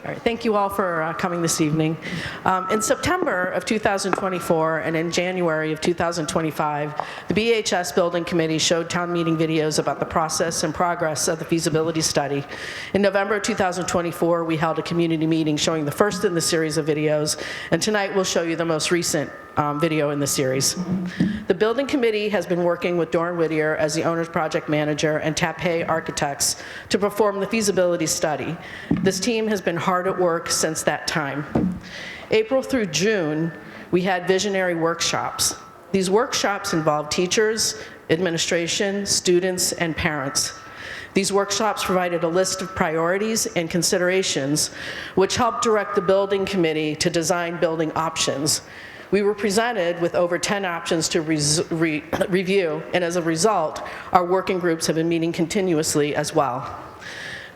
All right, thank you all for coming this evening. In September of 2024 and in January of 2025, the BHS Building Committee showed town meeting videos about the process and progress of the feasibility study. In November of 2024, we held a community meeting showing the first in the series of videos, and tonight we'll show you the most recent video in the series. The Building Committee has been working with Doran Whittier as the owner's project manager and Tapé Architects to perform the feasibility study. This team has been hard at work since that time. April through June, we had visionary workshops. These workshops involved teachers, administration, students, and parents. These workshops provided a list of priorities and considerations which helped direct the Building Committee to design building options. We were presented with over 10 options to review, and as a result, our working groups have been meeting continuously as well.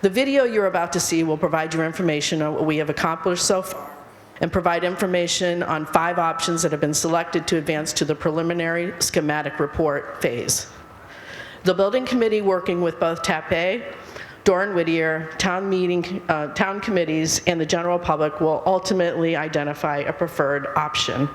The video you're about to see will provide you information on what we have accomplished so far and provide information on 5 options that have been selected to advance to the preliminary schematic report phase. The Building Committee, working with both Tapé, Doran Whittier, town committees, and the general public will ultimately identify a preferred option.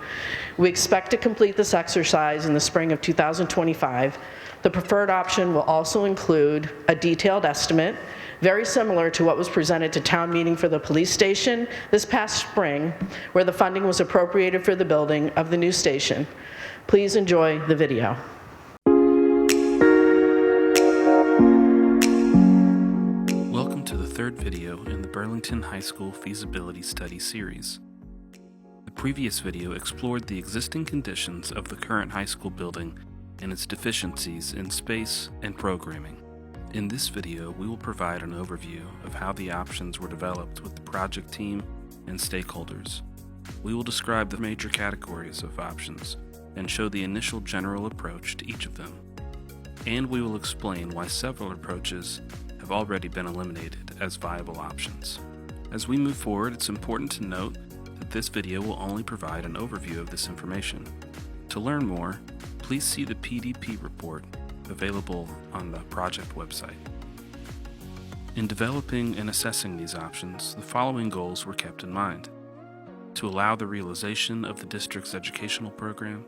We expect to complete this exercise in the spring of 2025. The preferred option will also include a detailed estimate, very similar to what was presented to town meeting for the police station this past spring, where the funding was appropriated for the building of the new station. Please enjoy the video. Third video in the Burlington High School Feasibility Study series. The previous video explored the existing conditions of the current high school building and its deficiencies in space and programming. In this video, we will provide an overview of how the options were developed with the project team and stakeholders. We will describe the major categories of options and show the initial general approach to each of them. And we will explain why several approaches have already been eliminated as viable options. As we move forward, it's important to note that this video will only provide an overview of this information. To learn more, please see the PDP report available on the project website. In developing and assessing these options, the following goals were kept in mind: to allow the realization of the district's educational program,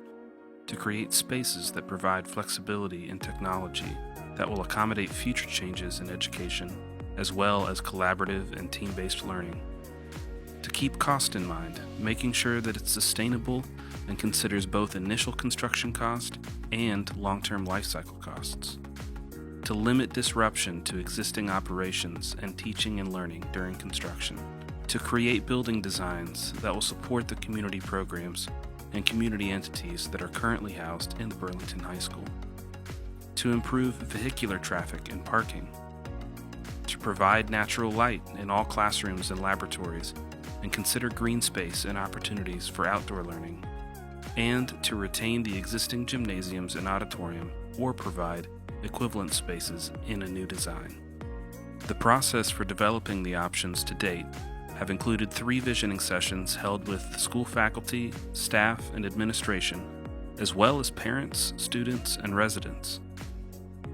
to create spaces that provide flexibility in technology that will accommodate future changes in education, as well as collaborative and team-based learning. To keep cost in mind, making sure that it's sustainable and considers both initial construction cost and long-term life cycle costs. To limit disruption to existing operations and teaching and learning during construction. To create building designs that will support the community programs and community entities that are currently housed in the Burlington High School. To improve vehicular traffic and parking, to provide natural light in all classrooms and laboratories, and consider green space and opportunities for outdoor learning, and to retain the existing gymnasiums and auditorium or provide equivalent spaces in a new design. The process for developing the options to date have included 3 visioning sessions held with school faculty, staff, and administration, as well as parents, students, and residents.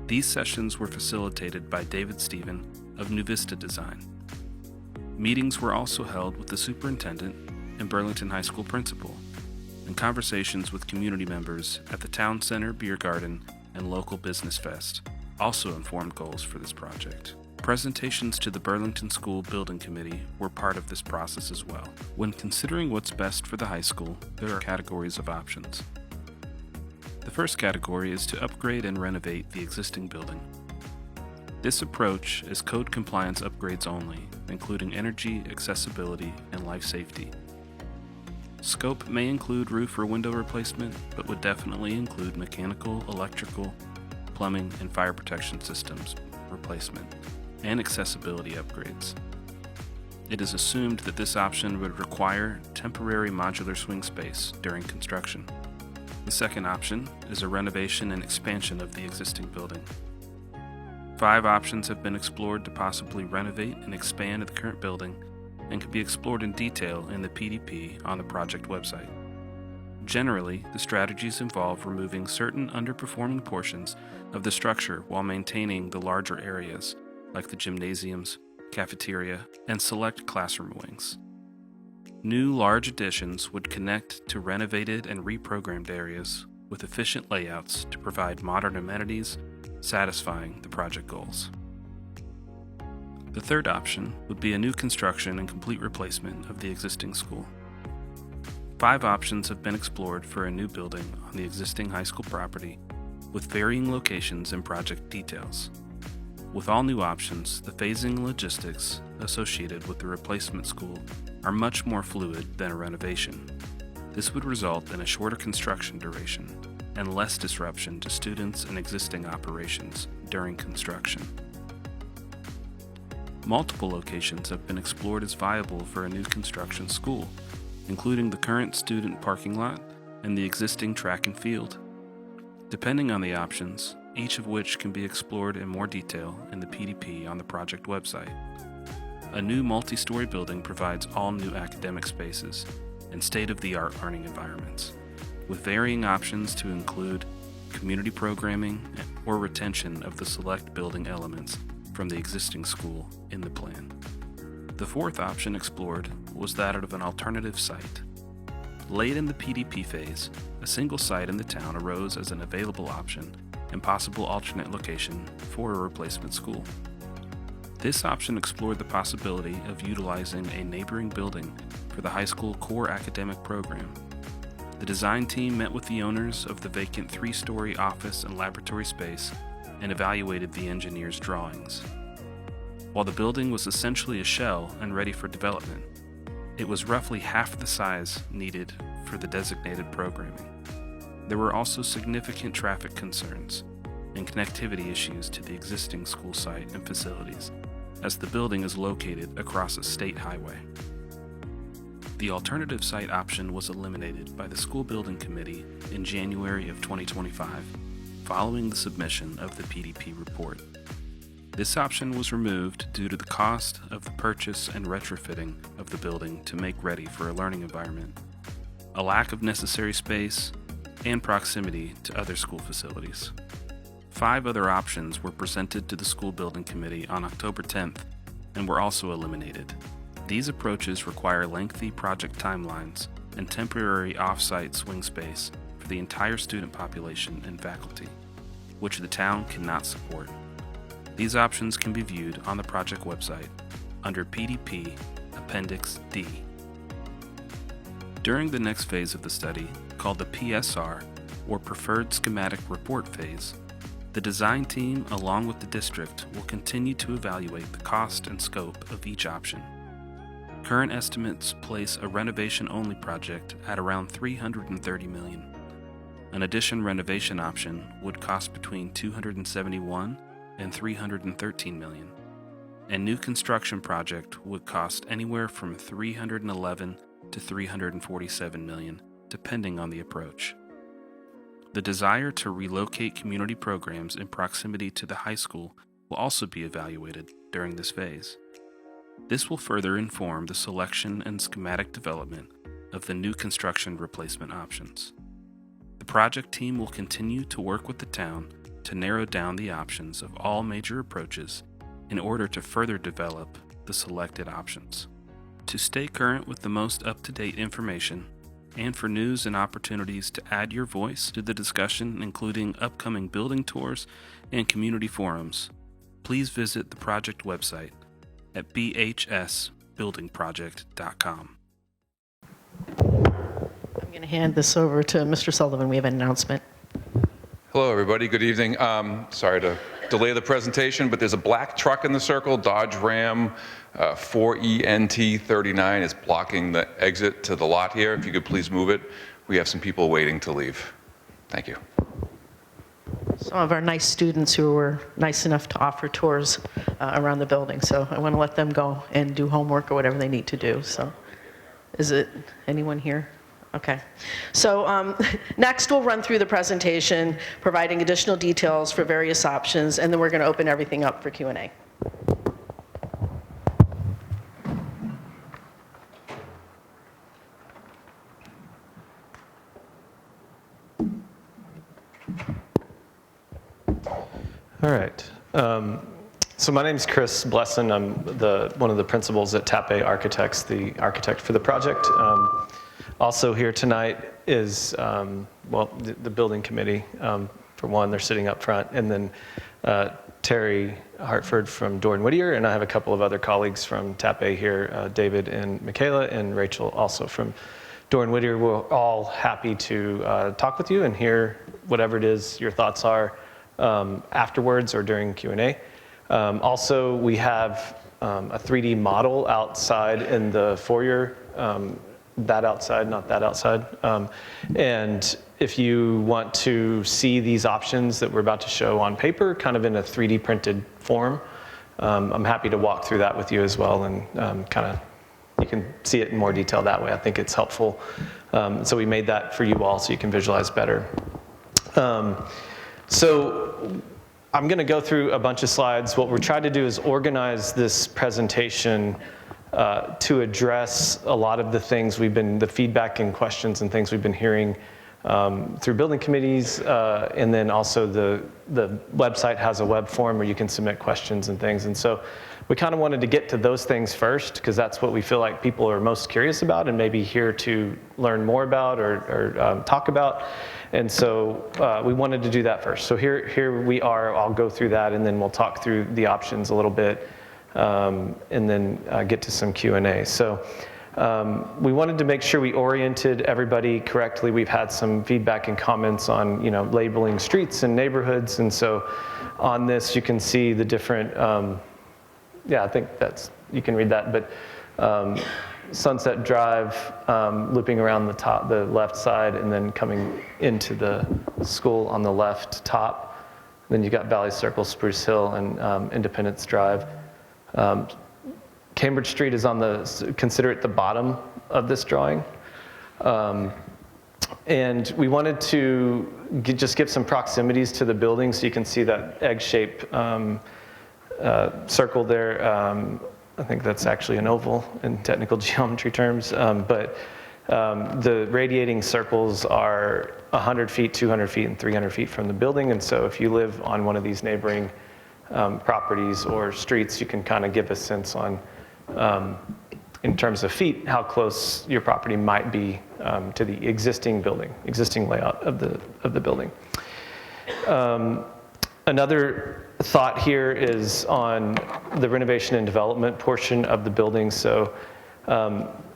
These sessions were facilitated by David Stephen of New Vista Design. Meetings were also held with the superintendent and Burlington High School principal, and conversations with community members at the Town Center Beer Garden and local Business Fest also informed goals for this project. Presentations to the Burlington School Building Committee were part of this process as well. When considering what's best for the high school, there are categories of options. The first category is to upgrade and renovate the existing building. This approach is code compliance upgrades only, including energy, accessibility, and life safety. Scope may include roof or window replacement, but would definitely include mechanical, electrical, plumbing, and fire protection systems replacement, and accessibility upgrades. It is assumed that this option would require temporary modular swing space during construction. The second option is a renovation and expansion of the existing building. 5 options have been explored to possibly renovate and expand the current building and can be explored in detail in the PDP on the project website. Generally, the strategies involve removing certain underperforming portions of the structure while maintaining the larger areas, like the gymnasiums, cafeteria, and select classroom wings. New large additions would connect to renovated and reprogrammed areas with efficient layouts to provide modern amenities, satisfying the project goals. The third option would be a new construction and complete replacement of the existing school. 5 options have been explored for a new building on the existing high school property, with varying locations and project details. With all new options, the phasing and logistics associated with the replacement school are much more fluid than a renovation. This would result in a shorter construction duration and less disruption to students and existing operations during construction. Multiple locations have been explored as viable for a new construction school, including the current student parking lot and the existing track and field. Depending on the options, each of which can be explored in more detail in the PDP on the project website. A new multi-story building provides all new academic spaces and state-of-the-art learning environments, with varying options to include community programming or retention of the select building elements from the existing school in the plan. The fourth option explored was that of an alternative site. Late in the PDP phase, a single site in the town arose as an available option and possible alternate location for a replacement school. This option explored the possibility of utilizing a neighboring building for the high school core academic program. The design team met with the owners of the vacant 3-story office and laboratory space and evaluated the engineer's drawings. While the building was essentially a shell and ready for development, it was roughly half the size needed for the designated programming. There were also significant traffic concerns and connectivity issues to the existing school site and facilities, as the building is located across a state highway. The alternative site option was eliminated by the school building committee in January of 2025, following the submission of the PDP report. This option was removed due to the cost of the purchase and retrofitting of the building to make ready for a learning environment, a lack of necessary space, and proximity to other school facilities. 5 other options were presented to the school building committee on October 10th and were also eliminated. These approaches require lengthy project timelines and temporary off-site swing space for the entire student population and faculty, which the town cannot support. These options can be viewed on the project website under PDP Appendix D. During the next phase of the study, called the PSR, or Preferred Schematic Report phase, the design team, along with the district, will continue to evaluate the cost and scope of each option. Current estimates place a renovation-only project at around $330 million. An addition renovation option would cost between $271 and $313 million. A new construction project would cost anywhere from $311 to $347 million, depending on the approach. The desire to relocate community programs in proximity to the high school will also be evaluated during this phase. This will further inform the selection and schematic development of the new construction replacement options. The project team will continue to work with the town to narrow down the options of all major approaches in order to further develop the selected options. To stay current with the most up-to-date information, and for news and opportunities to add your voice to the discussion, including upcoming building tours and community forums, please visit the project website at bhsbuildingproject.com. I'm going to hand this over to Mr. Sullivan. We have an announcement. Hello, everybody. Good evening. Sorry to delay the presentation, but there's a black truck in the circle, Dodge Ram 4ENT39 is blocking the exit to the lot here. If you could please move it. We have some people waiting to leave. Thank you. Some of our nice students who were nice enough to offer tours around the building, so I want to let them go and do homework or whatever they need to do. So, is it anyone here? Okay. So next we'll run through the presentation, providing additional details for various options, and then we're going to open everything up for Q&A. All right. So my name's Chris Blesson. I'm one of the principals at TAP A Architects, the architect for the project. Also here tonight is, the building committee. For one, they're sitting up front, and then Terry Hartford from Doran Whittier, and I have a couple of other colleagues from TAP A here, David and Michaela, and Rachel also from Doran Whittier. We're all happy to talk with you and hear whatever it is your thoughts are afterwards or during Q&A. Also, we have a 3D model outside in the foyer, that outside, not that outside. And if you want to see these options that we're about to show on paper, kind of in a 3D printed form, I'm happy to walk through that with you as well, and you can see it in more detail that way. I think it's helpful. So we made that for you all so you can visualize better. So I'm going to go through a bunch of slides. What we're trying to do is organize this presentation to address a lot of the things the feedback and questions and things we've been hearing through building committees, and then also the website has a web form where you can submit questions and things. And so we kind of wanted to get to those things first, because that's what we feel like people are most curious about and maybe here to learn more about or talk about. And so we wanted to do that first. So here we are. I'll go through that, and then we'll talk through the options a little bit, and then get to some Q&A. So we wanted to make sure we oriented everybody correctly. We've had some feedback and comments on labeling streets and neighborhoods. And so on this, you can see the different, I think you can read that. But Sunset Drive, looping around the left side, and then coming into the school on the left top. Then you've got Valley Circle, Spruce Hill, and Independence Drive. Cambridge Street is consider it the bottom of this drawing. And we wanted to just give some proximities to the building, so you can see that egg-shaped circle there. I think that's actually an oval in technical geometry terms, but the radiating circles are 100 feet, 200 feet, and 300 feet from the building. And so if you live on one of these neighboring properties or streets, you can kind of give a sense on, in terms of feet, how close your property might be to the existing layout of the building. Another thought here is on the renovation and development portion of the building. So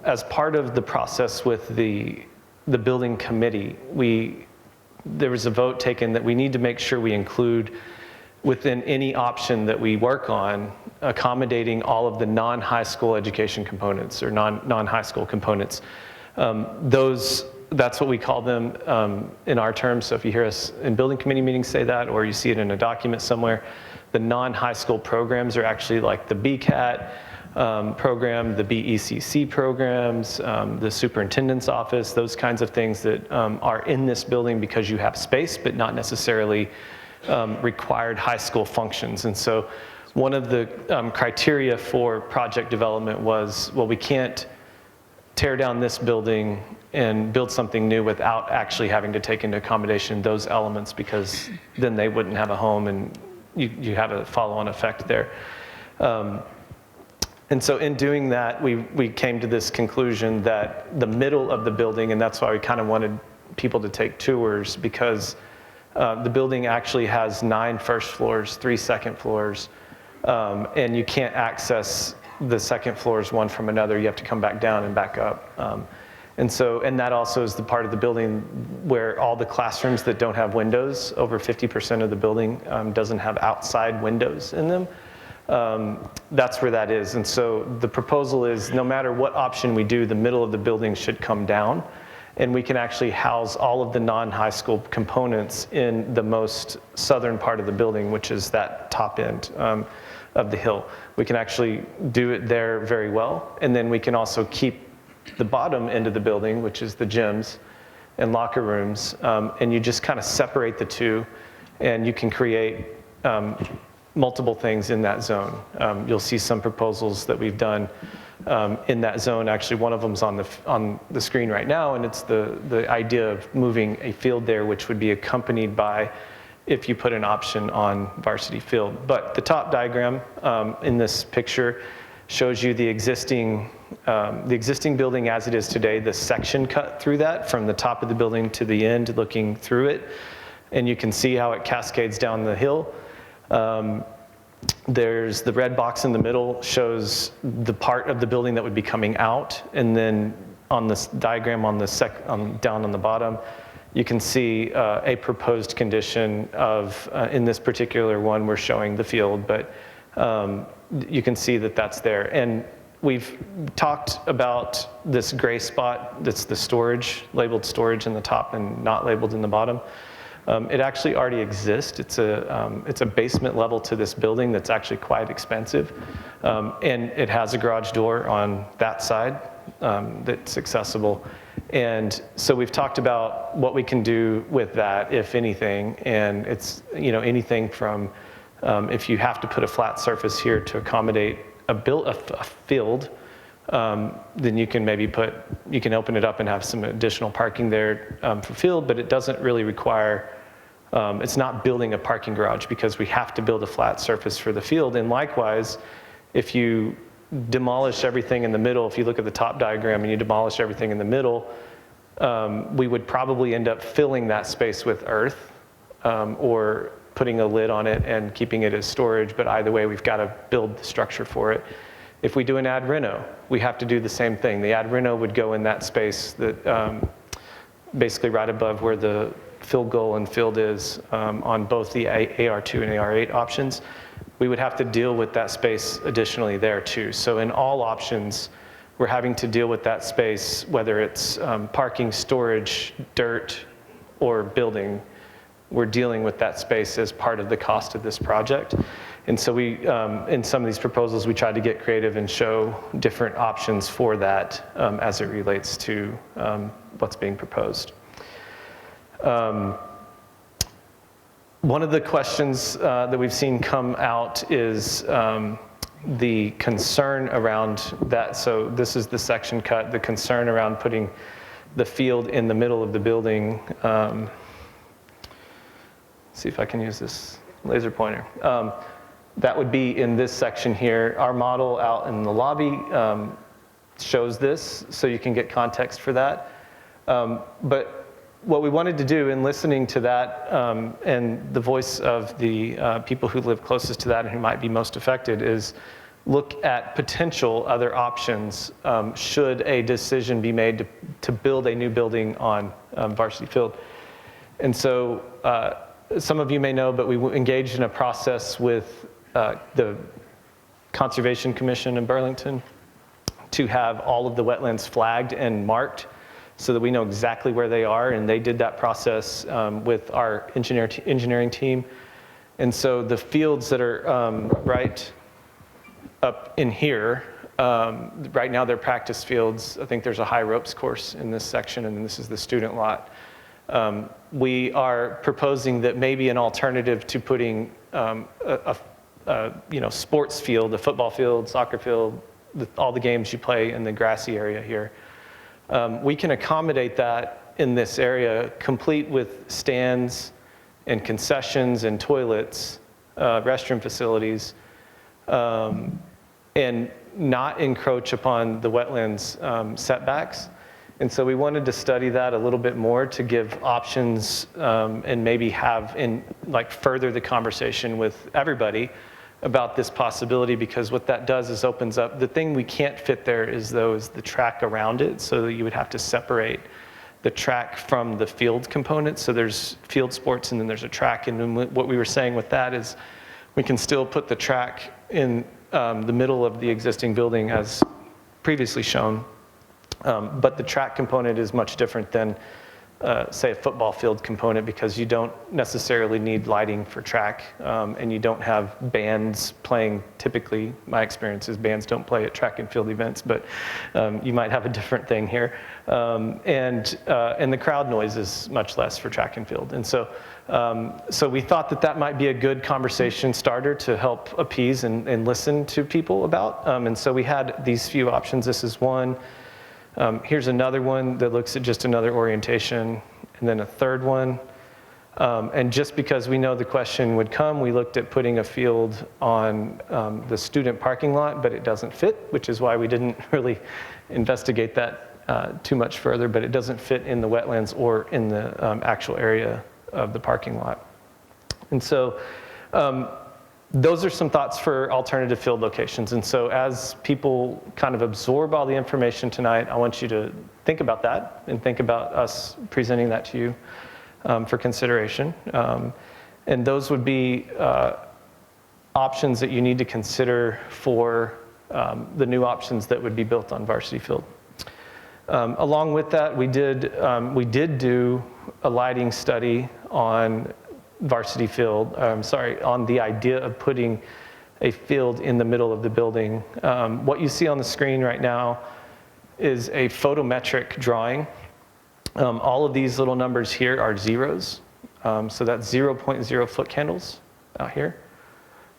as part of the process with the building committee, there was a vote taken that we need to make sure we include within any option that we work on, accommodating all of the non-high school education components or non-high school components. That's what we call them in our terms. So if you hear us in building committee meetings say that, or you see it in a document somewhere, the non-high school programs are actually like the BCAT program, the BECC programs, the superintendent's office, those kinds of things that are in this building because you have space, but not necessarily required high school functions. And so one of the criteria for project development was, well, we can't tear down this building and build something new without actually having to take into accommodation those elements, because then they wouldn't have a home, and you have a follow-on effect there. And so in doing that, we came to this conclusion that the middle of the building, and that's why we kind of wanted people to take tours, because the building actually has 9 first floors, 3 second floors, and you can't access the second floors one from another. You have to come back down and back up. And that also is the part of the building where all the classrooms that don't have windows, over 50% of the building doesn't have outside windows in them. That's where that is. And so the proposal is, no matter what option we do, the middle of the building should come down, and we can actually house all of the non-high school components in the most southern part of the building, which is that top end of the hill. We can actually do it there very well, and then we can also keep the bottom end of the building, which is the gyms and locker rooms, and you just kind of separate the two, and you can create multiple things in that zone. You'll see some proposals that we've done in that zone. Actually, one of them's on the screen right now, and it's the idea of moving a field there, which would be accompanied by if you put an option on varsity field. But the top diagram in this picture shows you the existing building as it is today, the section cut through that from the top of the building to the end, looking through it. And you can see how it cascades down the hill. There's the red box in the middle shows the part of the building that would be coming out. And then on this diagram on the down on the bottom, you can see a proposed condition of, in this particular one, we're showing the field, but you can see that that's there. And we've talked about this gray spot that's the storage, labeled storage in the top and not labeled in the bottom. It actually already exists. It's a basement level to this building that's actually quite expensive. And it has a garage door on that side that's accessible. And so we've talked about what we can do with that, if anything. And it's, anything from if you have to put a flat surface here to accommodate a field, then you can maybe you can open it up and have some additional parking there for field, but it doesn't really require, it's not building a parking garage because we have to build a flat surface for the field. And likewise, if you demolish everything in the middle, if you look at the top diagram and you demolish everything in the middle, we would probably end up filling that space with earth or putting a lid on it and keeping it as storage, but either way, we've got to build the structure for it. If we do an ad reno, we have to do the same thing. The ad reno would go in that space that basically right above where the field goal and field is on both the AR2 and AR8 options. We would have to deal with that space additionally there too. So in all options, we're having to deal with that space, whether it's parking, storage, dirt, or building. We're dealing with that space as part of the cost of this project. And so we, in some of these proposals, we tried to get creative and show different options for that as it relates to what's being proposed. One of the questions that we've seen come out is the concern around that. So this is the section cut, the concern around putting the field in the middle of the building. See if I can use this laser pointer. That would be in this section here. Our model out in the lobby shows this, so you can get context for that. But what we wanted to do in listening to that and the voice of the people who live closest to that and who might be most affected is look at potential other options should a decision be made to build a new building on Varsity Field. And so some of you may know, but we engaged in a process with the Conservation Commission in Burlington to have all of the wetlands flagged and marked so that we know exactly where they are, and they did that process with our engineering team. And so the fields that are right up in here, right now they're practice fields. I think there's a high ropes course in this section, and then this is the student lot. We are proposing that maybe an alternative to putting sports field, a football field, soccer field, all the games you play in the grassy area here. We can accommodate that in this area, complete with stands and concessions and toilets, restroom facilities, and not encroach upon the wetlands setbacks. And so we wanted to study that a little bit more to give options and maybe have further the conversation with everybody about this possibility, because what that does is opens up, the thing we can't fit there is the track around it, so that you would have to separate the track from the field component. So there's field sports and then there's a track, and then what we were saying with that is we can still put the track in the middle of the existing building as previously shown, but the track component is much different than say a football field component, because you don't necessarily need lighting for track, and you don't have bands playing. Typically, my experience is bands don't play at track and field events, but you might have a different thing here. And the crowd noise is much less for track and field. And so we thought that might be a good conversation starter to help appease and listen to people about. And so we had these few options. This is one. Here's another one that looks at just another orientation, and then a third one. And just because we know the question would come, we looked at putting a field on the student parking lot, but it doesn't fit, which is why we didn't really investigate that too much further, but it doesn't fit in the wetlands or in the actual area of the parking lot. And so those are some thoughts for alternative field locations. And so as people kind of absorb all the information tonight, I want you to think about that and think about us presenting that to you for consideration. And those would be options that you need to consider for the new options that would be built on Varsity Field. Along with that, we did do a lighting study on Varsity Field, on the idea of putting a field in the middle of the building. What you see on the screen right now is a photometric drawing. All of these little numbers here are zeros. So that's 0.0 foot candles out here.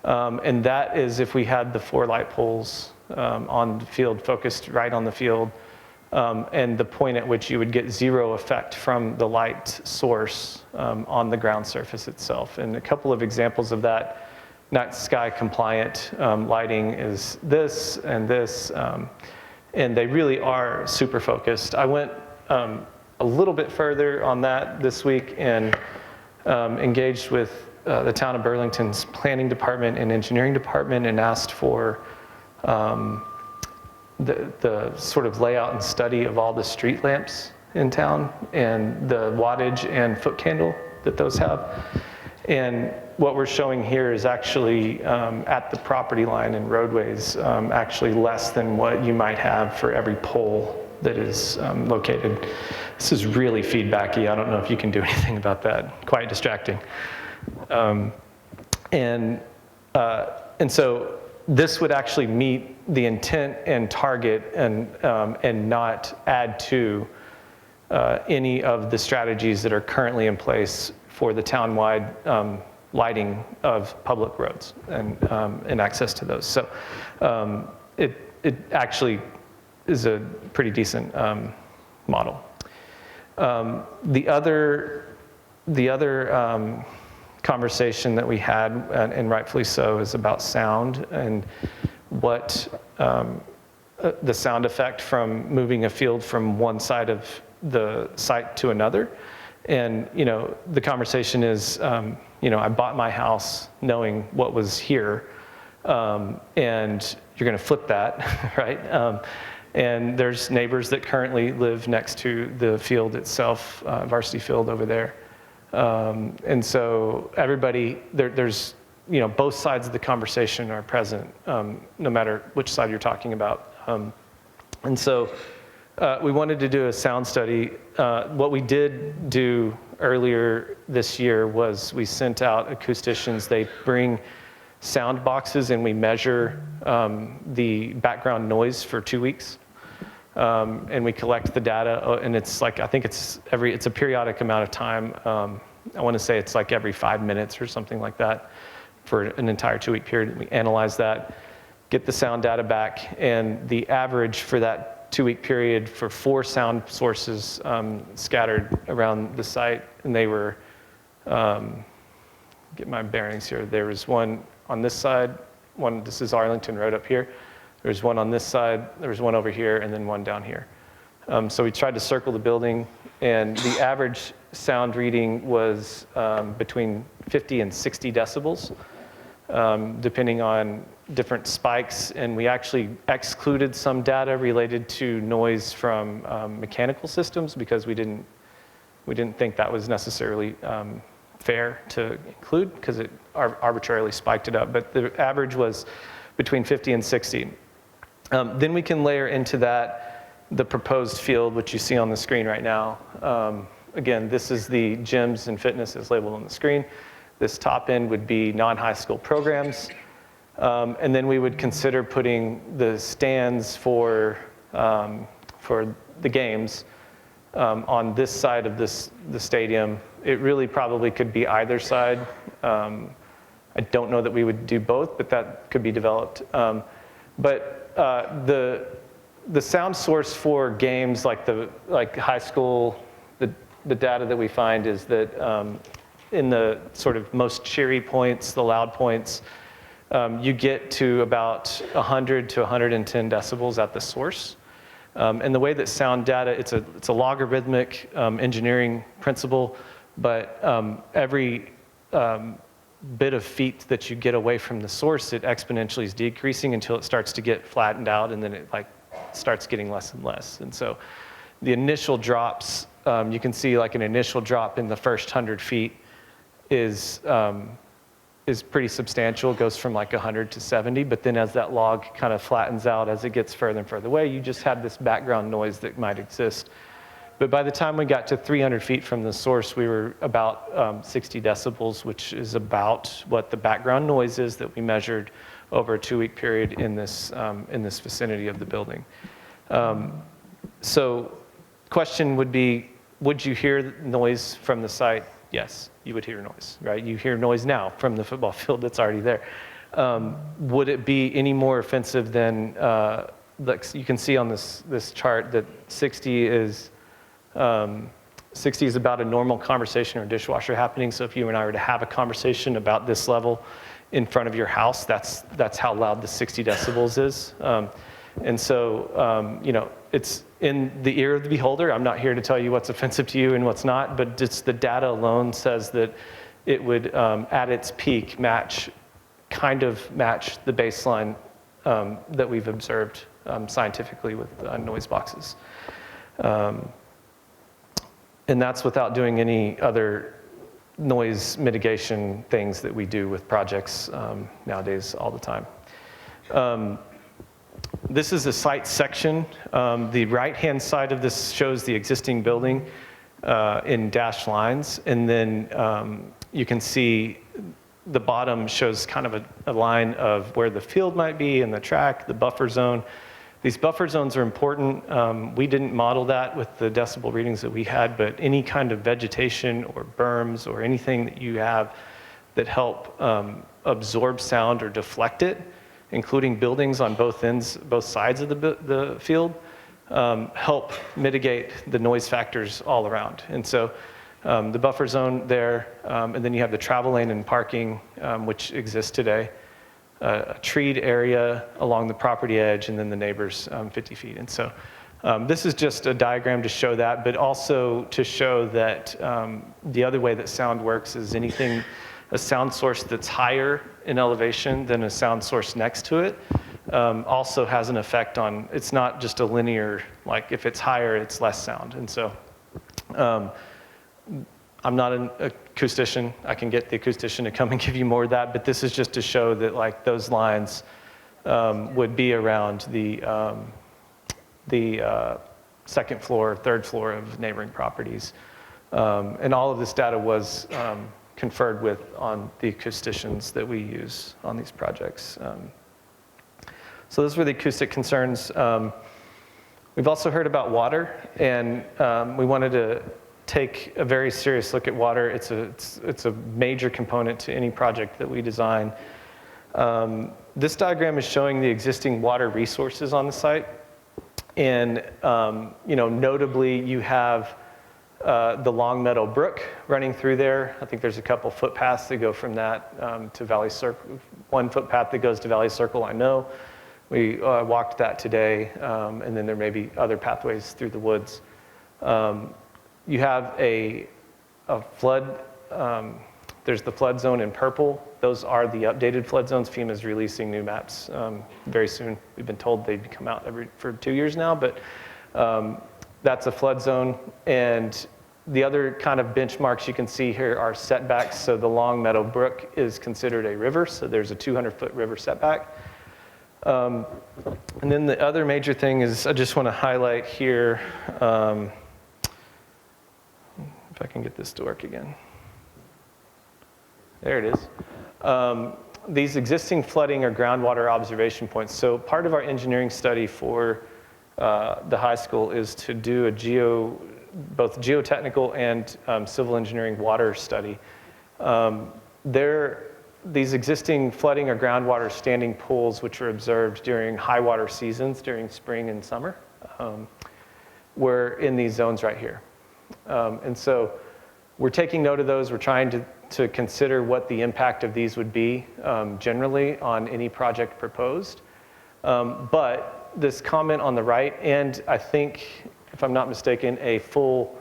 And that is if we had the 4 light poles on the field, focused right on the field, and the point at which you would get 0 effect from the light source on the ground surface itself. And a couple of examples of that night sky compliant lighting is this, and they really are super focused. I went a little bit further on that this week and engaged with the town of Burlington's planning department and engineering department and asked for the sort of layout and study of all the street lamps in town and the wattage and foot candle that those have. And what we're showing here is actually at the property line and roadways, actually less than what you might have for every pole that is located. This is really feedbacky. I don't know if you can do anything about that. Quite distracting. And so this would actually meet the intent and target and not add to any of the strategies that are currently in place for the town-wide lighting of public roads and access to those. So it actually is a pretty decent model. The other conversation that we had, and rightfully so, is about sound and what the sound effect from moving a field from one side of the site to another. And the conversation is, I bought my house knowing what was here, and you're going to flip that, right? And there's neighbors that currently live next to the field itself, Varsity Field over there. And so everybody, there's, both sides of the conversation are present, no matter which side you're talking about. And so we wanted to do a sound study. What we did do earlier this year was we sent out acousticians. They bring sound boxes and we measure the background noise for 2 weeks. And we collect the data, and it's like, I think it's a periodic amount of time. I want to say it's like every 5 minutes or something like that for an entire 2-week period. We analyze that, get the sound data back, and the average for that 2-week period for 4 sound sources scattered around the site, and they were, get my bearings here, there was one on this side, this is Arlington Road up here, there's one on this side, there was one over here, and then one down here. So we tried to circle the building, and the average sound reading was between 50 and 60 decibels, depending on different spikes. And we actually excluded some data related to noise from mechanical systems because we didn't think that was necessarily fair to include because it arbitrarily spiked it up. But the average was between 50 and 60. Then we can layer into that the proposed field, which you see on the screen right now. Again, this is the gyms and fitness as labeled on the screen. This top end would be non-high school programs. And then we would consider putting the stands for the games on this side of the stadium. It really probably could be either side. I don't know that we would do both, but that could be developed. But the sound source for games like high school, the data that we find is that in the sort of most cheery points, the loud points, you get to about 100 to 110 decibels at the source. And the way that sound data, it's a logarithmic engineering principle, but every bit of feet that you get away from the source, it exponentially is decreasing until it starts to get flattened out, and then it like starts getting less and less. And so the initial drops, you can see like an initial drop in the first 100 feet is pretty substantial. It goes from like 100 to 70, but then as that log kind of flattens out, as it gets further and further away, you just have this background noise that might exist. But by the time we got to 300 feet from the source, we were about 60 decibels, which is about what the background noise is that we measured over a 2-week period in this vicinity of the building. So question would be, would you hear noise from the site? Yes, you would hear noise, right? You hear noise now from the football field that's already there. Would it be any more offensive than, like you can see on this chart that 60 is about a normal conversation or dishwasher happening. So if you and I were to have a conversation about this level in front of your house, that's how loud the 60 decibels is. And so, you know, it's in the ear of the beholder. I'm not here to tell you what's offensive to you and what's not, but just the data alone says that it would, at its peak, kind of match the baseline that we've observed scientifically with noise boxes. And that's without doing any other noise mitigation things that we do with projects nowadays all the time. This is a site section. The right-hand side of this shows the existing building in dashed lines, and then you can see the bottom shows kind of a line of where the field might be and the track, the buffer zone. These buffer zones are important. We didn't model that with the decibel readings that we had, but any kind of vegetation or berms or anything that you have that help absorb sound or deflect it, including buildings on both sides of the field, help mitigate the noise factors all around. And so the buffer zone there, and then you have the travel lane and parking, which exists today, a treed area along the property edge, and then the neighbors 50 feet. And so this is just a diagram to show that, but also to show that the other way that sound works is a sound source that's higher in elevation than a sound source next to it also has an effect on, it's not just a linear, like if it's higher, it's less sound. And so I'm not an acoustician. I can get the acoustician to come and give you more of that, but this is just to show that like those lines would be around the second floor, third floor of neighboring properties. And all of this data was conferred with on the acousticians that we use on these projects. So those were the acoustic concerns. We've also heard about water, and we wanted to take a very serious look at water. It's a major component to any project that we design. This diagram is showing the existing water resources on the site, and you know, notably you have the Long Meadow Brook running through there. I think there's a couple footpaths that go from that to Valley Circle. One footpath that goes to Valley Circle, I know. We walked that today, and then there may be other pathways through the woods. You have a flood, there's the flood zone in purple. Those are the updated flood zones. FEMA's releasing new maps very soon. We've been told they come out for 2 years now, but that's a flood zone. And the other kind of benchmarks you can see here are setbacks. So the Long Meadow Brook is considered a river, so there's a 200-foot river setback. And then the other major thing is, I just want to highlight here, if I can get this to work again. There it is. These existing flooding or groundwater observation points. So part of our engineering study for the high school is to do both geotechnical and civil engineering water study. These existing flooding or groundwater standing pools, which were observed during high water seasons, during spring and summer, were in these zones right here. And so we're taking note of those. We're trying to consider what the impact of these would be generally on any project proposed. But this comment on the right, and I think, if I'm not mistaken, a full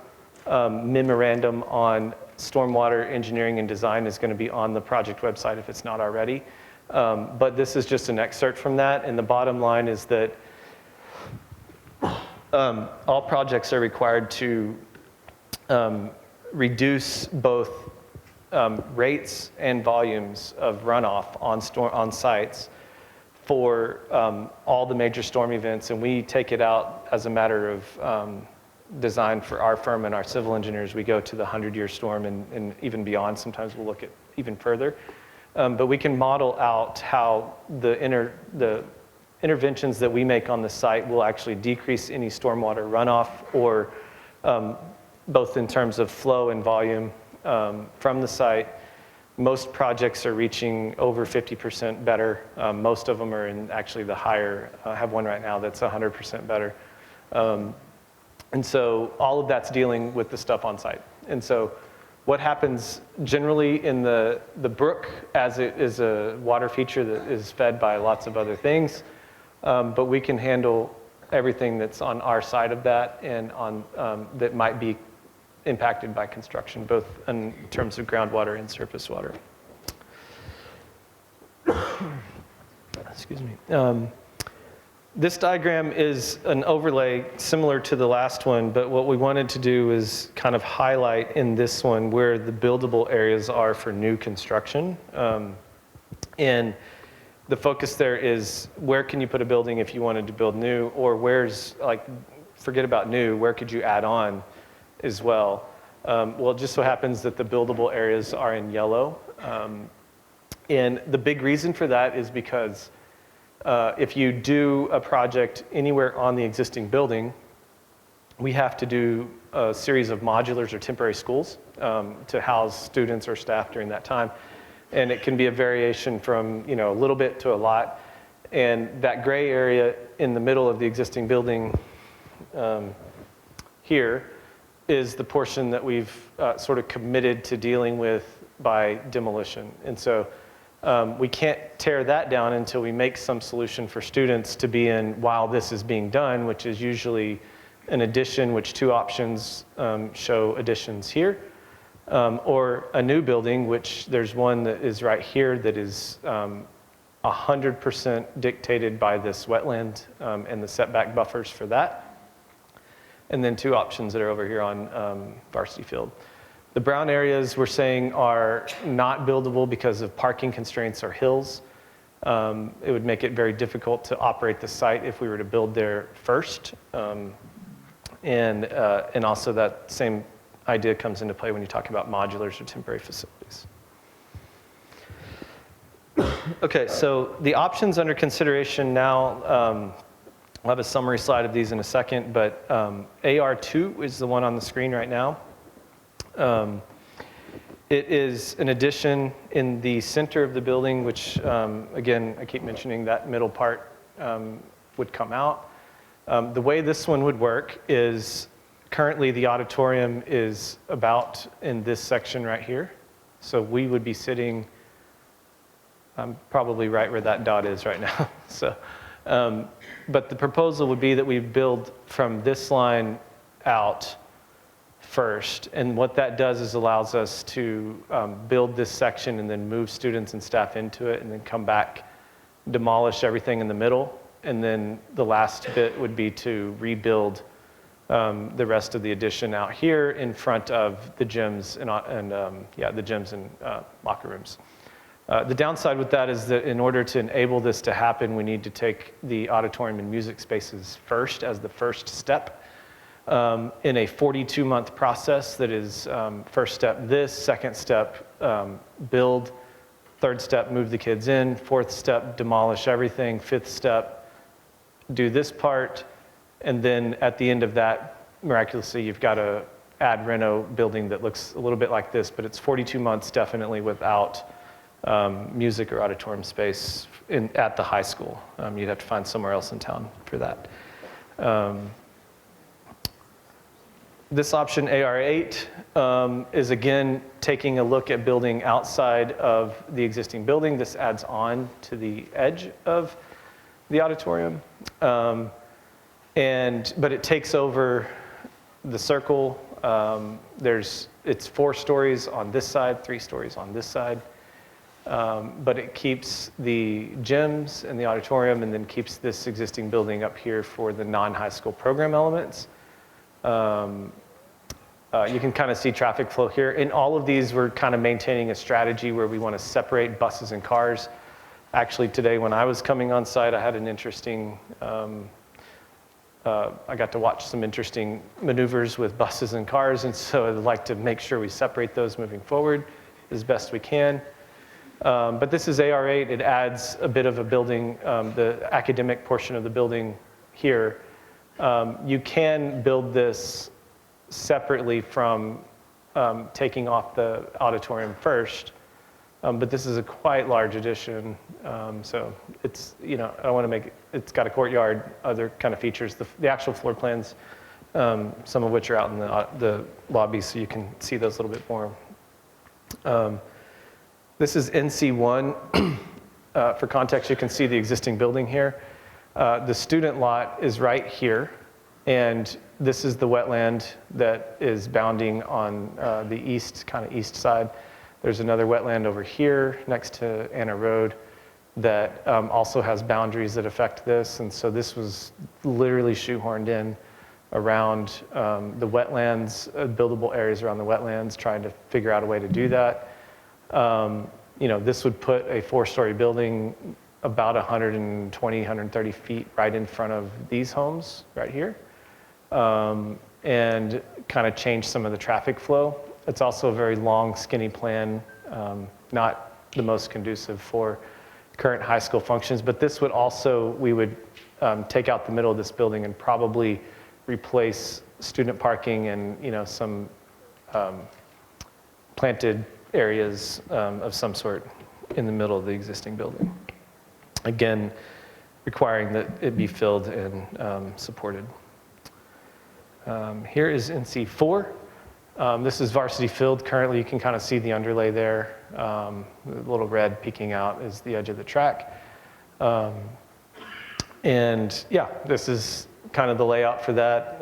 memorandum on stormwater engineering and design is going to be on the project website if it's not already. But this is just an excerpt from that, and the bottom line is that all projects are required to reduce both rates and volumes of runoff on sites for all the major storm events, and we take it out as a matter of design for our firm and our civil engineers. We go to the 100-year storm and even beyond. Sometimes we'll look at even further. But we can model out how the interventions that we make on the site will actually decrease any stormwater runoff, or both in terms of flow and volume from the site. Most projects are reaching over 50% better. Most of them are in actually the higher. I have one right now that's 100% better. And so all of that's dealing with the stuff on site. And so what happens generally in the brook, as it is a water feature that is fed by lots of other things, but we can handle everything that's on our side of that and on that might be impacted by construction, both in terms of groundwater and surface water. Excuse me. This diagram is an overlay similar to the last one, but what we wanted to do is kind of highlight in this one where the buildable areas are for new construction. And the focus there is where can you put a building if you wanted to build new, or where's, like, forget about new, where could you add on as well? Well, it just so happens that the buildable areas are in yellow. And the big reason for that is because if you do a project anywhere on the existing building, we have to do a series of modulars or temporary schools to house students or staff during that time. And it can be a variation from, you know, a little bit to a lot. And that gray area in the middle of the existing building here is the portion that we've sort of committed to dealing with by demolition. And so we can't tear that down until we make some solution for students to be in while this is being done, which is usually an addition, which two options show additions here, or a new building, which there's one that is right here that is 100% dictated by this wetland and the setback buffers for that. And then two options that are over here on Varsity Field. The brown areas we're saying are not buildable because of parking constraints or hills. It would make it very difficult to operate the site if we were to build there first. And also that same idea comes into play when you talk about modulars or temporary facilities. Okay, so the options under consideration now, I'll have a summary slide of these in a second, but AR2 is the one on the screen right now. It is an addition in the center of the building, which, again, I keep mentioning that middle part would come out. The way this one would work is currently the auditorium is about in this section right here. So we would be sitting probably right where that dot is right now. So, but the proposal would be that we build from this line out first. And what that does is allows us to build this section and then move students and staff into it and then come back, demolish everything in the middle. And then the last bit would be to rebuild the rest of the addition out here in front of the gyms and the gyms and locker rooms. The downside with that is that in order to enable this to happen, we need to take the auditorium and music spaces first as the first step in a 42-month process that is first step this, second step build, third step move the kids in, fourth step demolish everything, fifth step do this part, and then at the end of that, miraculously, you've got a ad reno building that looks a little bit like this, but it's 42 months definitely without music or auditorium space at the high school. You'd have to find somewhere else in town for that. This option, AR8, is again taking a look at building outside of the existing building. This adds on to the edge of the auditorium. But it takes over the circle. It's 4 stories on this side, 3 stories on this side. But it keeps the gyms and the auditorium, and then keeps this existing building up here for the non-high school program elements. You can kind of see traffic flow here. In all of these, we're kind of maintaining a strategy where we want to separate buses and cars. Actually, today when I was coming on site, I had an interesting, I got to watch some interesting maneuvers with buses and cars, and so I'd like to make sure we separate those moving forward as best we can. But this is AR8. It adds a bit of a building, the academic portion of the building here. You can build this separately from taking off the auditorium first, but this is a quite large addition. So it's, I want to make it, it's got a courtyard, other kind of features. The actual floor plans, some of which are out in the lobby, so you can see those a little bit more. This is NC1. For context, you can see the existing building here. The student lot is right here, and this is the wetland that is bounding on the east side. There's another wetland over here next to Anna Road that also has boundaries that affect this, and so this was literally shoehorned in around the wetlands, buildable areas around the wetlands, trying to figure out a way to do that. This would put a 4-story building about 120, 130 feet right in front of these homes right here, and kind of change some of the traffic flow. It's also a very long, skinny plan, not the most conducive for current high school functions, but this would also, we would take out the middle of this building and probably replace student parking and some planted areas of some sort in the middle of the existing building. Again, requiring that it be filled and supported. Here is NC4. This is varsity filled. Currently, you can kind of see the underlay there. The little red peeking out is the edge of the track. And yeah, this is kind of the layout for that.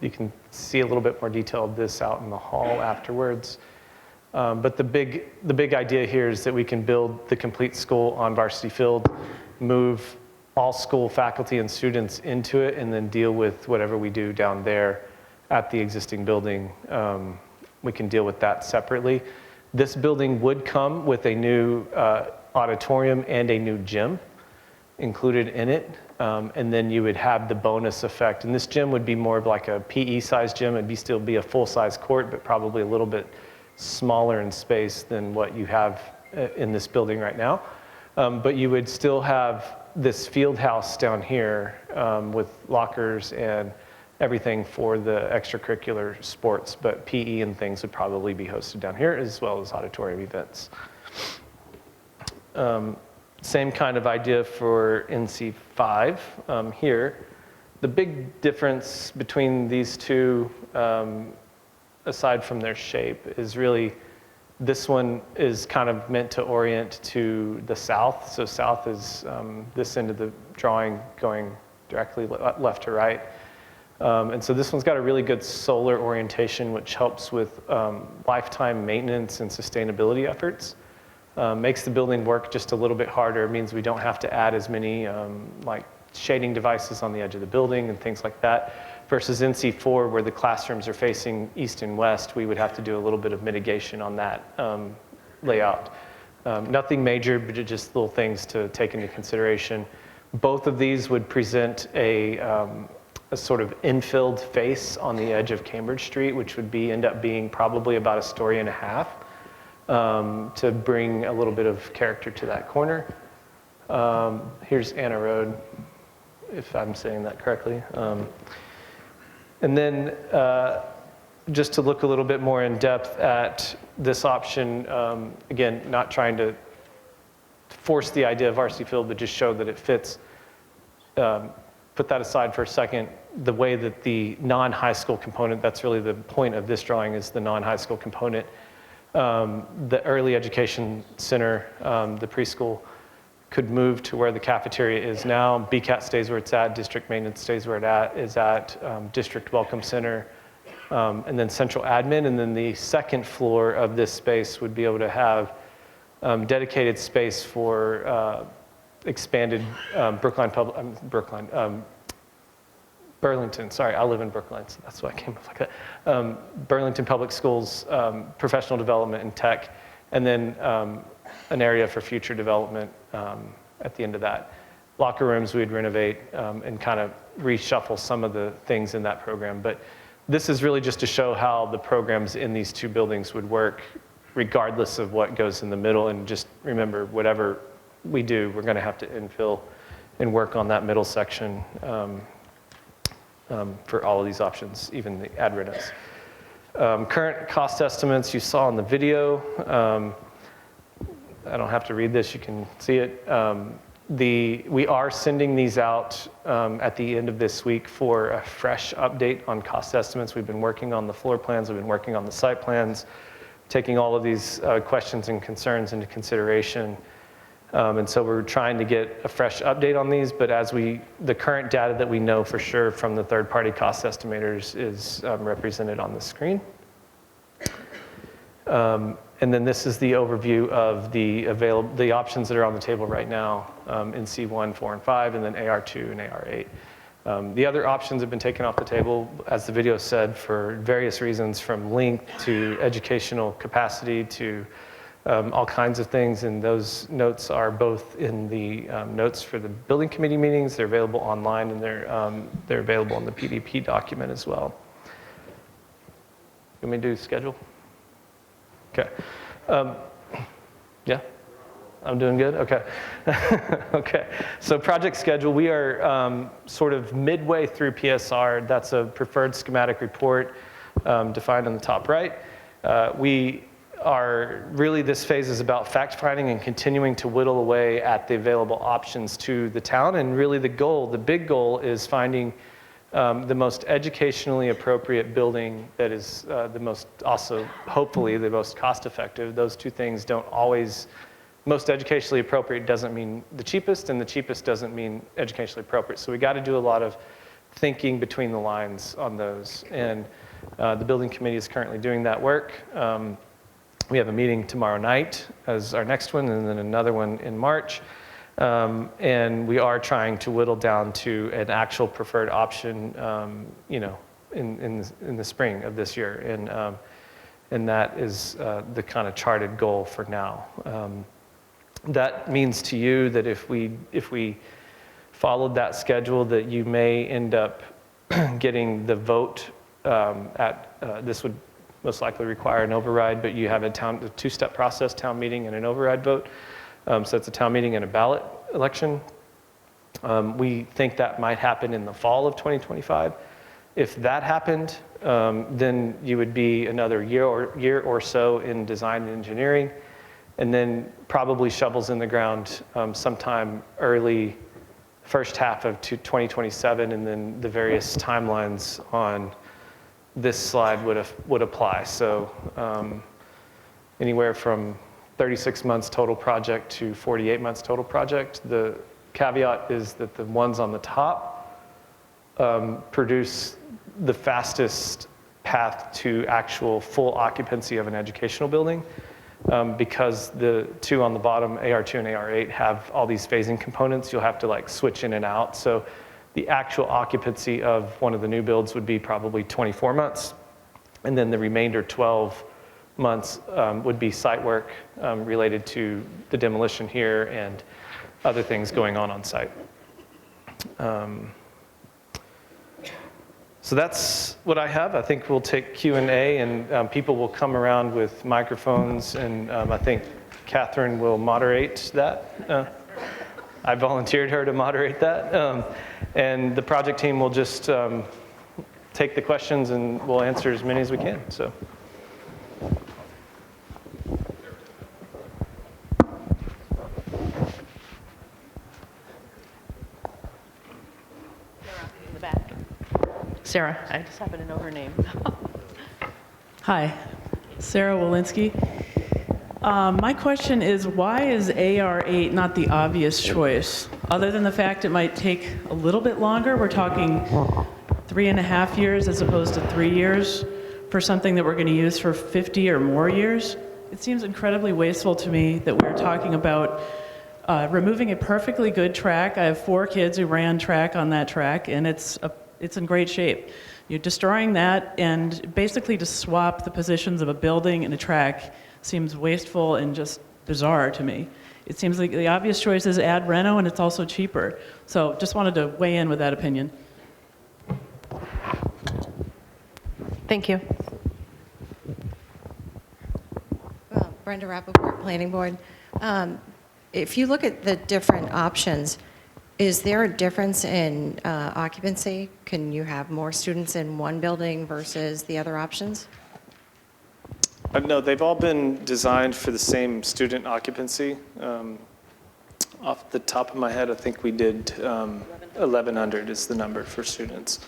You can see a little bit more detail of this out in the hall afterwards. But the big idea here is that we can build the complete school on varsity field, move all school faculty and students into it, and then deal with whatever we do down there at the existing building. We can deal with that separately. This building would come with a new auditorium and a new gym included in it. And then you would have the bonus effect. And this gym would be more of like a PE-sized gym. It'd still be a full-size court, but probably a little bit smaller in space than what you have in this building right now. But you would still have this field house down here with lockers and everything for the extracurricular sports, but PE and things would probably be hosted down here, as well as auditorium events. Same kind of idea for NC5 here. The big difference between these two, aside from their shape, is really this one is kind of meant to orient to the south. So south is this end of the drawing going directly left to right. And so this one's got a really good solar orientation, which helps with lifetime maintenance and sustainability efforts. Makes the building work just a little bit harder. It means we don't have to add as many like shading devices on the edge of the building and things like that. Versus NC4, where the classrooms are facing east and west, we would have to do a little bit of mitigation on that layout. Nothing major, but just little things to take into consideration. Both of these would present a sort of infilled face on the edge of Cambridge Street, which would end up being probably about 1.5 stories to bring a little bit of character to that corner. Here's Anna Road, if I'm saying that correctly. And then just to look a little bit more in depth at this option, again, not trying to force the idea of varsity field, but just show that it fits put that aside for a second, the way that the non-high school component, that's really the point of this drawing, is the non-high school component. The early education center, the preschool, could move to where the cafeteria is now. BCAT stays where it's at, district maintenance stays where it is at, district welcome center, and then central admin. And then the second floor of this space would be able to have dedicated space for expanded Burlington, sorry, I live in Brookline, so that's why I came up like that. Burlington Public Schools, professional development and tech, and then an area for future development at the end of that. Locker rooms we'd renovate and kind of reshuffle some of the things in that program. But this is really just to show how the programs in these two buildings would work regardless of what goes in the middle. And just remember, whatever we do, we're going to have to infill and work on that middle section for all of these options, even the ad renos. Current cost estimates you saw in the video. I don't have to read this, you can see it. We are sending these out at the end of this week for a fresh update on cost estimates. We've been working on the floor plans, we've been working on the site plans, taking all of these questions and concerns into consideration. And so we're trying to get a fresh update on these, but the current data that we know for sure from the third-party cost estimators is represented on the screen. And then this is the overview of the options that are on the table right now in C1, 4, and 5, and then AR2 and AR8. The other options have been taken off the table, as the video said, for various reasons, from length to educational capacity to all kinds of things, and those notes are both in the notes for the building committee meetings. They're available online, and they're available in the PDP document as well. You want me to do schedule? Okay. Yeah? I'm doing good? Okay. Okay. So project schedule, we are sort of midway through PSR. That's a preferred schematic report defined on the top right. This phase is about fact finding and continuing to whittle away at the available options to the town. And really the big goal is finding the most educationally appropriate building that is the most, also hopefully the most cost effective. Those two things don't always, most educationally appropriate doesn't mean the cheapest, and the cheapest doesn't mean educationally appropriate. So we got to do a lot of thinking between the lines on those. And the building committee is currently doing that work. We have a meeting tomorrow night as our next one, and then another one in March. And we are trying to whittle down to an actual preferred option, in the spring of this year. And that is the kind of charted goal for now. That means to you that if we followed that schedule, that you may end up getting the vote this would most likely require an override, but you have a two-step process, town meeting and an override vote. So it's a town meeting and a ballot election. We think that might happen in the fall of 2025. If that happened, then you would be another year or so in design and engineering, and then probably shovels in the ground sometime early first half of 2027, and then the various timelines on this slide would apply. So anywhere from 36 months total project to 48 months total project. The caveat is that the ones on the top produce the fastest path to actual full occupancy of an educational building because the two on the bottom, AR2 and AR8, have all these phasing components. You'll have to like switch in and out. So the actual occupancy of one of the new builds would be probably 24 months. And then the remainder 12 months would be site work related to the demolition here and other things going on site. So that's what I have. I think we'll take Q&A, and people will come around with microphones, and I think Catherine will moderate that. I volunteered her to moderate that. And the project team will just take the questions, and we'll answer as many as we can. So. Sarah, I just happen to know her name. Hi, Sarah Walensky. My question is, why is AR8 not the obvious choice? Other than the fact it might take a little bit longer, we're talking 3.5 years as opposed to 3 years for something that we're going to use for 50 or more years. It seems incredibly wasteful to me that we're talking about removing a perfectly good track. I have 4 kids who ran track on that track, and it's in great shape. You're destroying that, and basically to swap the positions of a building and a track seems wasteful and just bizarre to me. It seems like the obvious choice is add reno, and it's also cheaper. So just wanted to weigh in with that opinion. Thank you. Well, Brenda Rappaport, Planning Board. If you look at the different options, is there a difference in occupancy? Can you have more students in one building versus the other options? No, they've all been designed for the same student occupancy. Off the top of my head, I think we did 1,100 is the number for students.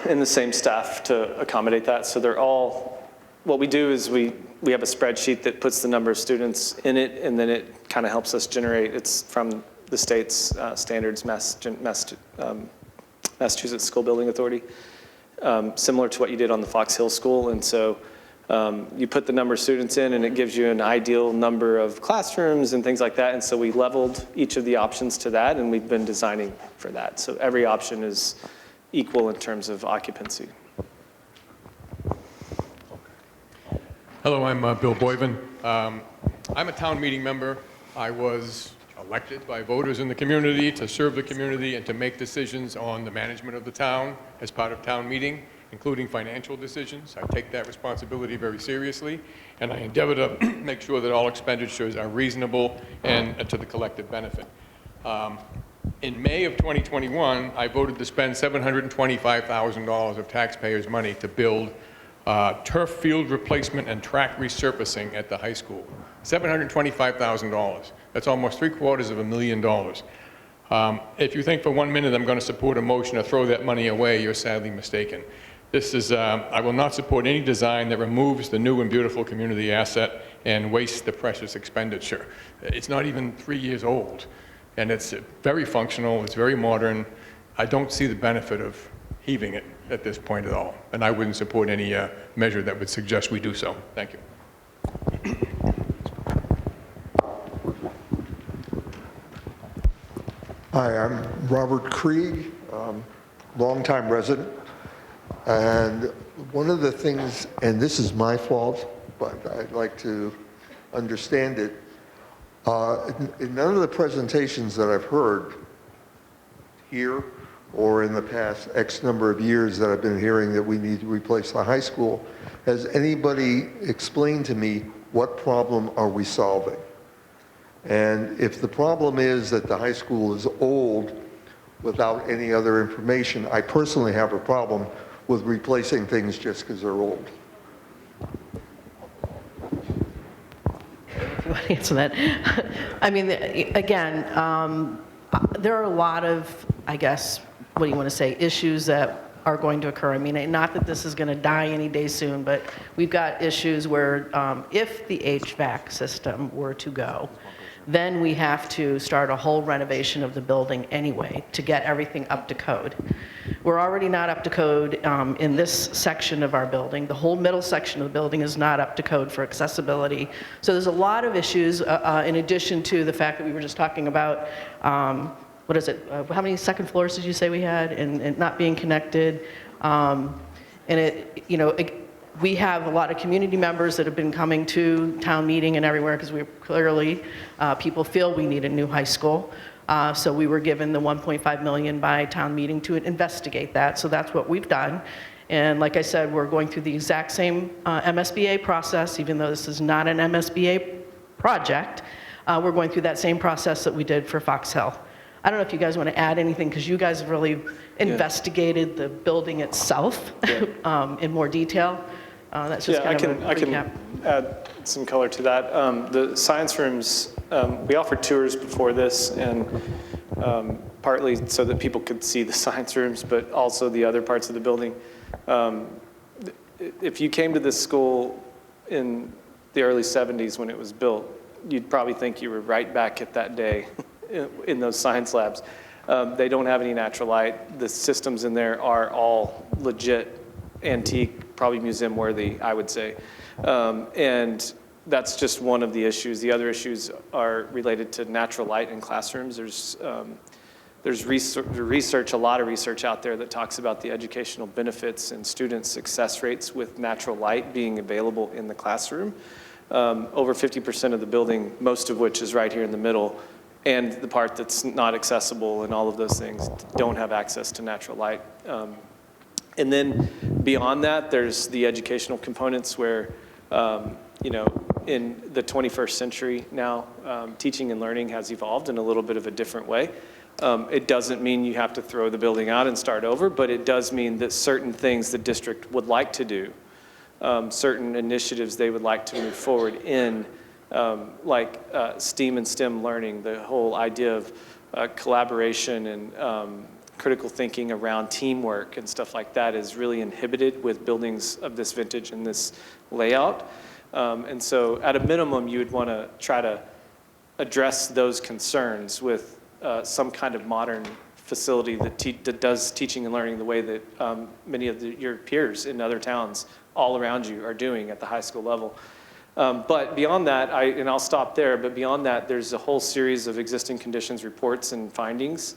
And the same staff to accommodate that. So they're all, what we do is we have a spreadsheet that puts the number of students in it, and then it kind of helps us generate, it's from the state's standards, Massachusetts School Building Authority, similar to what you did on the Fox Hill School. And so you put the number of students in, and it gives you an ideal number of classrooms and things like that. And so we leveled each of the options to that, and we've been designing for that. So every option is equal in terms of occupancy. Hello, I'm Bill Boyven. I'm a town meeting member. I was elected by voters in the community to serve the community and to make decisions on the management of the town as part of town meeting, including financial decisions. I take that responsibility very seriously, and I endeavor to make sure that all expenditures are reasonable and to the collective benefit. In May of 2021, I voted to spend $725,000 of taxpayers' money to build turf field replacement and track resurfacing at the high school. $725,000. That's almost $750,000. If you think for 1 minute I'm going to support a motion to throw that money away, you're sadly mistaken. This is, I will not support any design that removes the new and beautiful community asset and wastes the precious expenditure. It's not even 3 years old, and it's very functional, it's very modern. I don't see the benefit of heaving it at this point at all, and I wouldn't support any measure that would suggest we do so. Thank you. Hi, I'm Robert Krieg, longtime resident. And one of the things, and this is my fault, but I'd like to understand it. In none of the presentations that I've heard here or in the past X number of years that I've been hearing that we need to replace the high school, has anybody explained to me what problem are we solving? And if the problem is that the high school is old without any other information, I personally have a problem with replacing things just because they're old. If you want to answer that. I mean, again, there are a lot of, I guess, what do you want to say, issues that are going to occur. I mean, not that this is going to die any day soon, but we've got issues where if the HVAC system were to go, then we have to start a whole renovation of the building anyway to get everything up to code. We're already not up to code in this section of our building. The whole middle section of the building is not up to code for accessibility. So there's a lot of issues in addition to the fact that we were just talking about, what is it, how many second floors did you say we had, and not being connected. And it, you know, we have a lot of community members that have been coming to town meeting and everywhere because we clearly, people feel we need a new high school. So we were given the $1.5 million by town meeting to investigate that. So that's what we've done. And like I said, we're going through the exact same MSBA process, even though this is not an MSBA project. We're going through that same process that we did for Fox Hill. I don't know if you guys want to add anything, because you guys have really investigated the building itself in more detail. That's just kind of a recap. I can add some color to that. The science rooms, we offered tours before this, and partly so that people could see the science rooms, but also the other parts of the building. If you came to this school in the early 70s when it was built, you'd probably think you were right back at that day in those science labs. They don't have any natural light. The systems in there are all legit, antique, probably museum worthy, I would say. And that's just one of the issues. The other issues are related to natural light in classrooms. There's research, a lot of research out there that talks about the educational benefits and student success rates with natural light being available in the classroom. Over 50% of the building, most of which is right here in the middle, and the part that's not accessible and all of those things don't have access to natural light. And then beyond that, there's the educational components where, you know, in the 21st century now, teaching and learning has evolved in a little bit of a different way. It doesn't mean you have to throw the building out and start over, but it does mean that certain things the district would like to do, certain initiatives they would like to move forward in, like STEAM and STEM learning, the whole idea of collaboration and critical thinking around teamwork and stuff like that is really inhibited with buildings of this vintage and this layout. And so at a minimum, you would want to try to address those concerns with some kind of modern facility that does teaching and learning the way that many of your peers in other towns all around you are doing at the high school level. But beyond that, and I'll stop there, but beyond that, there's a whole series of existing conditions reports and findings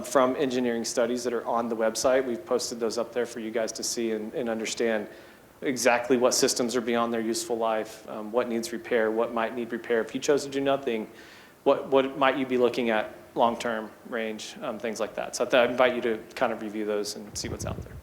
from engineering studies that are on the website. We've posted those up there for you guys to see and understand exactly what systems are beyond their useful life, what needs repair, what might need repair. If you chose to do nothing, what might you be looking at long-term range, things like that. So I invite you to kind of review those and see what's out there.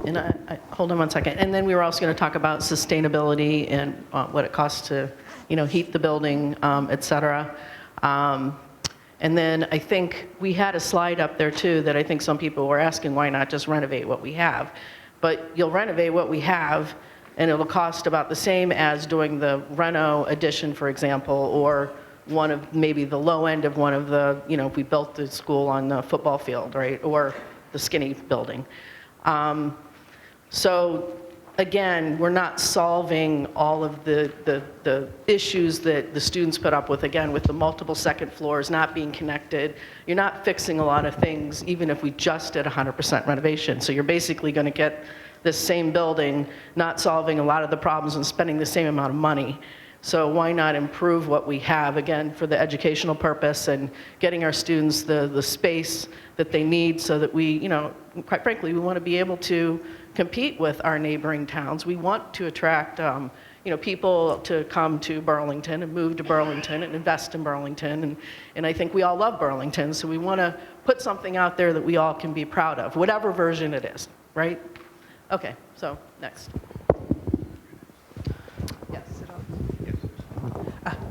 And hold on one second. And then we were also going to talk about sustainability and what it costs to, you know, heat the building, et cetera. And then I think we had a slide up there too that I think some people were asking, why not just renovate what we have? But you'll renovate what we have and it'll cost about the same as doing the reno addition, for example, or one of maybe the low end of one of the, you know, if we built the school on the football field, right? Or the skinny building. So again, we're not solving all of the issues that the students put up with, again, with the multiple second floors not being connected. You're not fixing a lot of things, even if we just did 100% renovation. So you're basically going to get this same building, not solving a lot of the problems and spending the same amount of money. So why not improve what we have, again, for the educational purpose and getting our students the space that they need so that we, you know, quite frankly, we want to be able to compete with our neighboring towns. We want to attract, you know, people to come to Burlington and move to Burlington and invest in Burlington. And I think we all love Burlington, so we want to put something out there that we all can be proud of, whatever version it is, right? Okay, so next.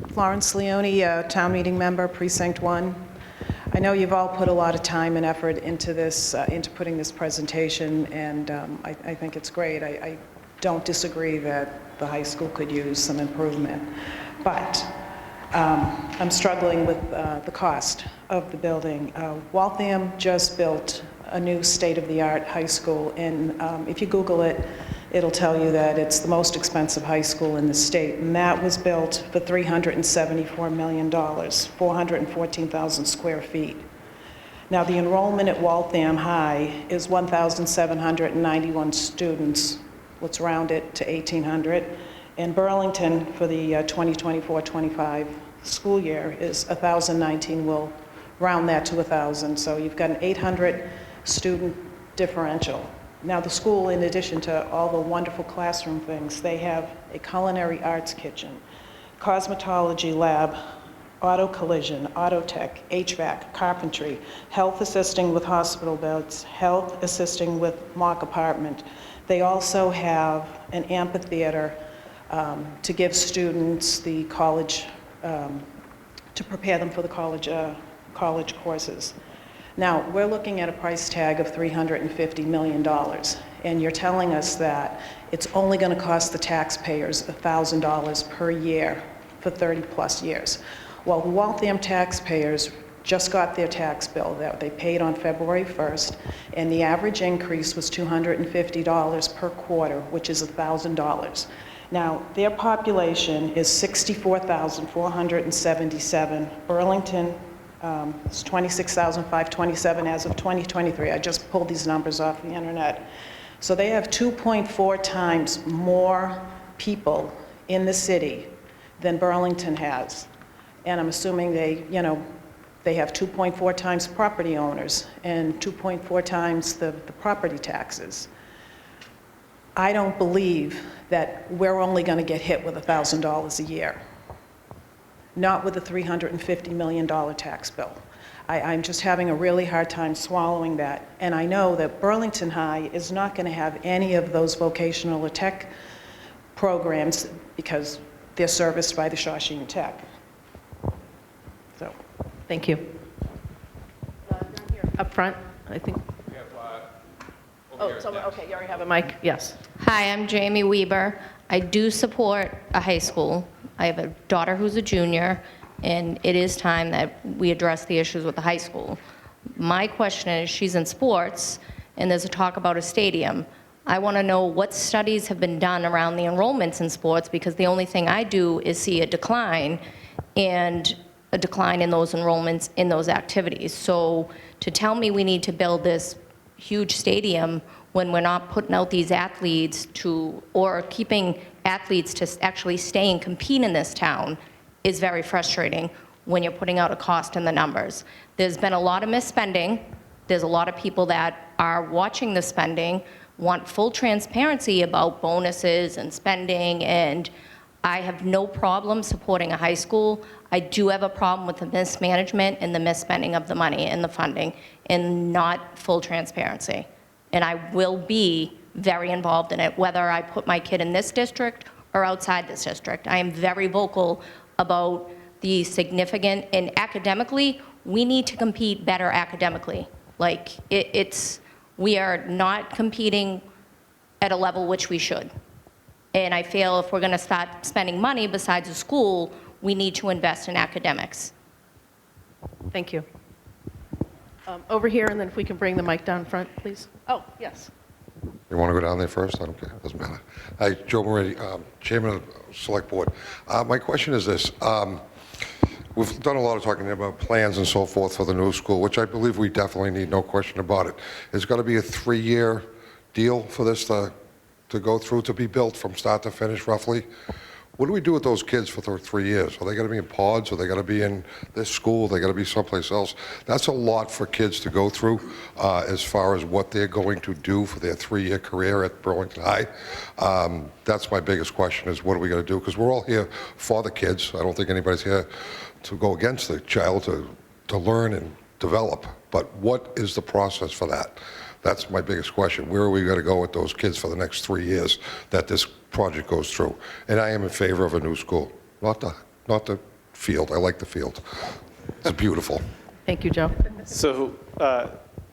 Florence Leone, town meeting member, Precinct 1. I know you've all put a lot of time and effort into this, into putting this presentation, and I think it's great. I don't disagree that the high school could use some improvement, but I'm struggling with the cost of the building. Waltham just built a new state-of-the-art high school, and if you Google it, it'll tell you that it's the most expensive high school in the state, and that was built for $374 million, 414,000 square feet. Now, the enrollment at Waltham High is 1,791 students. Let's round it to 1,800. And Burlington, for the 2024-25 school year, is 1,019. We'll round that to 1,000. So you've got an 800 student differential. Now, the school, in addition to all the wonderful classroom things, they have a culinary arts kitchen, cosmetology lab, auto collision, auto tech, HVAC, carpentry, health assisting with hospital beds, health assisting with mock apartment. They also have an amphitheater to give students the college, to prepare them for the college courses. Now, we're looking at a price tag of $350 million, and you're telling us that it's only going to cost the taxpayers $1,000 per year for 30-plus years. Well, the Waltham taxpayers just got their tax bill that they paid on February 1st, and the average increase was $250 per quarter, which is $1,000. Now, their population is 64,477. Burlington is 26,527 as of 2023. I just pulled these numbers off the internet. So they have 2.4 times more people in the city than Burlington has. And I'm assuming they have 2.4 times property owners and 2.4 times the property taxes. I don't believe that we're only going to get hit with $1,000 a year, not with a $350 million tax bill. I'm just having a really hard time swallowing that. And I know that Burlington High is not going to have any of those vocational or tech programs because they're serviced by the Shawshene Tech. So, Thank you. Up front, I think. Oh, someone, okay, you already have a mic, yes. Hi, I'm Jamie Weber. I do support a high school. I have a daughter who's a junior, and it is time that we address the issues with the high school. My question is, she's in sports, and there's a talk about a stadium. I want to know what studies have been done around the enrollments in sports, because the only thing I do is see a decline, and a decline in those enrollments in those activities. So to tell me we need to build this huge stadium when we're not putting out these athletes to, or keeping athletes to actually stay and compete in this town is very frustrating when you're putting out a cost in the numbers. There's been a lot of misspending. There's a lot of people that are watching the spending, want full transparency about bonuses and spending, and I have no problem supporting a high school. I do have a problem with the mismanagement and the misspending of the money and the funding and not full transparency. And I will be very involved in it, whether I put my kid in this district or outside this district. I am very vocal about the significant, and academically, we need to compete better academically. Like, we are not competing at a level which we should. And I feel if we're going to start spending money besides the school, we need to invest in academics. Thank you. Over here, and then if we can bring the mic down front, please. Oh, yes. You want to go down there first? I don't care. Doesn't matter. Hi, Joe Moretti, Chairman of the Select Board. My question is this. We've done a lot of talking about plans and so forth for the new school, which I believe we definitely need, no question about it. It's got to be a 3-year deal for this to go through, to be built from start to finish, roughly. What do we do with those kids for 3 years? Are they going to be in pods? Are they going to be in this school? Are they going to be someplace else? That's a lot for kids to go through as far as what they're going to do for their 3-year career at Burlington High. That's my biggest question, is what are we going to do? Because we're all here for the kids. I don't think anybody's here to go against the child to learn and develop. But what is the process for that? That's my biggest question. Where are we going to go with those kids for the next 3 years that this project goes through? And I am in favor of a new school, not the field. I like the field. It's beautiful. Thank you, Joe. So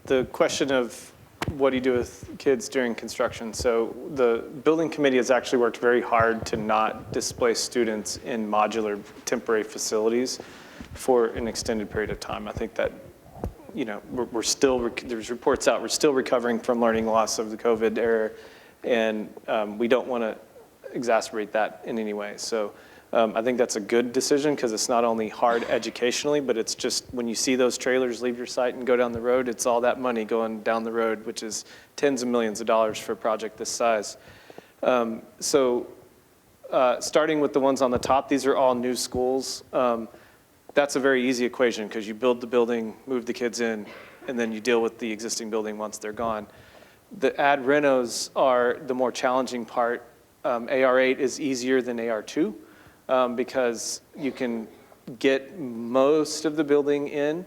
the question of what do you do with kids during construction? So the building committee has actually worked very hard to not displace students in modular temporary facilities for an extended period of time. I think that, you know, we're still, there's reports out, we're still recovering from learning loss of the COVID era, and we don't want to exacerbate that in any way. So I think that's a good decision, because it's not only hard educationally, but it's just when you see those trailers leave your site and go down the road, it's all that money going down the road, which is tens of millions of dollars for a project this size. Starting with the ones on the top, these are all new schools. That's a very easy equation, because you build the building, move the kids in, and then you deal with the existing building once they're gone. The ad renos are the more challenging part. AR8 is easier than AR2 because you can get most of the building in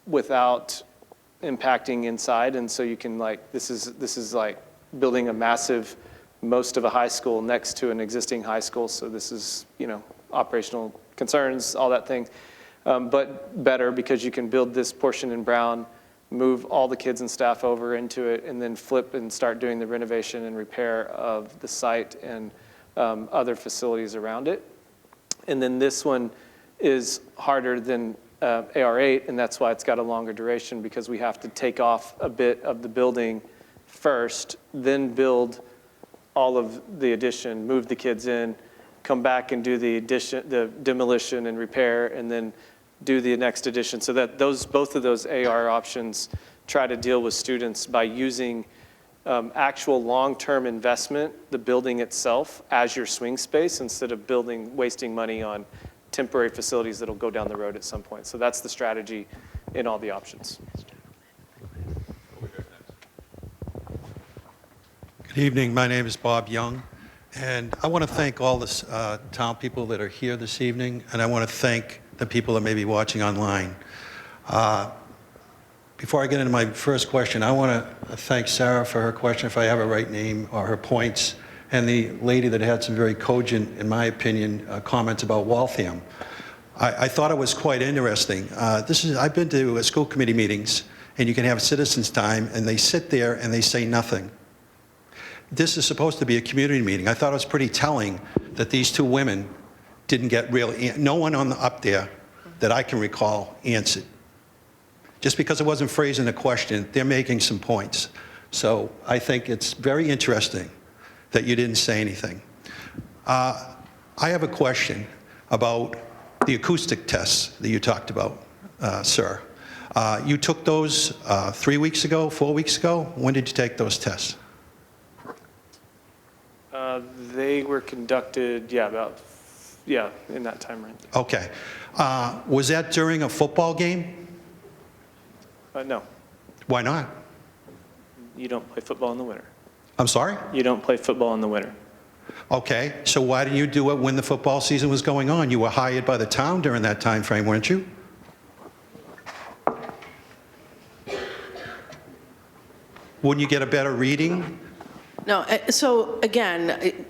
without impacting inside, and so you can, like, this is like building a massive, most of a high school next to an existing high school. So this is, you know, operational concerns, all that thing, but better because you can build this portion in brown, move all the kids and staff over into it, and then flip and start doing the renovation and repair of the site and other facilities around it. And then this one is harder than AR8, and that's why it's got a longer duration, because we have to take off a bit of the building first, then build all of the addition, move the kids in, come back and do the addition, the demolition and repair, and then do the next addition. So that both of those AR options try to deal with students by using actual long-term investment, the building itself, as your swing space, instead of wasting money on temporary facilities that'll go down the road at some point. So that's the strategy in all the options. Good evening. My name is Bob Young, and I want to thank all the town people that are here this evening, and I want to thank the people that may be watching online. Before I get into my first question, I want to thank Sarah for her question, if I have a right name, or her points, and the lady that had some very cogent, in my opinion, comments about Waltham. I thought it was quite interesting. I've been to school committee meetings, and you can have citizens' time, and they sit there and they say nothing. This is supposed to be a community meeting. I thought it was pretty telling that these two women didn't get no one up there that I can recall answered. Just because it wasn't phrasing a question, they're making some points. So I think it's very interesting that you didn't say anything. I have a question about the acoustic tests that you talked about, sir. You took those 3 weeks ago, 4 weeks ago? When did you take those tests? They were conducted, in that time range. Okay. Was that during a football game? No. Why not? You don't play football in the winter. I'm sorry? You don't play football in the winter. Okay. So why didn't you do it when the football season was going on? You were hired by the town during that time frame, weren't you? Wouldn't you get a better reading? No, so again,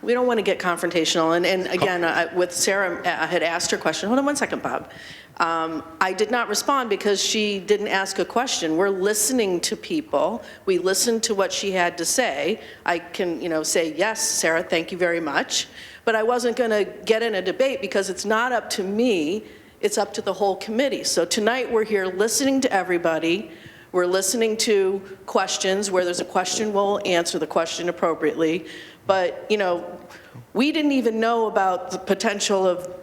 we don't want to get confrontational. And again, with Sarah, I had asked her question. Hold on one second, Bob. I did not respond because she didn't ask a question. We're listening to people. We listened to what she had to say. I can, say, yes, Sarah, thank you very much. But I wasn't going to get in a debate because it's not up to me. It's up to the whole committee. So tonight we're here listening to everybody. We're listening to questions. Where there's a question, we'll answer the question appropriately. But, we didn't even know about the potential of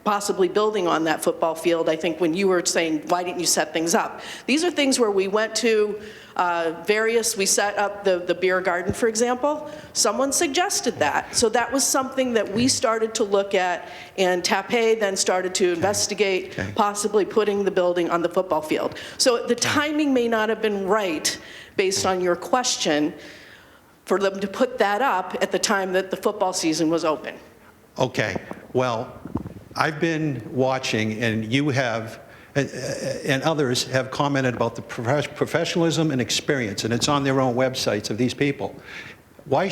possibly building on that football field, I think, when you were saying, why didn't you set things up? These are things where we went to we set up the beer garden, for example. Someone suggested that. So that was something that we started to look at, and TAPE then started to investigate possibly putting the building on the football field. So the timing may not have been right based on your question for them to put that up at the time that the football season was open. Okay. Well, I've been watching, and you have, and others have commented about the professionalism and experience, and it's on their own websites of these people. Why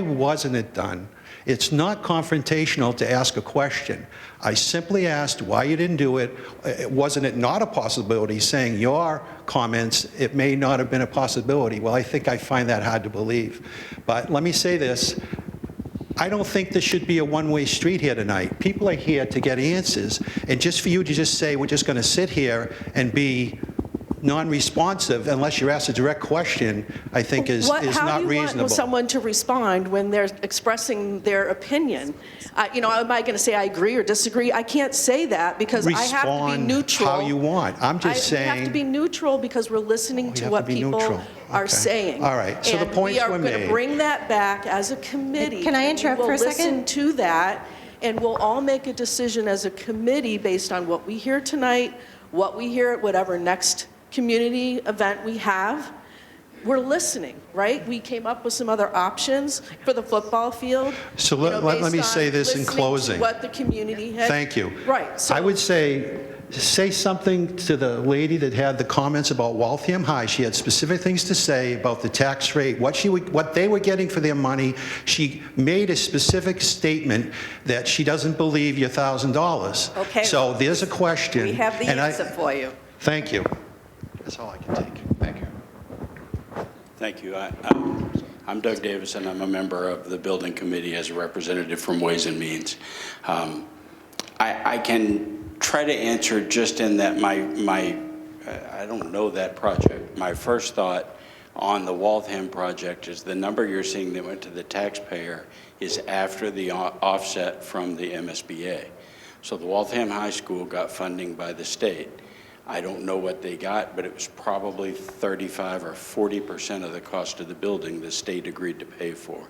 wasn't it done? It's not confrontational to ask a question. I simply asked why you didn't do it. Wasn't it not a possibility, saying your comments, it may not have been a possibility. Well, I think I find that hard to believe. But let me say this. I don't think this should be a one-way street here tonight. People are here to get answers. And just for you to just say, we're just going to sit here and be non-responsive unless you're asked a direct question, I think is not reasonable. How do you want someone to respond when they're expressing their opinion? Am I going to say I agree or disagree? I can't say that because I have to be neutral. How you want. I'm just saying. We have to be neutral because we're listening to what people are saying. All right. So the points were made. We are going to bring that back as a committee. Can I interrupt for a second? We'll listen to that, and we'll all make a decision as a committee based on what we hear tonight, what we hear at whatever next community event we have. We're listening, right? We came up with some other options for the football field. So let me say this in closing. What the community had. Thank you. Right. So I would say something to the lady that had the comments about Waltham High. She had specific things to say about the tax rate, what they were getting for their money. She made a specific statement that she doesn't believe your $1,000. Okay. So there's a question. We have the answer for you. Thank you. That's all I can take. Thank you. Thank you. I'm Doug Davis, and I'm a member of the building committee as a representative from Ways and Means. I can try to answer just in that I don't know that project. My first thought on the Waltham project is the number you're seeing that went to the taxpayer is after the offset from the MSBA. So the Waltham High School got funding by the state. I don't know what they got, but it was probably 35 or 40% of the cost of the building the state agreed to pay for.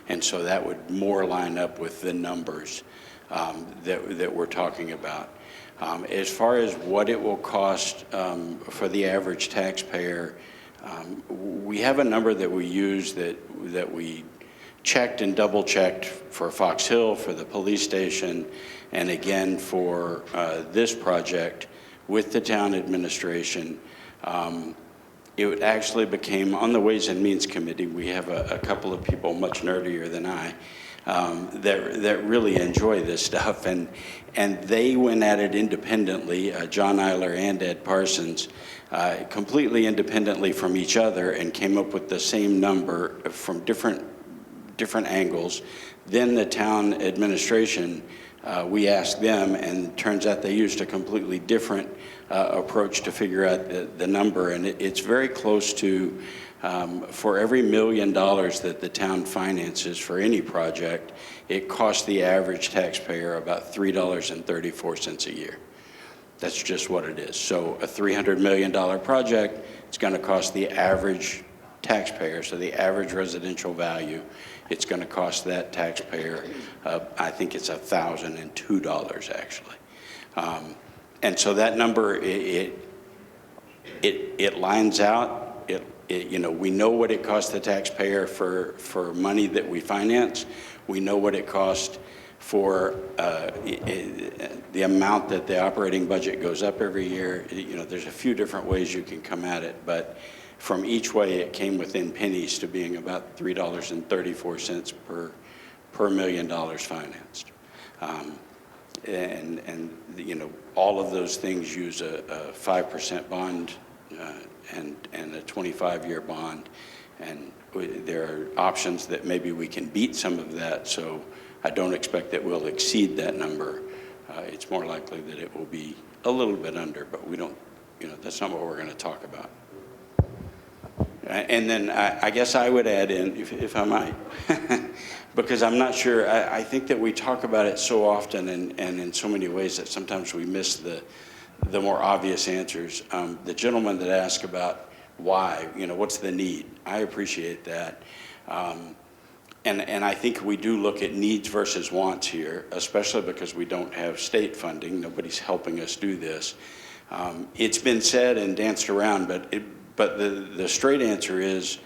And so that would more line up with the numbers that we're talking about. As far as what it will cost for the average taxpayer, we have a number that we use that we checked and double checked for Fox Hill, for the police station, and again for this project with the town administration. It actually became, on the Ways and Means Committee, we have a couple of people much nerdier than I that really enjoy this stuff, and they went at it independently, John Eiler and Ed Parsons, completely independently from each other, and came up with the same number from different angles. Then the town administration, we asked them, and it turns out they used a completely different approach to figure out the number, and it's very close to, for every $1 million that the town finances for any project, it costs the average taxpayer about $3.34 a year. That's just what it is. So a $300 million project, it's going to cost the average taxpayer, so the average residential value, it's going to cost that taxpayer, I think it's $1,002 actually. And so that number, it lines out. You know, we know what it costs the taxpayer for money that we finance. We know what it costs for the amount that the operating budget goes up every year. You know, there's a few different ways you can come at it, but from each way it came within pennies to being about $3.34 per $1 million financed. And you know, all of those things use a 5% bond and a 25-year bond, and there are options that maybe we can beat some of that, so I don't expect that we'll exceed that number. It's more likely that it will be a little bit under, but we don't, you know, that's not what we're going to talk about. And then I guess I would add in, if I might, because I'm not sure, I think that we talk about it so often and in so many ways that sometimes we miss the more obvious answers. The gentleman that asked about why, you know, what's the need? I appreciate that. And I think we do look at needs versus wants here, especially because we don't have state funding. Nobody's helping us do this. It's been said and danced around, but the straight answer is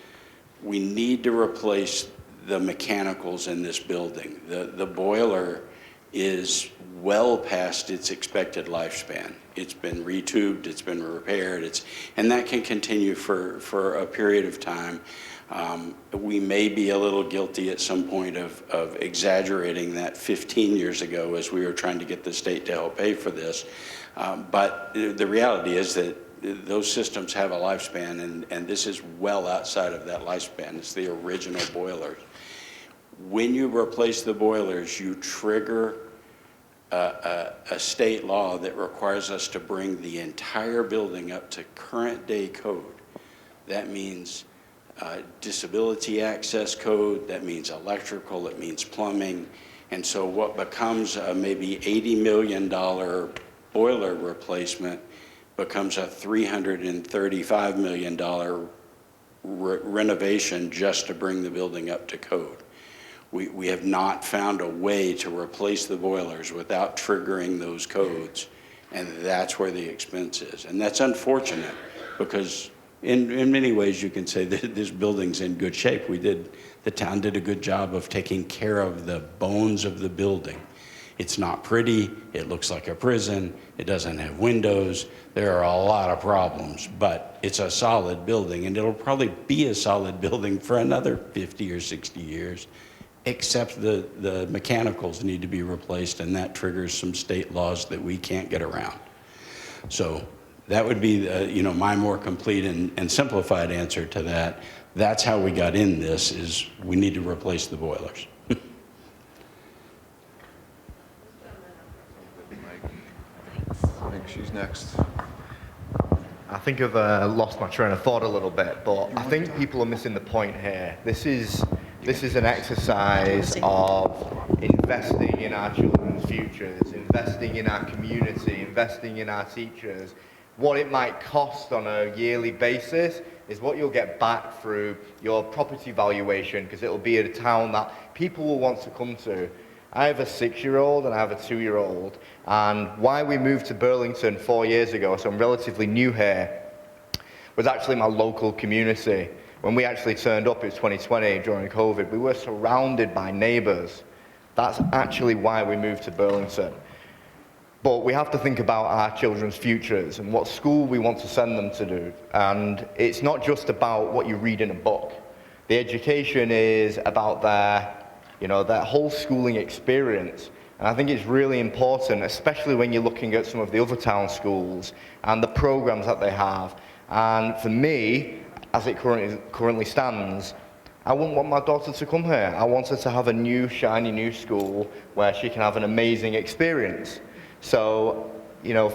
we need to replace the mechanicals in this building. The boiler is well past its expected lifespan. It's been retubed, it's been repaired, and that can continue for a period of time. We may be a little guilty at some point of exaggerating that 15 years ago as we were trying to get the state to help pay for this. But the reality is that those systems have a lifespan, and this is well outside of that lifespan. It's the original boilers. When you replace the boilers, you trigger a state law that requires us to bring the entire building up to current day code. That means disability access code, that means electrical, it means plumbing. And so what becomes a maybe $80 million boiler replacement becomes a $335 million renovation just to bring the building up to code. We have not found a way to replace the boilers without triggering those codes, and that's where the expense is. And that's unfortunate because in many ways you can say that this building's in good shape. The town did a good job of taking care of the bones of the building. It's not pretty, it looks like a prison, it doesn't have windows, there are a lot of problems, but it's a solid building, and it'll probably be a solid building for another 50 or 60 years, except the mechanicals need to be replaced, and that triggers some state laws that we can't get around. So that would be my more complete and simplified answer to that. That's how we got in this, is we need to replace the boilers. she's next. I think I've lost my train of thought a little bit, but I think people are missing the point here. This is an exercise of investing in our children's futures, investing in our community, investing in our teachers. What it might cost on a yearly basis is what you'll get back through your property valuation, because it'll be a town that people will want to come to. I have a 6-year-old and I have a 2-year-old, and why we moved to Burlington 4 years ago, so I'm relatively new here, was actually my local community. When we actually turned up, it was 2020 during COVID, we were surrounded by neighbours. That's actually why we moved to Burlington. But we have to think about our children's futures and what school we want to send them to do. And it's not just about what you read in a book. The education is about their whole schooling experience. And I think it's really important, especially when you're looking at some of the other town schools and the programs that they have. And for me, as it currently stands, I wouldn't want my daughter to come here. I want her to have a new, shiny new school where she can have an amazing experience. So,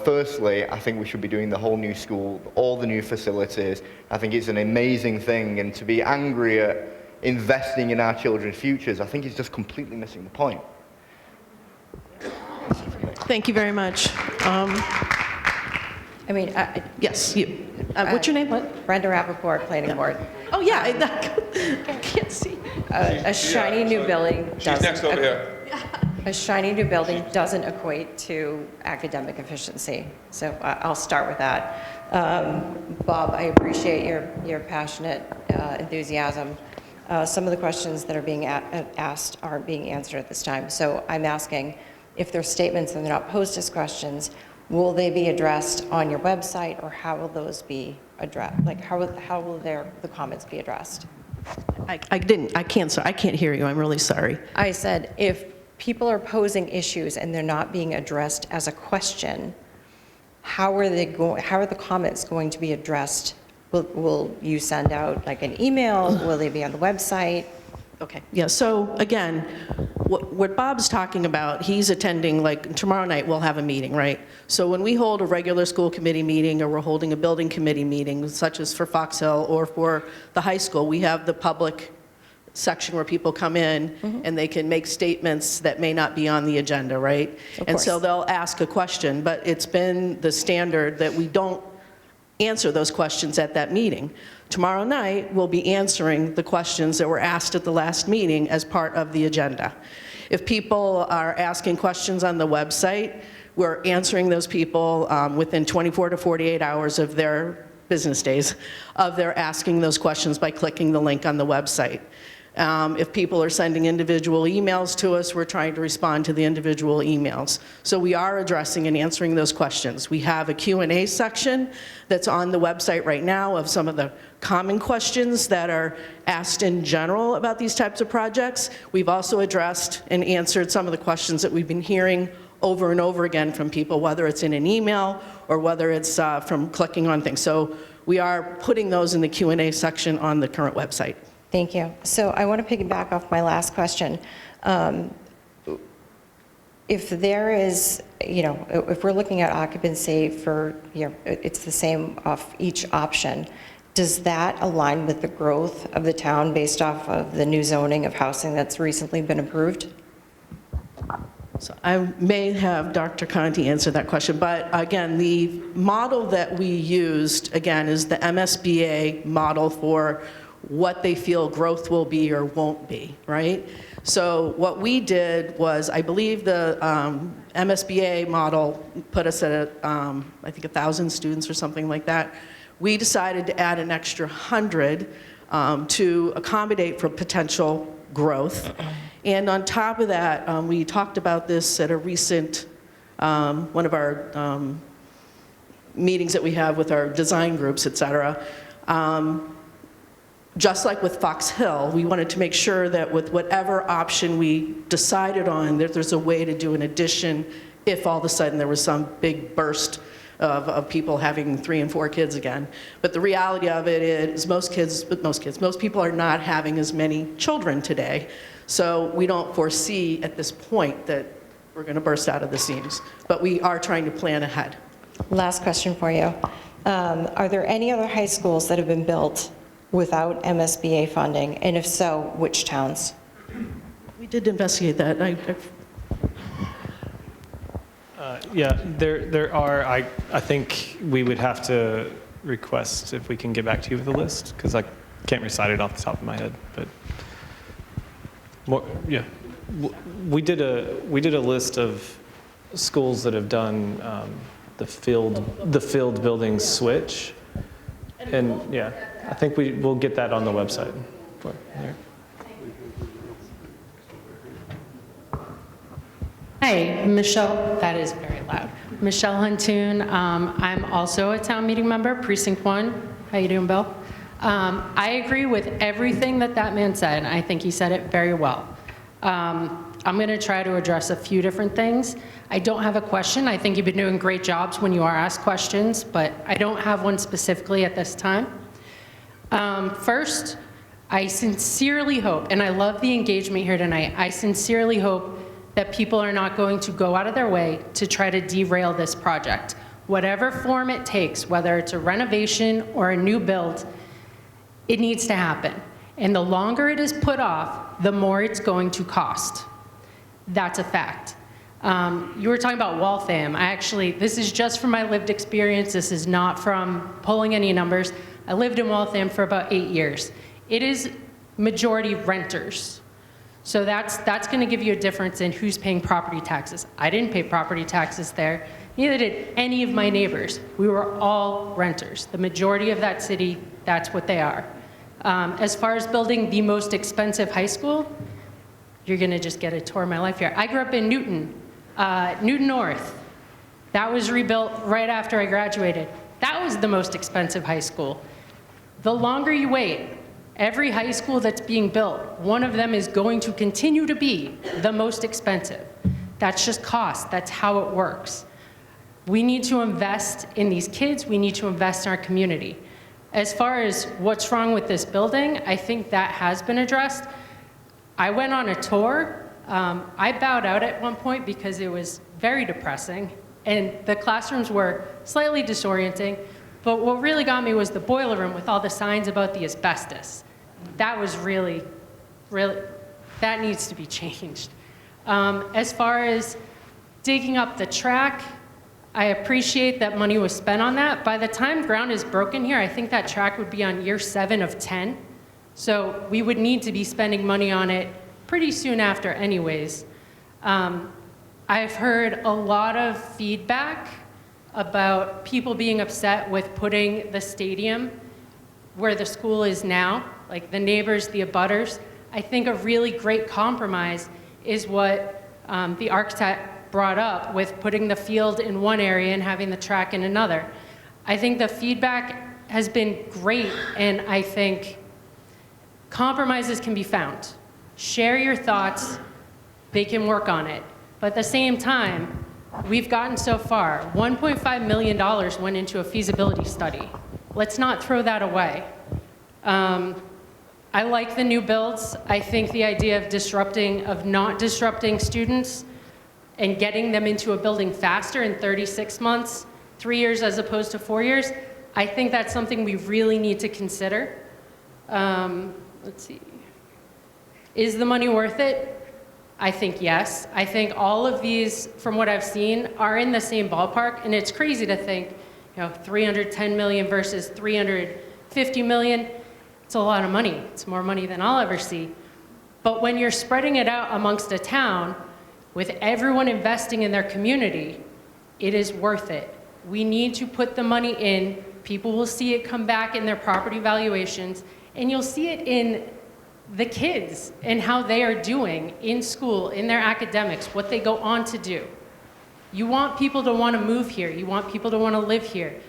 firstly, I think we should be doing the whole new school, all the new facilities. I think it's an amazing thing, and to be angry at investing in our children's futures, I think is just completely missing the point. Thank you very much. Yes, you. What's your name? Brenda Rappaport, Planning Board. Oh, yeah, I can't see. A shiny new building She's next over here. A shiny new building doesn't equate to academic efficiency. So I'll start with that. Bob, I appreciate your passionate enthusiasm. Some of the questions that are being asked aren't being answered at this time. So I'm asking, if they're statements and they're not posed as questions, will they be addressed on your website, or how will those be addressed? Like, how will the comments be addressed? I can't hear you. I'm really sorry. I said, if people are posing issues and they're not being addressed as a question, how are the comments going to be addressed? Will you send out like an email? Will they be on the website? Okay. Yeah, so again, what Bob's talking about, he's attending, like tomorrow night we'll have a meeting, right? So when we hold a regular school committee meeting, or we're holding a building committee meeting, such as for Fox Hill or for the high school, we have the public section where people come in and they can make statements that may not be on the agenda, right? And so they'll ask a question, but it's been the standard that we don't answer those questions at that meeting. Tomorrow night, we'll be answering the questions that were asked at the last meeting as part of the agenda. If people are asking questions on the website, we're answering those people within 24 to 48 hours of their business days of their asking those questions by clicking the link on the website. If people are sending individual emails to us, we're trying to respond to the individual emails. So we are addressing and answering those questions. We have a Q&A section that's on the website right now of some of the common questions that are asked in general about these types of projects. We've also addressed and answered some of the questions that we've been hearing over and over again from people, whether it's in an email or whether it's from clicking on things. So we are putting those in the Q&A section on the current website. Thank you. So I want to piggyback off my last question. If there is, if we're looking at occupancy for, it's the same off each option, does that align with the growth of the town based off of the new zoning of housing that's recently been approved? So I may have Dr. Conti answer that question, but again, the model that we used, again, is the MSBA model for what they feel growth will be or won't be, right? So what we did was, I believe the MSBA model put us at, I think 1,000 students or something like that. We decided to add an extra 100 to accommodate for potential growth. And on top of that, we talked about this at a recent, one of our meetings that we have with our design groups, et cetera. Just like with Fox Hill, we wanted to make sure that with whatever option we decided on, that there's a way to do an addition if all of a sudden there was some big burst of people having 3 and 4 kids again. But the reality of it is most people are not having as many children today. So we don't foresee at this point that we're going to burst out of the seams. But we are trying to plan ahead. Last question for you. Are there any other high schools that have been built without MSBA funding? And if so, which towns? We did investigate that. Yeah, there are. I think we would have to request if we can get back to you with a list, because I can't recite it off the top of my head. But more, yeah, we did a list of schools that have done the field building switch, and yeah, I think we'll get that on the website. There. Hi, Michelle, that is very loud. Michelle Huntoon, I'm also a town meeting member, Precinct 1. How you doing, Bill? I agree with everything that man said. I think he said it very well. I'm gonna try to address a few different things. I don't have a question. I think you've been doing great jobs when you are asked questions, but I don't have one specifically at this time. First, I sincerely hope, and I love the engagement here tonight, I sincerely hope that people are not going to go out of their way to try to derail this project. Whatever form it takes, whether it's a renovation or a new build, it needs to happen. And the longer it is put off, the more it's going to cost. That's a fact. You were talking about Waltham. This is just from my lived experience. This is not from pulling any numbers. I lived in Waltham for about 8 years. It is majority renters. So that's going to give you a difference in who's paying property taxes. I didn't pay property taxes there. Neither did any of my neighbors. We were all renters. The majority of that city, that's what they are. As far as building the most expensive high school, you're going to just get a tour of my life here. I grew up in Newton, Newton North. That was rebuilt right after I graduated. That was the most expensive high school. The longer you wait, every high school that's being built, one of them is going to continue to be the most expensive. That's just cost. That's how it works. We need to invest in these kids. We need to invest in our community. As far as what's wrong with this building, I think that has been addressed. I went on a tour. I bowed out at one point because it was very depressing, and the classrooms were slightly disorienting. But what really got me was the boiler room with all the signs about the asbestos. That was really, that needs to be changed. As far as digging up the track, I appreciate that money was spent on that. By the time ground is broken here, I think that track would be on year 7 of 10. So we would need to be spending money on it pretty soon after anyways. I've heard a lot of feedback about people being upset with putting the stadium where the school is now, like the neighbors, the abutters. I think a really great compromise is what the architect brought up with putting the field in one area and having the track in another. I think the feedback has been great, and I think compromises can be found. Share your thoughts, they can work on it. But at the same time, we've gotten so far. $1.5 million went into a feasibility study. Let's not throw that away. I like the new builds. I think the idea of not disrupting students and getting them into a building faster in 36 months, 3 years as opposed to 4 years, I think that's something we really need to consider. Let's see. Is the money worth it? I think yes. I think all of these, from what I've seen, are in the same ballpark, and it's crazy to think, 310 million versus 350 million. It's a lot of money. It's more money than I'll ever see. But when you're spreading it out amongst a town, with everyone investing in their community, it is worth it. We need to put the money in. People will see it come back in their property valuations, and you'll see it in the kids and how they are doing in school, in their academics, what they go on to do. You want people to want to move here. You want people to want to live here.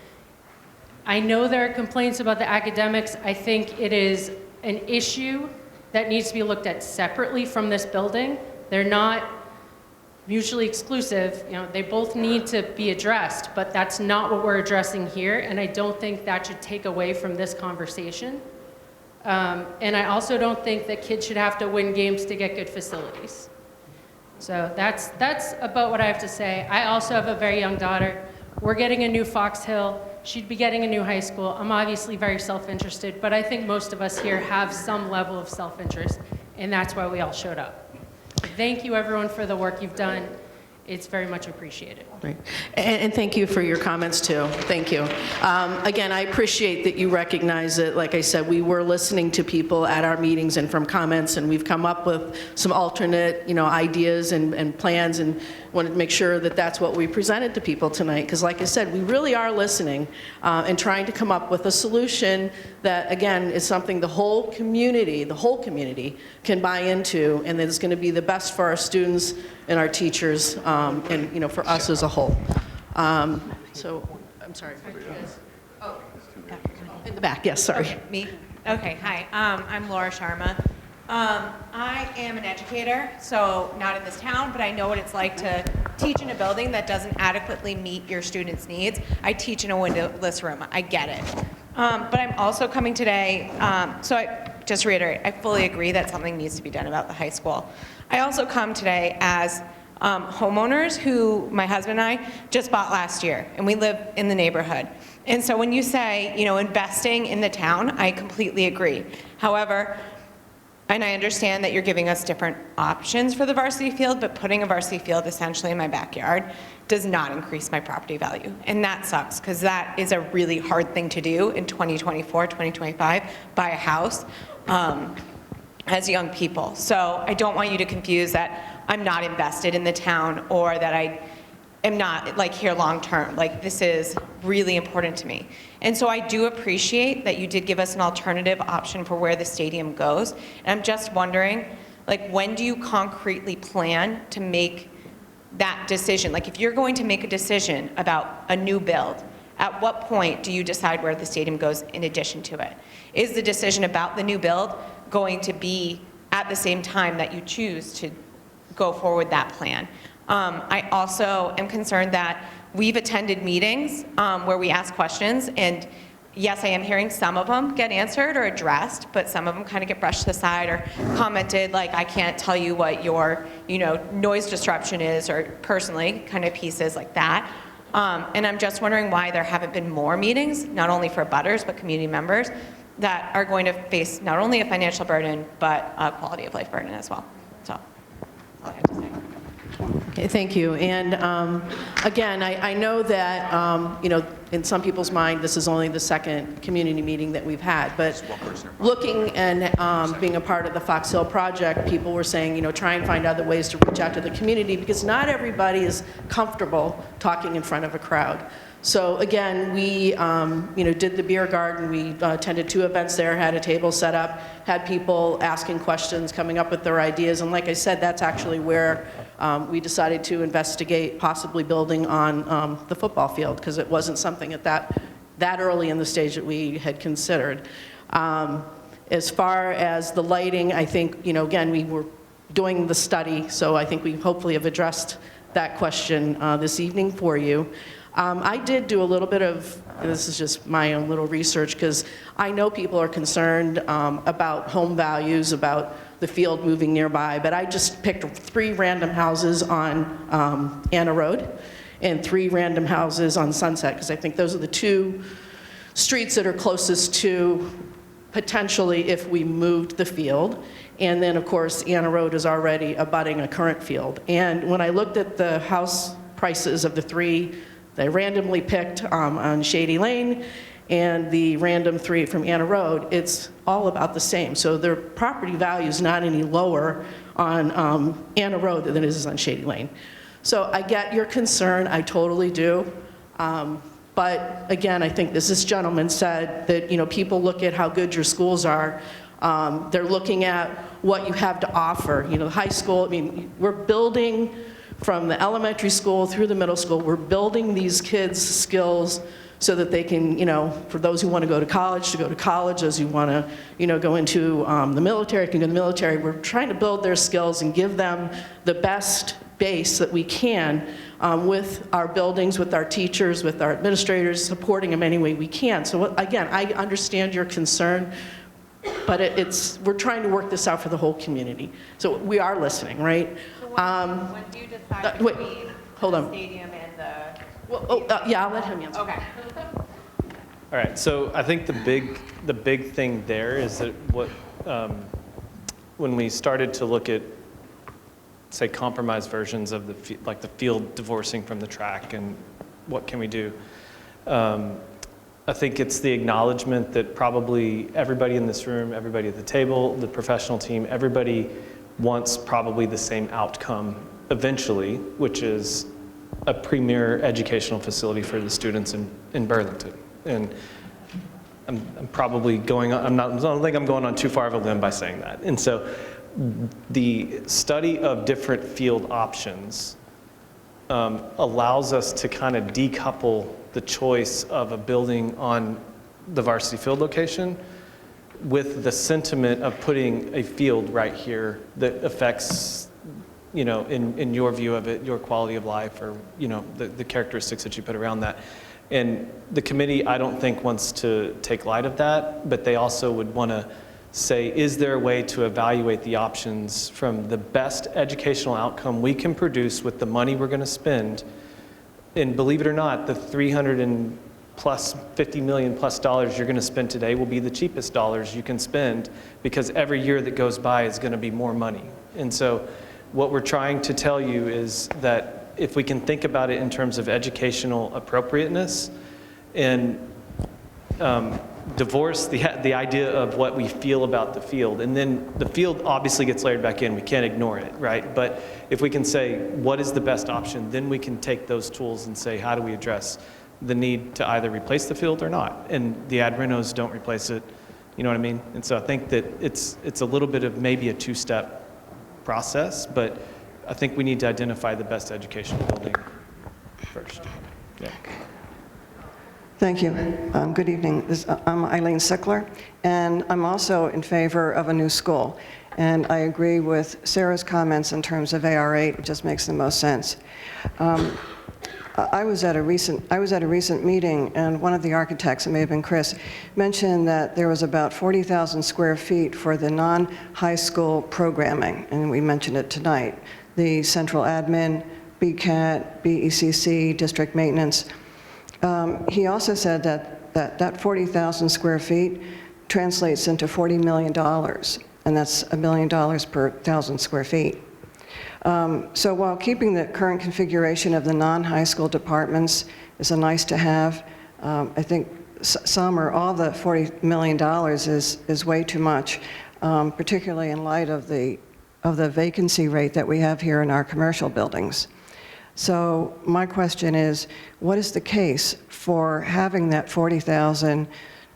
I know there are complaints about the academics. I think it is an issue that needs to be looked at separately from this building. They're not mutually exclusive. They both need to be addressed, but that's not what we're addressing here, and I don't think that should take away from this conversation. And I also don't think that kids should have to win games to get good facilities. So that's about what I have to say. I also have a very young daughter. We're getting a new Fox Hill. She'd be getting a new high school. I'm obviously very self-interested, but I think most of us here have some level of self-interest, and that's why we all showed up. Thank you, everyone, for the work you've done. It's very much appreciated. Right. And thank you for your comments, too. Thank you. Again, I appreciate that you recognize it. Like I said, we were listening to people at our meetings and from comments, and we've come up with some alternate, ideas and plans, and wanted to make sure that that's what we presented to people tonight. Because like I said, we really are listening and trying to come up with a solution that, again, is something the whole community can buy into, and that is going to be the best for our students and our teachers, and for us as a whole. So, I'm sorry. Oh, in the back. Yes, sorry. Okay, me. Okay. Hi. I'm Laura Sharma. I am an educator, so not in this town, but I know what it's like to teach in a building that doesn't adequately meet your students' needs. I teach in a windowless room. I get it. But I'm also coming today, just to reiterate, I fully agree that something needs to be done about the high school. I also come today as homeowners who my husband and I just bought last year, and we live in the neighborhood. And so when you say, investing in the town, I completely agree. However, and I understand that you're giving us different options for the varsity field, but putting a varsity field essentially in my backyard does not increase my property value. And that sucks, because that is a really hard thing to do in 2024, 2025, buy a house as young people. So I don't want you to confuse that I'm not invested in the town or that I am not here long term. This is really important to me. And so I do appreciate that you did give us an alternative option for where the stadium goes. And I'm just wondering, when do you concretely plan to make that decision? If you're going to make a decision about a new build, at what point do you decide where the stadium goes in addition to it? Is the decision about the new build going to be at the same time that you choose to go forward that plan? I also am concerned that we've attended meetings where we ask questions, and yes, I am hearing some of them get answered or addressed, but some of them kind of get brushed aside or commented I can't tell you what your noise disruption is, or personally kind of pieces like that. And I'm just wondering why there haven't been more meetings, not only for butters but community members that are going to face not only a financial burden but a quality of life burden as well. So that's all I have to say. Okay, thank you. And again, I know that, in some people's mind, this is only the second community meeting that we've had, but looking and being a part of the Fox Hill project, people were saying, try and find other ways to reach out to the community, because not everybody is comfortable talking in front of a crowd. So again, we did the beer garden. We attended 2 events there, had a table set up, had people asking questions, coming up with their ideas, and like I said, that's actually where we decided to investigate possibly building on the football field, because it wasn't something at that early in the stage that we had considered. As far as the lighting, I think, again, we were doing the study, so I think we hopefully have addressed that question this evening for you. I did do a little bit of, this is just my own little research, because I know people are concerned about home values, about the field moving nearby, but I just picked 3 random houses on Anna Road and 3 random houses on Sunset, because I think those are the 2 streets that are closest to potentially if we moved the field. And then, of course, Anna Road is already abutting a current field. And when I looked at the house prices of the 3 that I randomly picked on Shady Lane and the random 3 from Anna Road, it's all about the same. So their property value is not any lower on Anna Road than it is on Shady Lane. So I get your concern, I totally do. But again, I think as this gentleman said, that people look at how good your schools are. They're looking at what you have to offer. High school, we're building from the elementary school through the middle school, we're building these kids' skills so that they can, for those who want to go to college, to go to college, those who want to, go into the military, can go to the military. We're trying to build their skills and give them the best base that we can with our buildings, with our teachers, with our administrators, supporting them any way we can. So again, I understand your concern, but we're trying to work this out for the whole community. So we are listening, right? When do you decide between hold on. the stadium and the Yeah, I'll let him answer. Okay. All right, so I think the big thing there is that when we started to look at, say, compromised versions of the field divorcing from the track and what can we do, I think it's the acknowledgement that probably everybody in this room, everybody at the table, the professional team, everybody wants probably the same outcome eventually, which is a premier educational facility for the students in Burlington. And I'm probably going on, I don't think I'm going on too far of a limb by saying that. And so the study of different field options allows us to kind of decouple the choice of a building on the varsity field location with the sentiment of putting a field right here that affects, you know, in your view of it, your quality of life, or, you know, the characteristics that you put around that. And the committee, I don't think, wants to take light of that, but they also would want to say, is there a way to evaluate the options from the best educational outcome we can produce with the money we're going to spend? And believe it or not, the $350 million plus you're going to spend today will be the cheapest dollars you can spend, because every year that goes by is going to be more money. And so what we're trying to tell you is that if we can think about it in terms of educational appropriateness and divorce the idea of what we feel about the field, and then the field obviously gets layered back in, we can't ignore it, right? But if we can say what is the best option, then we can take those tools and say, how do we address the need to either replace the field or not? And the ad renos don't replace it, you know what I mean? And so I think that it's a little bit of maybe a two-step process, but I think we need to identify the best educational building first. Yeah. Thank you. Good evening. I'm Eileen Sickler, and I'm also in favor of a new school. And I agree with Sarah's comments in terms of AR8. It just makes the most sense. I was at a recent meeting, and one of the architects, it may have been Chris, mentioned that there was about 40,000 square feet for the non-high school programming, and we mentioned it tonight. The central admin, BCAT, BECC, district maintenance. He also said that 40,000 square feet translates into $40 million, and that's $1 million per 1,000 square feet. So while keeping the current configuration of the non-high school departments is a nice to have, I think some or all the $40 million is way too much, particularly in light of the vacancy rate that we have here in our commercial buildings. So my question is, what is the case for having that 40,000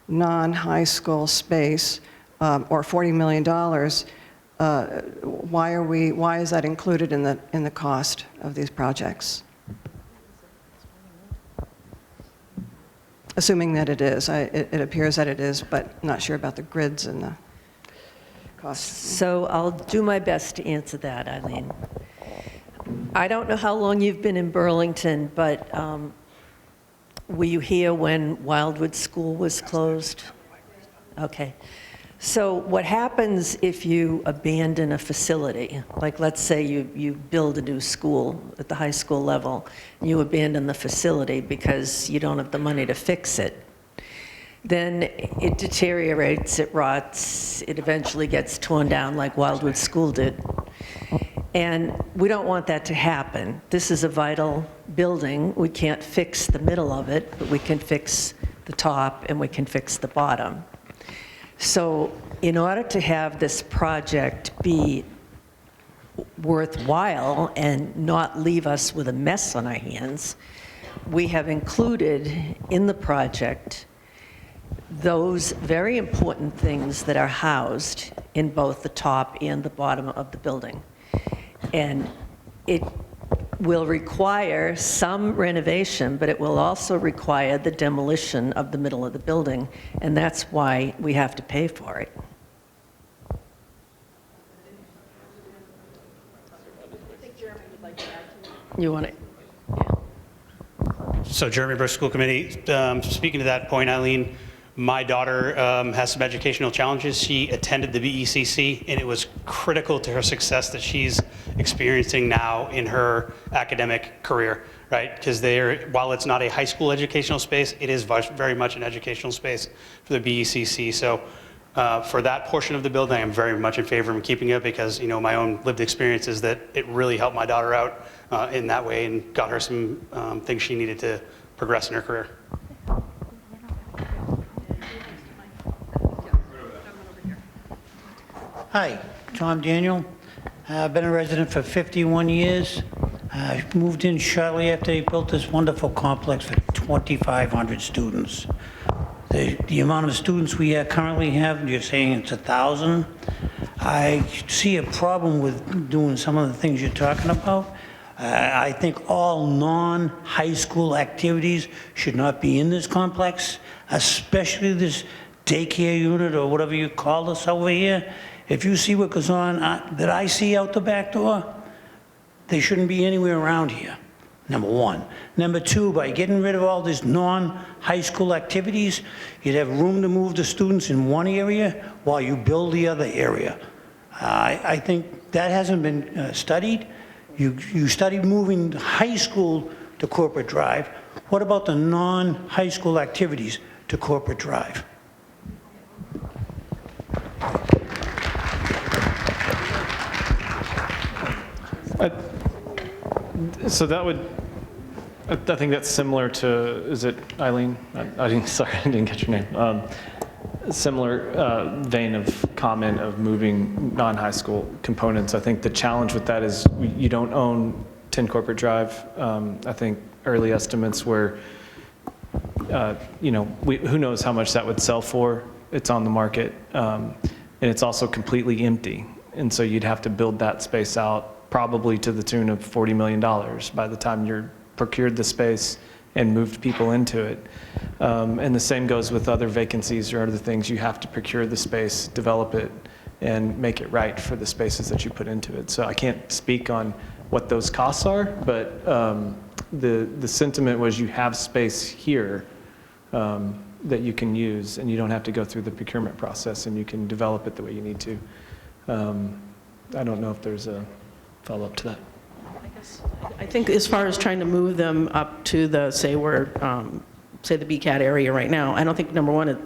non-high school space, or $40 million? Why is that included in the cost of these projects? Assuming that it is, it appears that it is, but not sure about the grids and the costs. So I'll do my best to answer that, Eileen. I don't know how long you've been in Burlington, but were you here when Wildwood School was closed? Okay. So what happens if you abandon a facility? Like, let's say you build a new school at the high school level, and you abandon the facility because you don't have the money to fix it. Then it deteriorates, it rots, it eventually gets torn down like Wildwood School did. And we don't want that to happen. This is a vital building. We can't fix the middle of it, but we can fix the top and we can fix the bottom. So in order to have this project be worthwhile and not leave us with a mess on our hands, we have included in the project those very important things that are housed in both the top and the bottom of the building. And it will require some renovation, but it will also require the demolition of the middle of the building, and that's why we have to pay for it. You want it? So Jeremy Bush, School Committee. Speaking to that point, Eileen, my daughter has some educational challenges. She attended the BECC, and it was critical to her success that she's experiencing now in her academic career. right? Because while it's not a high school educational space, it is very much an educational space for the BECC. So for that portion of the building, I'm very much in favor of keeping it because, you know, my own lived experience is that it really helped my daughter out in that way and got her some things she needed to progress in her career. Hi, Tom Daniel. I've been a resident for 51 years. I moved in shortly after they built this wonderful complex for 2,500 students. The amount of students we currently have, you're saying it's 1,000. I see a problem with doing some of the things you're talking about. I think all non-high school activities should not be in this complex, especially this daycare unit or whatever you call this over here. If you see what goes on that I see out the back door, they shouldn't be anywhere around here, number one. Number two, by getting rid of all these non-high school activities, you'd have room to move the students in one area while you build the other area. I think that hasn't been studied. You studied moving high school to Corporate Drive. What about the non-high school activities to Corporate Drive? So that would, I think that's similar to, is it Eileen? Sorry, I didn't catch your name. Similar vein of comment of moving non-high school components. I think the challenge with that is you don't own 10 Corporate Drive. I think early estimates were, you know, who knows how much that would sell for. It's on the market, and it's also completely empty. And so you'd have to build that space out probably to the tune of $40 million by the time you're procured the space and moved people into it. And the same goes with other vacancies or other things. You have to procure the space, develop it, and make it right for the spaces that you put into it. So I can't speak on what those costs are, but the sentiment was you have space here that you can use, and you don't have to go through the procurement process, and you can develop it the way you need to. I don't know if there's a follow-up to that. I think as far as trying to move them up to the, say the BCAT area right now, I don't think, number one,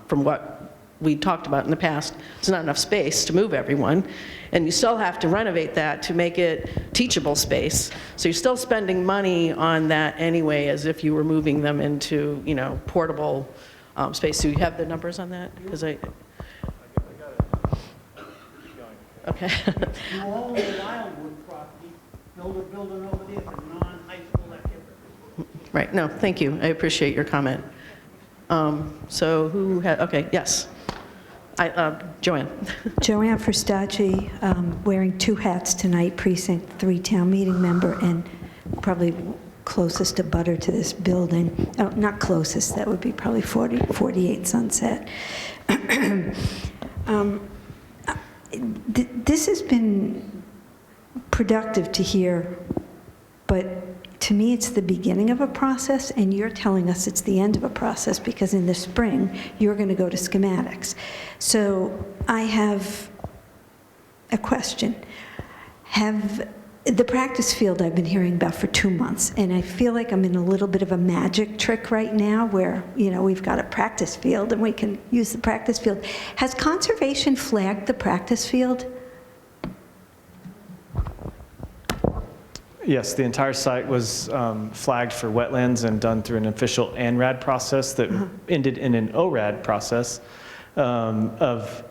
from what we talked about in the past, there's not enough space to move everyone. And you still have to renovate that to make it teachable space. So you're still spending money on that anyway, as if you were moving them into, you know, portable space. So you have the numbers on that? Because I got it. Okay. You own the Wildwood property, build a building over there for non-high school activities. Right, no, thank you. I appreciate your comment. So who had, okay, yes. Joanne. Joanne Fristacci, wearing two hats tonight, Precinct 3 town meeting member, and probably closest to butter to this building. Oh, not closest, that would be probably 48 Sunset. This has been productive to hear, but to me it's the beginning of a process, and you're telling us it's the end of a process because in the spring you're going to go to schematics. So I have a question. Have the practice field I've been hearing about for 2 months, and I feel like I'm in a little bit of a magic trick right now where, you know, we've got a practice field and we can use the practice field. Has conservation flagged the practice field? Yes, the entire site was flagged for wetlands and done through an official ANRAD process that ended in an ORAD process of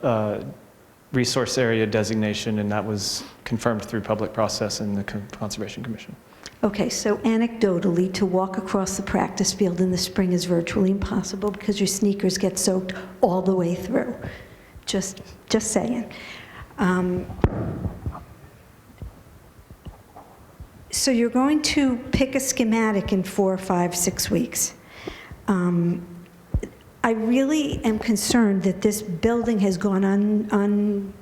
resource area designation, and that was confirmed through public process in the Conservation Commission. Okay, so anecdotally, to walk across the practice field in the spring is virtually impossible because your sneakers get soaked all the way through. Just saying. So you're going to pick a schematic in 4, 5, 6 weeks. I really am concerned that this building has gone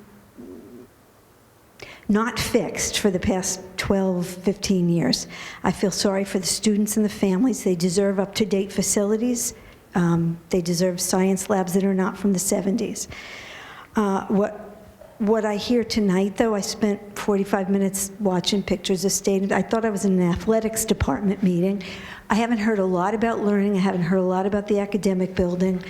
not fixed for the past 12, 15 years. I feel sorry for the students and the families. They deserve up-to-date facilities. They deserve science labs that are not from the 70s. What I hear tonight, though, I spent 45 minutes watching pictures of stadiums. I thought I was in an athletics department meeting. I haven't heard a lot about learning. I haven't heard a lot about the academic building.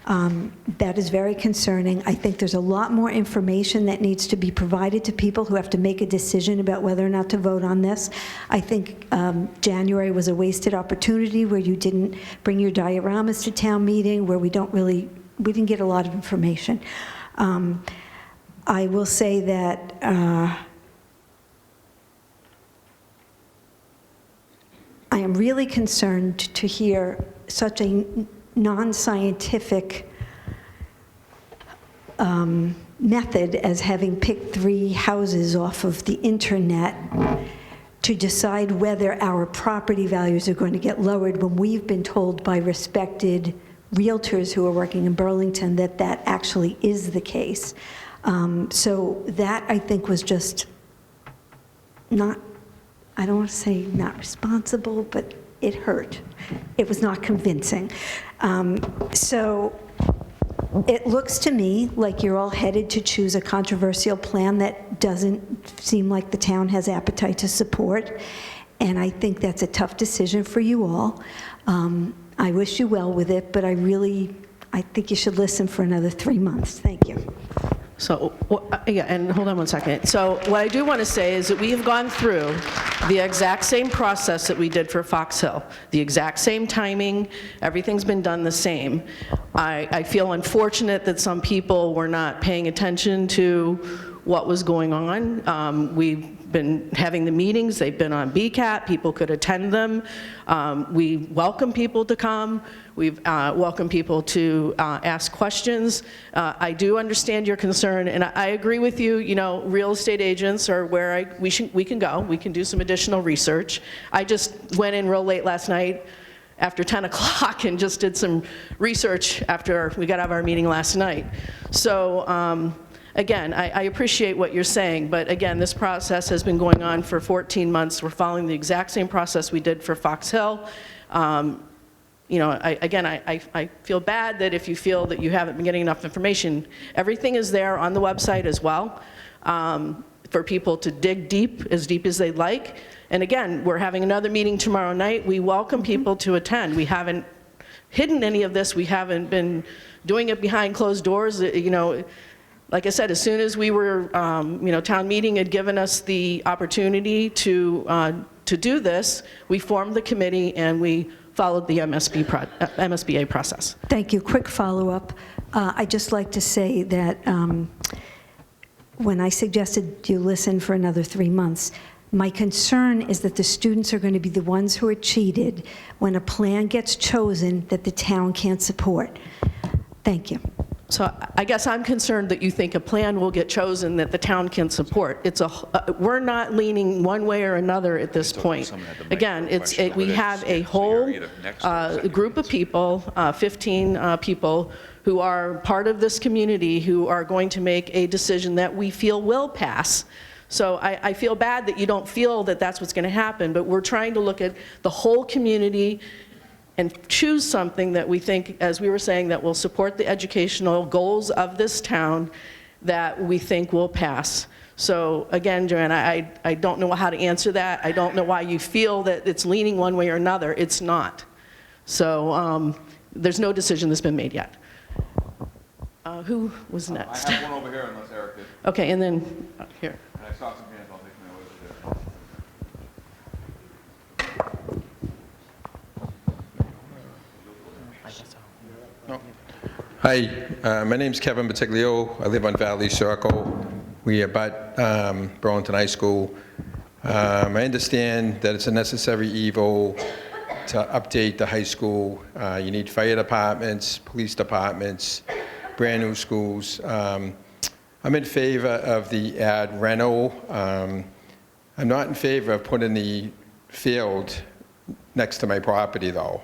That is very concerning. I think there's a lot more information that needs to be provided to people who have to make a decision about whether or not to vote on this. I think January was a wasted opportunity where you didn't bring your dioramas to town meeting, where we didn't get a lot of information. I will say that I am really concerned to hear such a non-scientific method as having picked 3 houses off of the internet to decide whether our property values are going to get lowered when we've been told by respected realtors who are working in Burlington that that actually is the case. So that, I think, was just not, I don't want to say not responsible, but it hurt. It was not convincing. So it looks to me like you're all headed to choose a controversial plan that doesn't seem like the town has appetite to support. And I think that's a tough decision for you all. I wish you well with it, but I think you should listen for another 3 months. Thank you. So, yeah, and hold on one second. So what I do want to say is that we have gone through the exact same process that we did for Fox Hill, the exact same timing, everything's been done the same. I feel unfortunate that some people were not paying attention to what was going on. We've been having the meetings, they've been on BCAT, people could attend them. We welcome people to come. We've welcomed people to ask questions. I do understand your concern, and I agree with you. You know, real estate agents are where we can go. We can do some additional research. I just went in real late last night after 10 o'clock and just did some research after we got out of our meeting last night. So again, I appreciate what you're saying, but again, this process has been going on for 14 months. We're following the exact same process we did for Fox Hill. You know, I feel bad that if you feel that you haven't been getting enough information, everything is there on the website as well for people to dig deep as they'd like. And again, we're having another meeting tomorrow night. We welcome people to attend. We haven't hidden any of this. We haven't been doing it behind closed doors. You know, like I said, as soon as we were, you know, town meeting had given us the opportunity to do this, we formed the committee and we followed the MSBA process. Thank you. Quick follow-up. I'd just like to say that when I suggested you listen for another 3 months, my concern is that the students are going to be the ones who are cheated when a plan gets chosen that the town can't support. Thank you. So I guess I'm concerned that you think a plan will get chosen that the town can support. We're not leaning one way or another at this point. Again, we have a whole group of people, 15 people, who are part of this community who are going to make a decision that we feel will pass. So I feel bad that you don't feel that that's what's going to happen, but we're trying to look at the whole community and choose something that we think, as we were saying, that will support the educational goals of this town that we think will pass. So again, Joanna, I don't know how to answer that. I don't know why you feel that it's leaning one way or another. It's not. So there's no decision that's been made yet. Who was next? I have one over here unless Eric did. Okay, and then here. And I saw some hands, I'll take my way over there. Hi, my name's Kevin Batiglio. I live on Valley Circle. We abut Burlington High School. I understand that it's a necessary evil to update the high school. You need fire departments, police departments, brand new schools. I'm in favor of the ad reno. I'm not in favor of putting the field next to my property, though.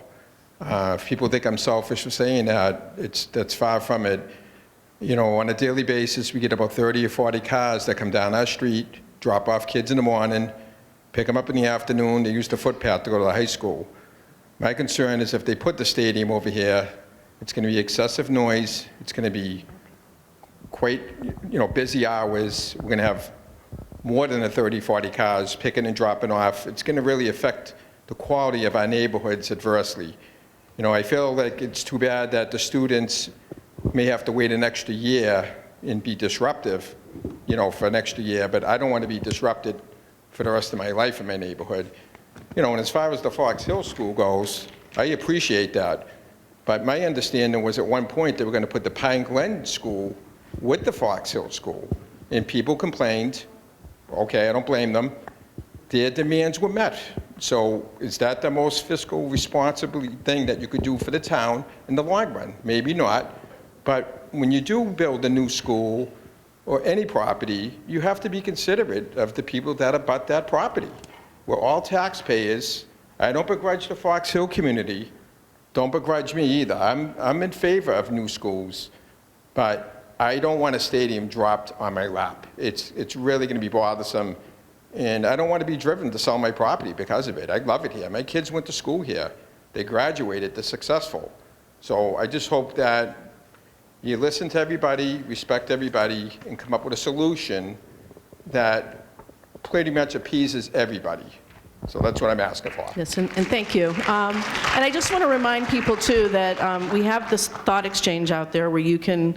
If people think I'm selfish for saying that, that's far from it. You know, on a daily basis, we get about 30 or 40 cars that come down our street, drop off kids in the morning, pick them up in the afternoon. They use the footpath to go to the high school. My concern is if they put the stadium over here, it's going to be excessive noise. It's going to be quite, you know, busy hours. We're going to have more than the 30, 40 cars picking and dropping off, it's going to really affect the quality of our neighborhoods adversely. You know, I feel like it's too bad that the students may have to wait an extra year and be disruptive, you know, for an extra year, but I don't want to be disrupted for the rest of my life in my neighborhood. You know, and as far as the Fox Hill School goes, I appreciate that. But my understanding was at one point they were going to put the Pine Glen School with the Fox Hill School. And people complained. Okay, I don't blame them. Their demands were met. So is that the most fiscal responsible thing that you could do for the town in the long run? Maybe not. But when you do build a new school or any property, you have to be considerate of the people that abut that property. We're all taxpayers. I don't begrudge the Fox Hill community. Don't begrudge me either. I'm in favor of new schools, but I don't want a stadium dropped on my lap. It's really going to be bothersome, and I don't want to be driven to sell my property because of it. I love it here. My kids went to school here. They graduated. They're successful. So I just hope that you listen to everybody, respect everybody, and come up with a solution that pretty much appeases everybody. So that's what I'm asking for. Yes, and thank you. And I just want to remind people, too, that we have this thought exchange out there where you can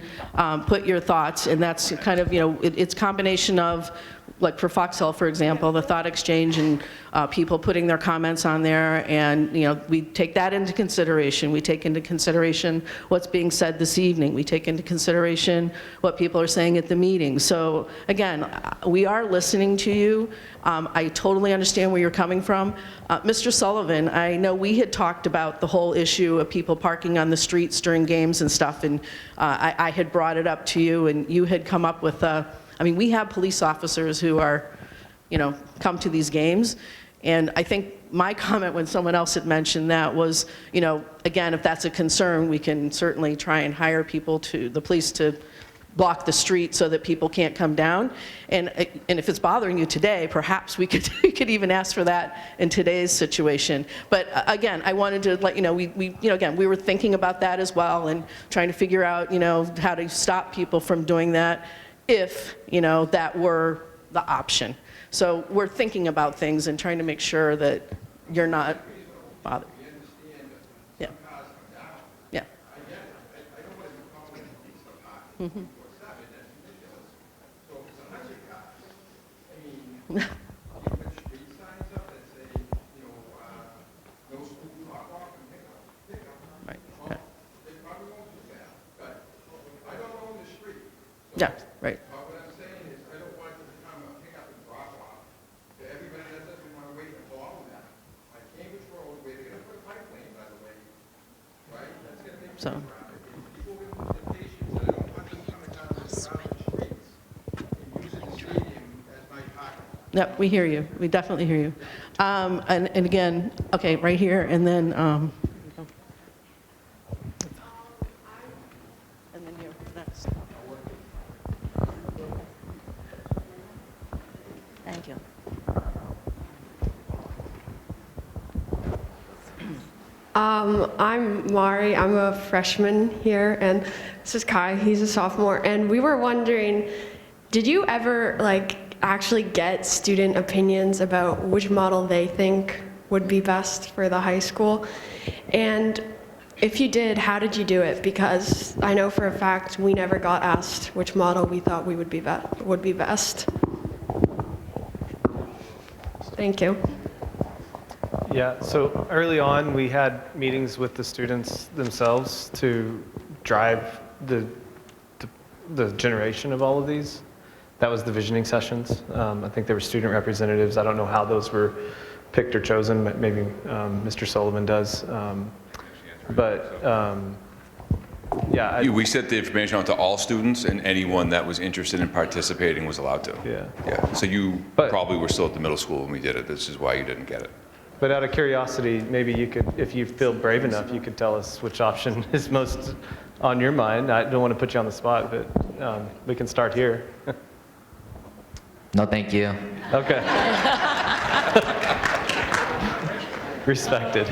put your thoughts, and that's kind of, you know, it's a combination of, like for Fox Hill, for example, the thought exchange and people putting their comments on there, and, you know, we take that into consideration. We take into consideration what's being said this evening. We take into consideration what people are saying at the meeting. So, again, we are listening to you. I totally understand where you're coming from. Mr. Sullivan, I know we had talked about the whole issue of people parking on the streets during games and stuff, and I had brought it up to you, and you had come up with I mean, we have police officers who are, you know, come to these games, and I think my comment when someone else had mentioned that was, you know, again, if that's a concern, we can certainly try and hire people the police to block the street so that people can't come down. And if it's bothering you today, perhaps we could even ask for that in today's situation. But again, I wanted to let you know, again, we were thinking about that as well and trying to figure out, you know, how to stop people from doing that if, you know, that were the option. So we're thinking about things and trying to make sure that you're not bothered. Yeah. Yeah. Mm-hmm. Yeah, right. What I'm saying is, I don't want it to become a pick-up and drop-off to everybody that doesn't want to wait and follow that. Like Cambridge Road, where they're going to put a pipeline, by the way, right? That's going to make So. people with limitations, and I don't want them coming down the streets and using the stadium as my parking lot. Yep, we hear you. We definitely hear you. And again, okay, right here, and then, and then you next. Thank you. I'm Mari. I'm a freshman here, and this is Kai. He's a sophomore. And we were wondering, did you ever actually get student opinions about which model they think would be best for the high school? And if you did, how did you do it? Because I know for a fact we never got asked which model we thought would be best. Thank you. Yeah, so early on, we had meetings with the students themselves to drive the generation of all of these. That was the visioning sessions. I think there were student representatives. I don't know how those were picked or chosen, but maybe Mr. Sullivan does. Yeah. We sent the information out to all students, and anyone that was interested in participating was allowed to. Yeah. So you probably were still at the middle school when we did it. This is why you didn't get it. But out of curiosity, maybe you could, if you feel brave enough, you could tell us which option is most on your mind. I don't want to put you on the spot, but we can start here. No, thank you. Okay. Respected.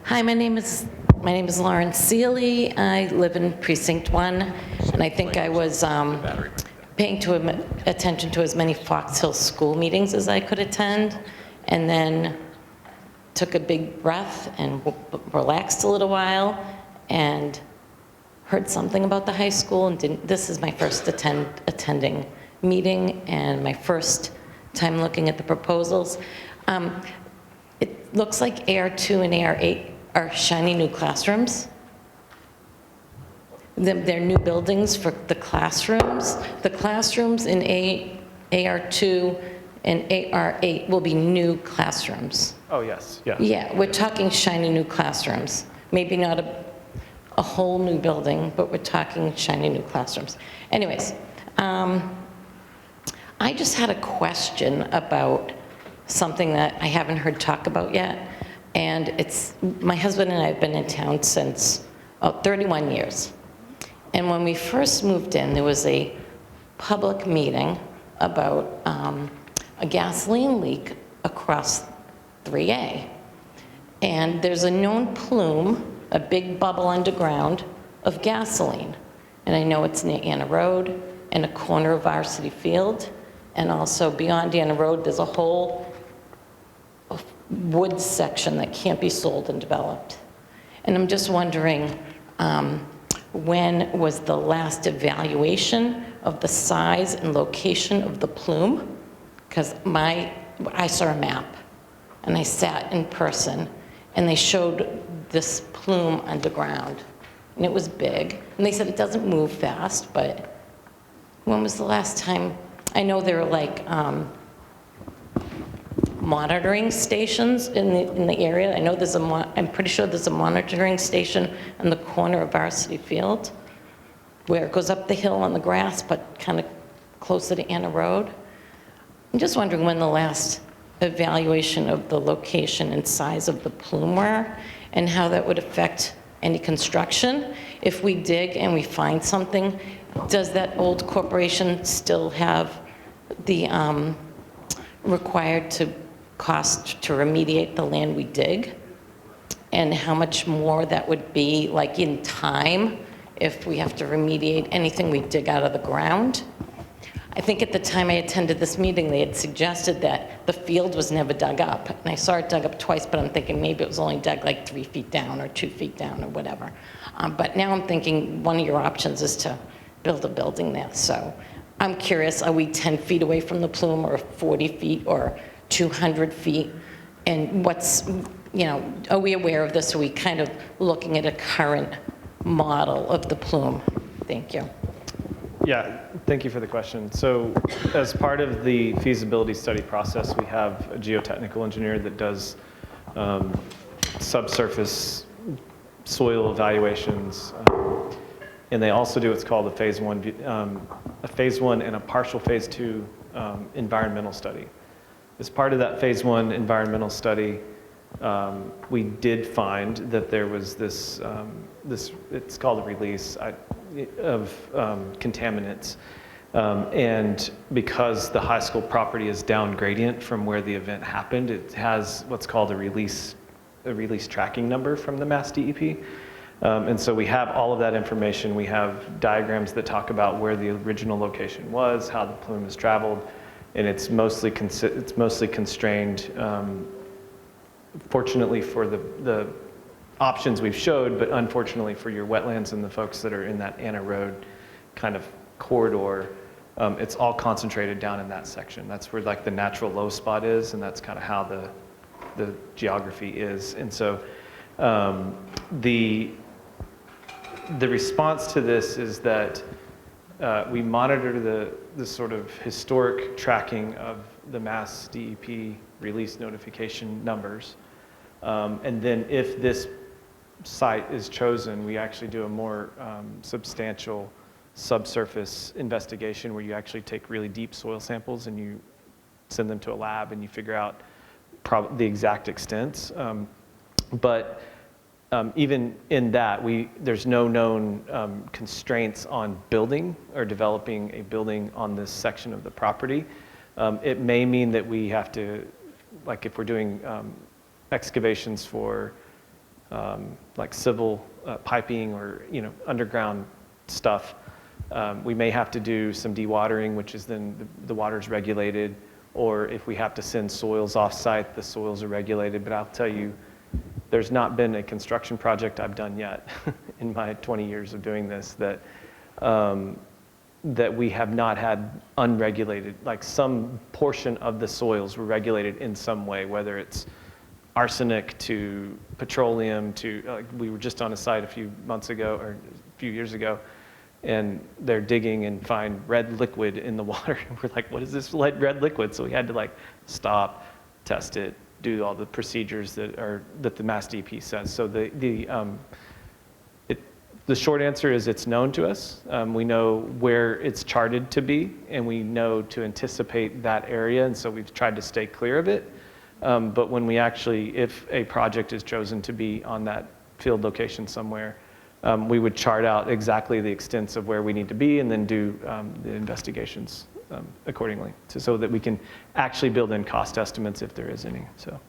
Hi, my name is My name is Lauren Seeley. I live in Precinct 1, and I think I was paying attention to as many Fox Hill school meetings as I could attend, and then took a big breath and relaxed a little while, and heard something about the high school, and this is my first attending meeting, and my first time looking at the proposals. It looks like AR2 and AR8 are shiny new classrooms. They're new buildings for the classrooms. The classrooms in AR2 and AR8 will be new classrooms. Oh, yes, yeah. Yeah, we're talking shiny new classrooms. Maybe not a whole new building, but we're talking shiny new classrooms. Anyways, I just had a question about something that I haven't heard talk about yet. And it's, my husband and I have been in town since 31 years. And when we first moved in, there was a public meeting about a gasoline leak across 3A. And there's a known plume, a big bubble underground of gasoline. And I know it's near Anna Road and a corner of Varsity Field. And also beyond Anna Road, there's a whole wood section that can't be sold and developed. And I'm just wondering, when was the last evaluation of the size and location of the plume? Because I saw a map, and I sat in person, and they showed this plume underground, and it was big. And they said it doesn't move fast, but when was the last time? I know there are like monitoring stations in the area. I know there's I'm pretty sure there's a monitoring station on the corner of Varsity Field where it goes up the hill on the grass, but kind of closer to Anna Road. I'm just wondering when the last evaluation of the location and size of the plume were and how that would affect any construction. If we dig and we find something, does that old corporation still have the required cost to remediate the land we dig? And how much more that would be, like in time, if we have to remediate anything we dig out of the ground? I think at the time I attended this meeting, they had suggested that the field was never dug up. And I saw it dug up twice, but I'm thinking maybe it was only dug like 3 feet down or 2 feet down or whatever. But now I'm thinking one of your options is to build a building there. So I'm curious, are we 10 feet away from the plume, or 40 feet, or 200 feet? And what's, are we aware of this? Are we kind of looking at a current model of the plume? Thank you. Yeah, thank you for the question. So as part of the feasibility study process, we have a geotechnical engineer that does subsurface soil evaluations, and they also do what's called a phase one and a partial phase 2 environmental study. As part of that phase 1 environmental study, we did find that there was this it's called a release of contaminants. And because the high school property is down gradient from where the event happened, it has what's called a release tracking number from the Mass DEP. And so we have all of that information. We have diagrams that talk about where the original location was, how the plume has traveled, and it's mostly constrained, fortunately for the options we've showed, but unfortunately for your wetlands and the folks that are in that Anna Road kind of corridor, it's all concentrated down in that section. That's where like the natural low spot is, and that's kind of how the geography is. And so the response to this is that we monitor the sort of historic tracking of the Mass DEP release notification numbers. And then if this site is chosen, we actually do a more substantial subsurface investigation where you actually take really deep soil samples and you send them to a lab and you figure out the exact extents. But even in that, there's no known constraints on building or developing a building on this section of the property. It may mean that we have to, like if we're doing excavations for like civil piping or, underground stuff. We may have to do some dewatering, which is then the water's regulated, or if we have to send soils off-site, the soils are regulated. But I'll tell you, there's not been a construction project I've done yet in my 20 years of doing this that we have not had unregulated, like some portion of the soils were regulated in some way, whether it's arsenic to petroleum to, we were just on a site a few months ago or a few years ago, and they're digging and find red liquid in the water. And we're like, what is this red liquid? So we had to stop, test it, do all the procedures that the Mass DP says. So the short answer is it's known to us. We know where it's charted to be, and we know to anticipate that area, and so we've tried to stay clear of it. But when we actually, if a project is chosen to be on that field location somewhere, we would chart out exactly the extents of where we need to be and then do the investigations accordingly, so that we can actually build in cost estimates if there is any. So.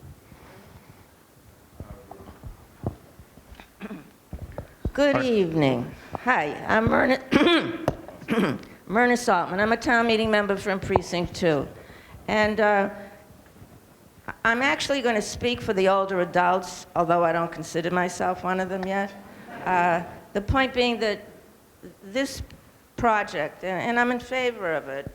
Good evening. Hi, I'm Myrna Saltman. I'm a town meeting member from Precinct 2. And I'm actually going to speak for the older adults, although I don't consider myself one of them yet. The point being that this project, and I'm in favor of it,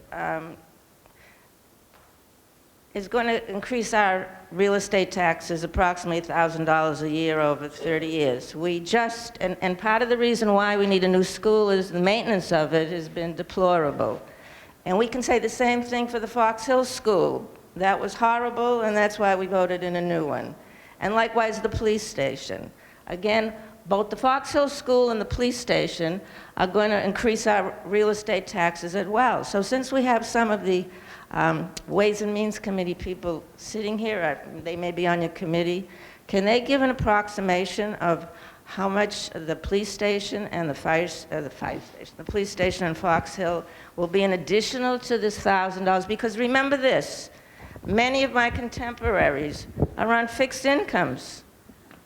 is going to increase our real estate taxes approximately $1,000 a year over 30 years. We just, and part of the reason why we need a new school is the maintenance of it has been deplorable. And we can say the same thing for the Fox Hill School. That was horrible, and that's why we voted in a new one. And likewise, the police station. Again, both the Fox Hill School and the police station are going to increase our real estate taxes as well. So since we have some of the Ways and Means Committee people sitting here, they may be on your committee, can they give an approximation of how much the police station and the police station in Fox Hill will be an additional to this $1,000? Because remember this, many of my contemporaries are on fixed incomes,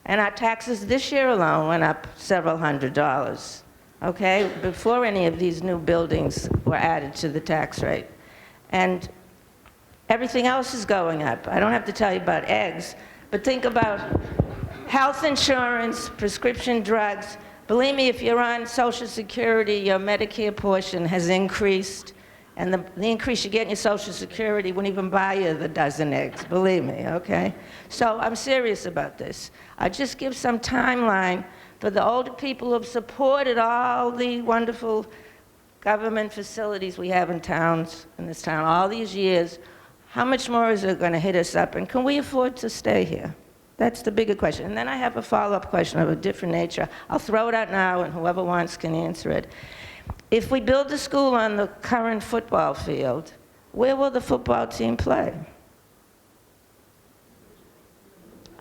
and our taxes this year alone went up several $100s, okay, before any of these new buildings were added to the tax rate. And everything else is going up. I don't have to tell you about eggs, but think about health insurance, prescription drugs. Believe me, if you're on Social Security, your Medicare portion has increased, and the increase you get in your Social Security wouldn't even buy you the dozen eggs, believe me, okay? So I'm serious about this. I just give some timeline for the older people who have supported all the wonderful government facilities we have in towns, in this town, all these years. How much more is it going to hit us up, and can we afford to stay here? That's the bigger question. And then I have a follow-up question of a different nature. I'll throw it out now, and whoever wants can answer it. If we build a school on the current football field, where will the football team play?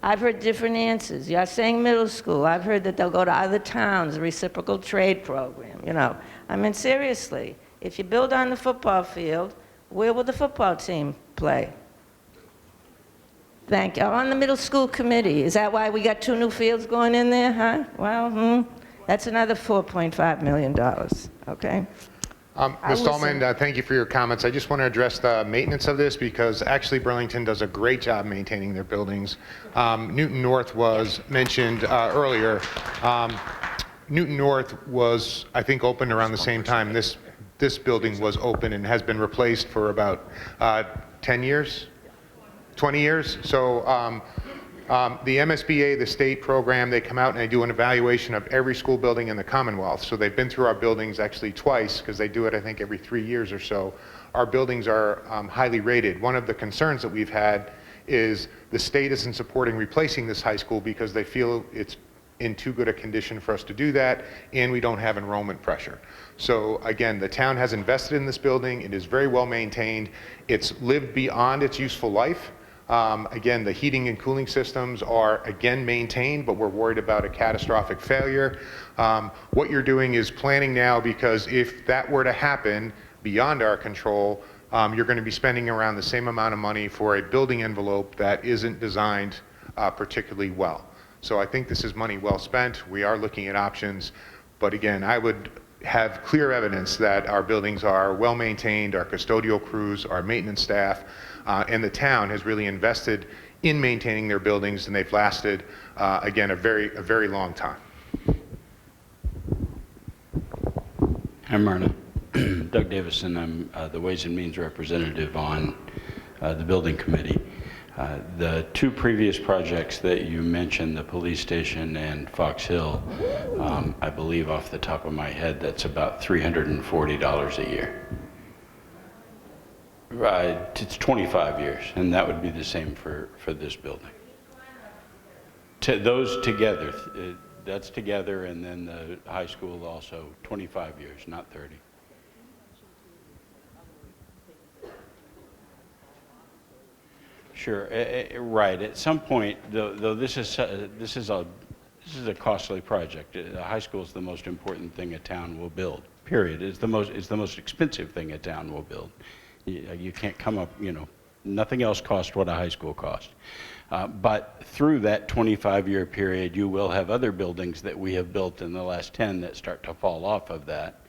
I've heard different answers. You're saying middle school. I've heard that they'll go to other towns, a reciprocal trade program, you know. I mean, seriously, if you build on the football field, where will the football team play? Thank you. On the middle school committee. Is that why we got 2 new fields going in there, huh? Well, that's another $4.5 million, okay? Ms. Stallman, thank you for your comments. I just want to address the maintenance of this because actually Burlington does a great job maintaining their buildings. Newton North was mentioned earlier. Newton North was, I think, opened around the same time this building was open and has been replaced for about 10 years, 20 years. So the MSBA, the state program, they come out and they do an evaluation of every school building in the Commonwealth. So they've been through our buildings actually twice because they do it, I think, every 3 years or so. Our buildings are highly rated. One of the concerns that we've had is the state isn't supporting replacing this high school because they feel it's in too good a condition for us to do that, and we don't have enrollment pressure. So again, the town has invested in this building. It is very well maintained. It's lived beyond its useful life. Again, the heating and cooling systems are again maintained, but we're worried about a catastrophic failure. What you're doing is planning now, because if that were to happen beyond our control, you're going to be spending around the same amount of money for a building envelope that isn't designed particularly well. So I think this is money well spent. We are looking at options. But again, I would have clear evidence that our buildings are well maintained, our custodial crews, our maintenance staff, and the town has really invested in maintaining their buildings, and they've lasted, again, a very long time. Hi, Myrna. Doug Davison. I'm the Ways and Means representative on the building committee. The two previous projects that you mentioned, the police station and Fox Hill, I believe off the top of my head, that's about $340 a year. It's 25 years, and that would be the same for this building. Those together, that's together, and then the high school also, 25 years, not 30. Sure, right. At some point, though this is a costly project. The high school is the most important thing a town will build. Period. It's the most expensive thing a town will build. You can't come up. Nothing else costs what a high school costs. But through that 25-year period, you will have other buildings that we have built in the last 10 that start to fall off of that.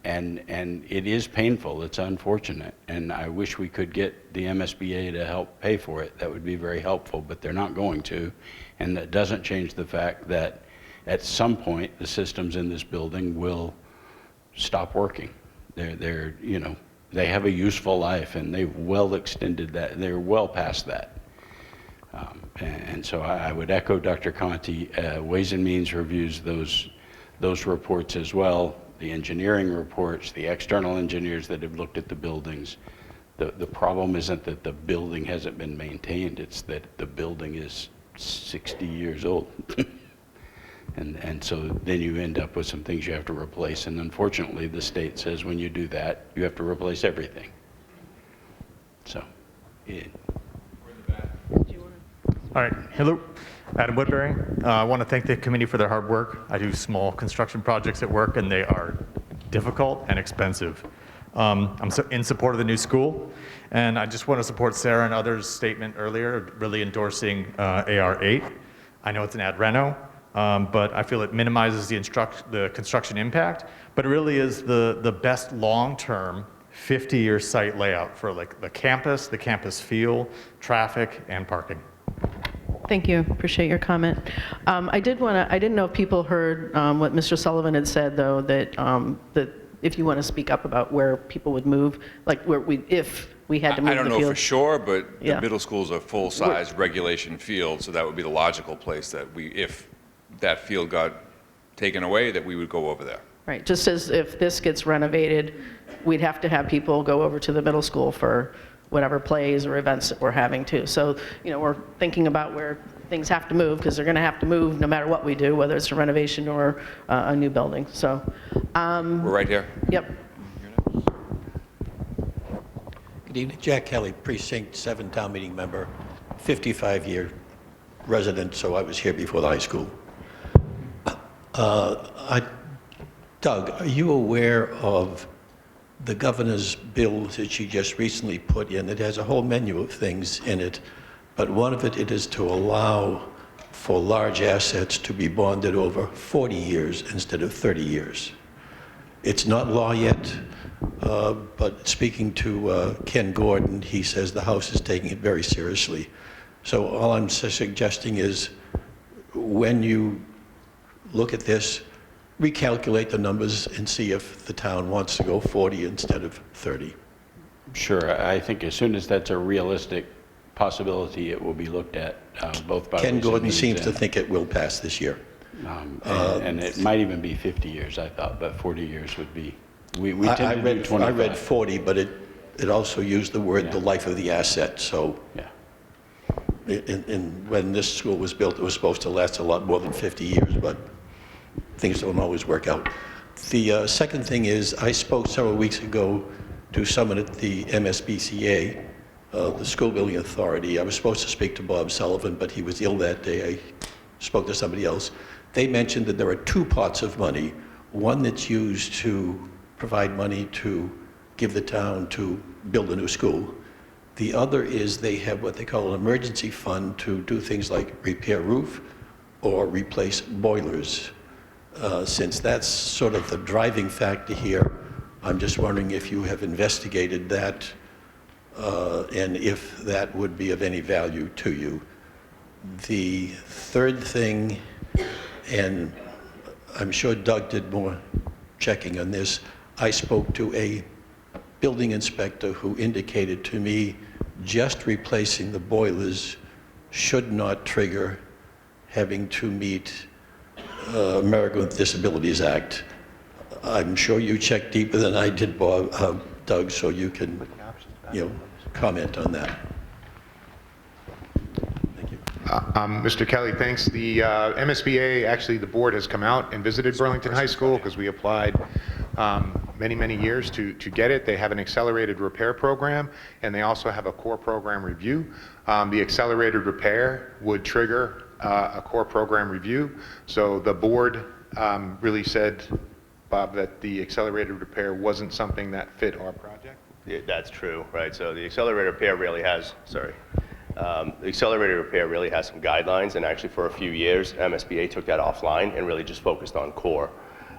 And it is painful. It's unfortunate. And I wish we could get the MSBA to help pay for it. That would be very helpful, but they're not going to. And that doesn't change the fact that at some point, the systems in this building will stop working. They have a useful life, and they've well extended that. They're well past that. And so I would echo Dr. Conti. Ways and Means reviews those reports as well. The engineering reports, the external engineers that have looked at the buildings. The problem isn't that the building hasn't been maintained, it's that the building is 60 years old. and so then you end up with some things you have to replace, and unfortunately the state says when you do that, you have to replace everything. So, yeah. All right, hello, Adam Woodbury. I want to thank the committee for their hard work. I do small construction projects at work, and they are difficult and expensive. I'm in support of the new school, and I just want to support Sarah and others' statement earlier, really endorsing AR8. I know it's an ad reno, but I feel it minimizes the construction impact, but it really is the best long-term 50-year site layout for like the campus feel, traffic, and parking. Thank you. Appreciate your comment. I didn't know if people heard what Mr. Sullivan had said, though, that if you want to speak up about where people would move, like if we had to move the field. I don't know for sure, but Yeah. the middle school is a full-size regulation field, so that would be the logical place that if that field got taken away, that we would go over there. Right. Just as if this gets renovated, we'd have to have people go over to the middle school for whatever plays or events that we're having too. So, we're thinking about where things have to move, because they're going to have to move no matter what we do, whether it's a renovation or a new building. So, We're right here. Yep. Good evening, Jack Kelly, Precinct 7 Town Meeting member, 55-year resident, so I was here before the high school. Doug, are you aware of the governor's bill that she just recently put in? It has a whole menu of things in it, but one of it is to allow for large assets to be bonded over 40 years instead of 30 years. It's not law yet, but speaking to Ken Gordon, he says the House is taking it very seriously. So all I'm suggesting is, when you look at this, recalculate the numbers and see if the town wants to go 40 instead of 30. Sure, I think as soon as that's a realistic possibility, it will be looked at both by Ken Ways and Gordon Means seems to and- think it will pass this year. and it might even be 50 years, I thought, but 40 years would be, we tend to do 25. I read 40, but it also used the word the life of the asset, so. Yeah. When this school was built, it was supposed to last a lot more than 50 years, but things don't always work out. The second thing is, I spoke several weeks ago to someone at the MSBCA, the School Building Authority. I was supposed to speak to Bob Sullivan, but he was ill that day. I spoke to somebody else. They mentioned that there are two pots of money, one that's used to provide money to give the town to build a new school. The other is they have what they call an emergency fund to do things like repair roof or replace boilers. Since that's sort of the driving factor here, I'm just wondering if you have investigated that and if that would be of any value to you. The third thing, and I'm sure Doug did more checking on this, I spoke to a building inspector who indicated to me just replacing the boilers should not trigger having to meet American with Disabilities Act. I'm sure you checked deeper than I did, Doug, so you can, comment on that. Mr. Kelly, thanks. The MSBA, actually the board has come out and visited Burlington High School because we applied many, many years to get it. They have an accelerated repair program, and they also have a core program review. The accelerated repair would trigger a core program review. So the board really said, Bob, that the accelerated repair wasn't something that fit our project? Yeah, that's true, right? So the accelerated repair really has, the accelerated repair really has some guidelines, and actually for a few years, MSBA took that offline and really just focused on core.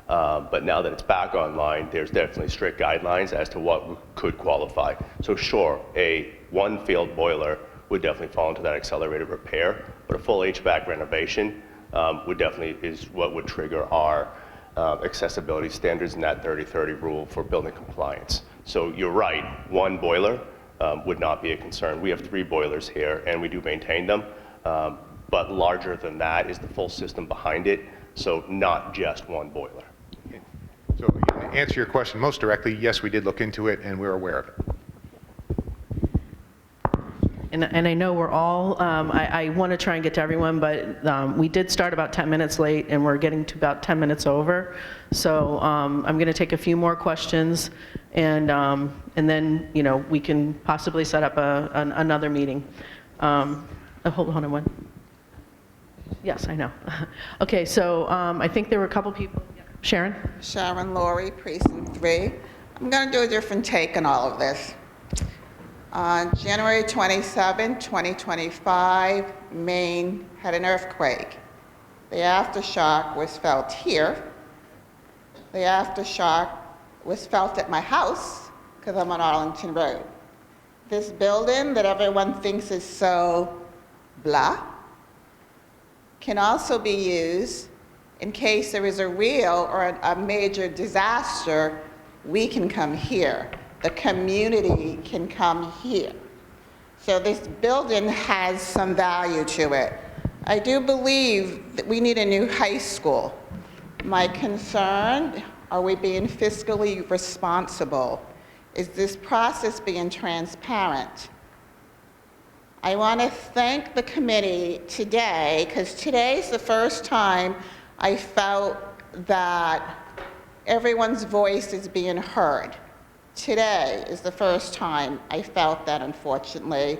But now that it's back online, there's definitely strict guidelines as to what could qualify. So sure, a one field boiler would definitely fall into that accelerated repair, but a full HVAC renovation would definitely is what would trigger our accessibility standards in that 30-30 rule for building compliance. So you're right, one boiler would not be a concern. We have 3 boilers here and we do maintain them, but larger than that is the full system behind it, so not just one boiler. So to answer your question most directly, yes, we did look into it and we're aware of it. And I know we're all, I want to try and get to everyone, but we did start about 10 minutes late and we're getting to about 10 minutes over. So I'm going to take a few more questions and then, we can possibly set up another meeting. Hold on one. Yes, I know. Okay, so I think there were a couple people. Sharon? Sharon Laurie, Precinct 3. I'm going to do a different take on all of this. On January 27, 2025, Maine had an earthquake. The aftershock was felt here. The aftershock was felt at my house because I'm on Arlington Road. This building that everyone thinks is so blah can also be used in case there is a real or a major disaster. We can come here. The community can come here. So this building has some value to it. I do believe that we need a new high school. My concern, are we being fiscally responsible? Is this process being transparent? I want to thank the committee today, because today is the first time I felt that everyone's voice is being heard. Today is the first time I felt that, unfortunately.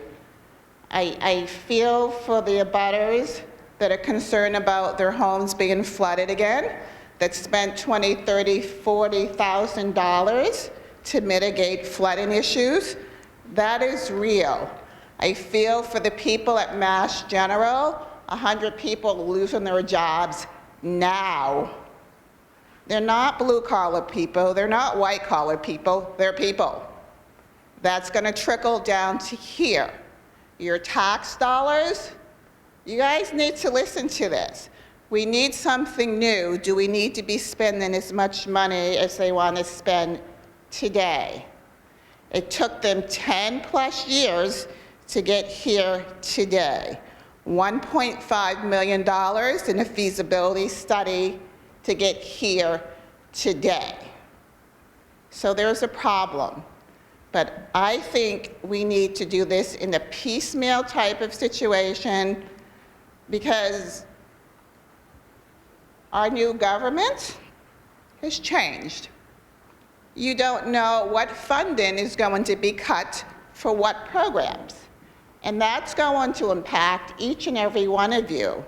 I feel for the abutters that are concerned about their homes being flooded again, that spent $20,000, $30,000, $40,000 to mitigate flooding issues. That is real. I feel for the people at Mass General, 100 people losing their jobs now. They're not blue-collar people, they're not white-collar people, they're people. That's gonna trickle down to here. Your tax dollars, you guys need to listen to this. We need something new. Do we need to be spending as much money as they want to spend today? It took them 10+ years to get here today. $1.5 million in a feasibility study to get here today. So there's a problem. But I think we need to do this in a piecemeal type of situation because our new government has changed. You don't know what funding is going to be cut for what programs. And that's going to impact each and every one of you.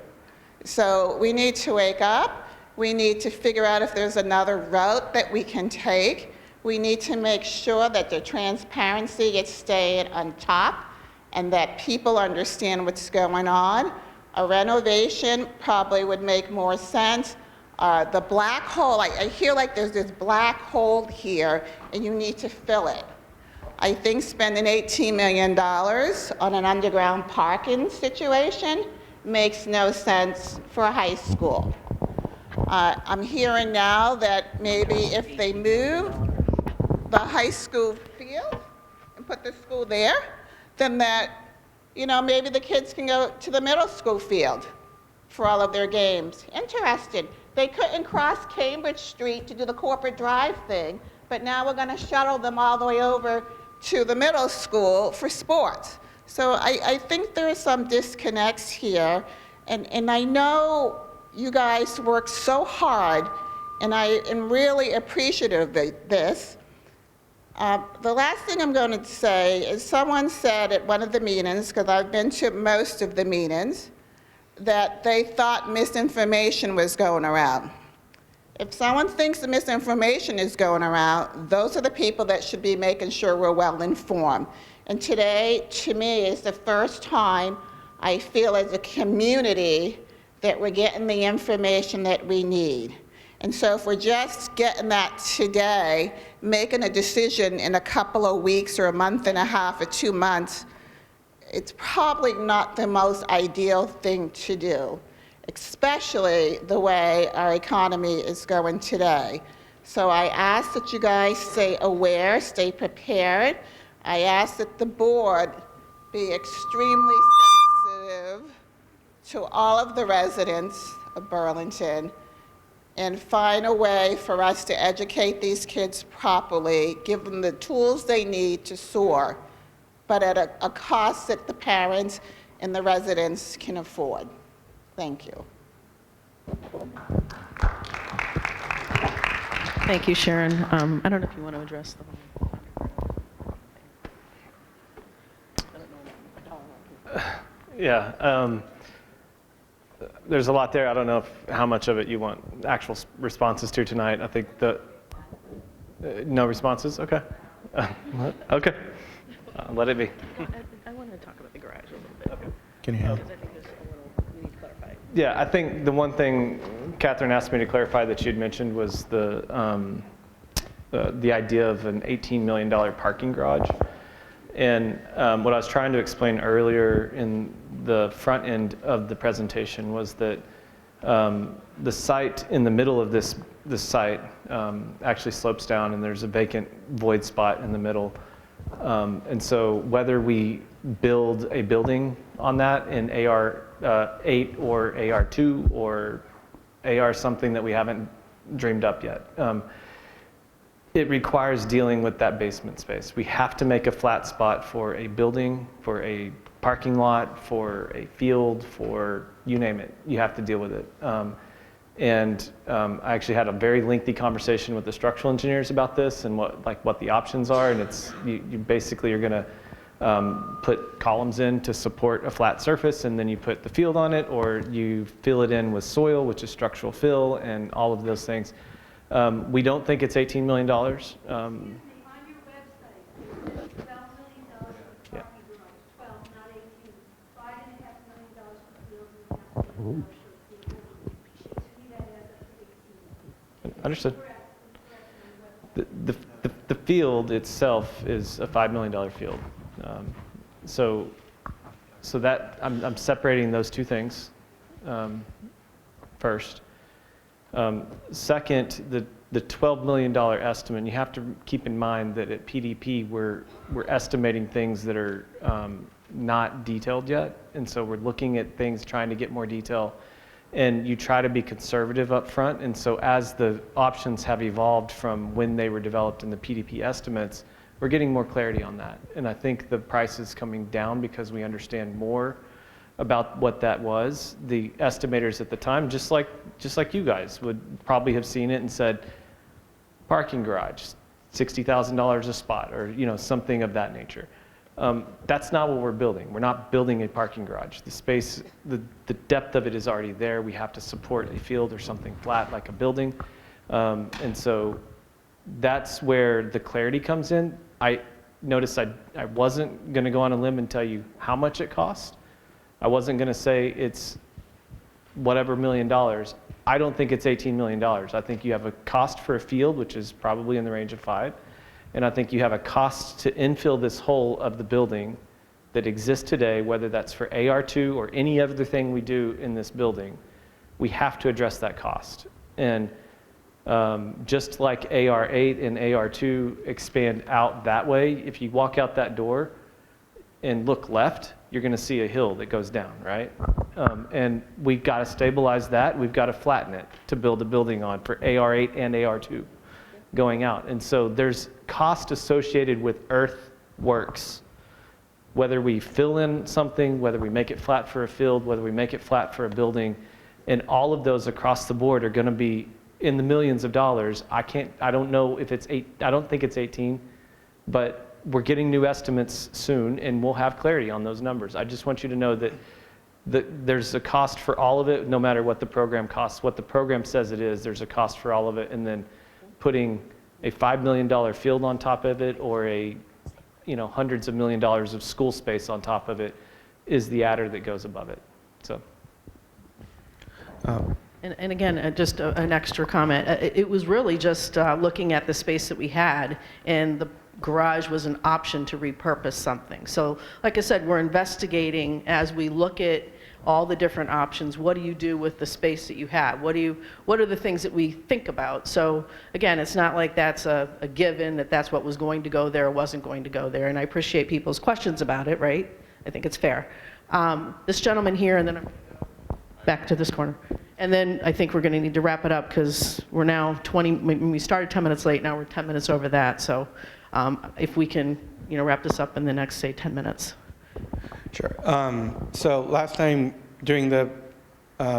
So we need to wake up. We need to figure out if there's another route that we can take. We need to make sure that the transparency gets stayed on top and that people understand what's going on. A renovation probably would make more sense. The black hole, I hear like there's this black hole here and you need to fill it. I think spending $18 million on an underground parking situation makes no sense for a high school. I'm hearing now that maybe if they move the high school field and put the school there, then that, maybe the kids can go to the middle school field for all of their games. Interesting. They couldn't cross Cambridge Street to do the corporate drive thing, but now we're going to shuttle them all the way over to the middle school for sports. So I think there are some disconnects here, and I know you guys work so hard, and I am really appreciative of this. The last thing I'm going to say is someone said at one of the meetings, because I've been to most of the meetings, that they thought misinformation was going around. If someone thinks the misinformation is going around, those are the people that should be making sure we're well informed. And today, to me, is the first time I feel as a community that we're getting the information that we need. And so if we're just getting that today, making a decision in a couple of weeks or a month and a half or 2 months, it's probably not the most ideal thing to do, especially the way our economy is going today. So I ask that you guys stay aware, stay prepared. I ask that the board be extremely sensitive to all of the residents of Burlington and find a way for us to educate these kids properly, give them the tools they need to soar, but at a cost that the parents and the residents can afford. Thank you. Thank you, Sharon. I don't know if you want to address the Yeah, there's a lot there. I don't know how much of it you want actual responses to tonight. I think no responses? Okay. Okay. Let it be. I want to talk about the garage a little bit. Okay. Can you help? Because I think there's a little, we need to clarify. Yeah, I think the one thing Catherine asked me to clarify that you'd mentioned was the idea of an $18 million parking garage. And what I was trying to explain earlier in the front end of the presentation was that the site in the middle of this site actually slopes down, and there's a vacant void spot in the middle. And so whether we build a building on that in AR 8 or AR 2 or AR something that we haven't dreamed up yet, it requires dealing with that basement space. We have to make a flat spot for a building, for a parking lot, for a field, for you name it. You have to deal with it. I actually had a very lengthy conversation with the structural engineers about this and what the options are. And it's you basically are going to put columns in to support a flat surface, and then you put the field on it, or you fill it in with soil, which is structural fill, and all of those things. We don't think it's $18 million. Understood. The field itself is a $5 million field. So that I'm separating those two things first. Second, the $12 million estimate, you have to keep in mind that at PDP we're estimating things that are not detailed yet, and so we're looking at things, trying to get more detail, and you try to be conservative up front. And so as the options have evolved from when they were developed in the PDP estimates, we're getting more clarity on that. And I think the price is coming down because we understand more about what that was. The estimators at the time, just like you guys, would probably have seen it and said, parking garage, $60,000 a spot, or something of that nature. That's not what we're building. We're not building a parking garage. The space, the depth of it is already there. We have to support a field or something flat like a building. And so that's where the clarity comes in. I noticed I wasn't going to go on a limb and tell you how much it cost. I wasn't going to say it's whatever $1 million. I don't think it's $18 million. I think you have a cost for a field, which is probably in the range of 5. And I think you have a cost to infill this hole of the building that exists today, whether that's for AR2 or any other thing we do in this building. We have to address that cost. And just like AR8 and AR2 expand out that way, if you walk out that door and look left, you're going to see a hill that goes down, right? And we've got to stabilize that. We've got to flatten it to build a building on for AR8 and AR2 going out. And so there's cost associated with earthworks, whether we fill in something, whether we make it flat for a field, whether we make it flat for a building, and all of those across the board are going to be in the millions of dollars. I don't know if it's I don't think it's 18, but we're getting new estimates soon, and we'll have clarity on those numbers. I just want you to know that there's a cost for all of it, no matter what the program costs. What the program says it is, there's a cost for all of it, and then putting a $5 million field on top of it, or hundreds of million dollars of school space on top of it, is the adder that goes above it. So. And again, just an extra comment. It was really just looking at the space that we had, and the garage was an option to repurpose something. So like I said, we're investigating as we look at all the different options. What do you do with the space that you have? What are the things that we think about? So again, it's not like that's a given, that that's what was going to go there or wasn't going to go there. And I appreciate people's questions about it, right? I think it's fair. This gentleman here, and then I'm back to this corner. And then I think we're going to need to wrap it up, because we're now we started 10 minutes late, now we're 10 minutes over that. So if we can wrap this up in the next, say, 10 minutes. Sure. So last time during the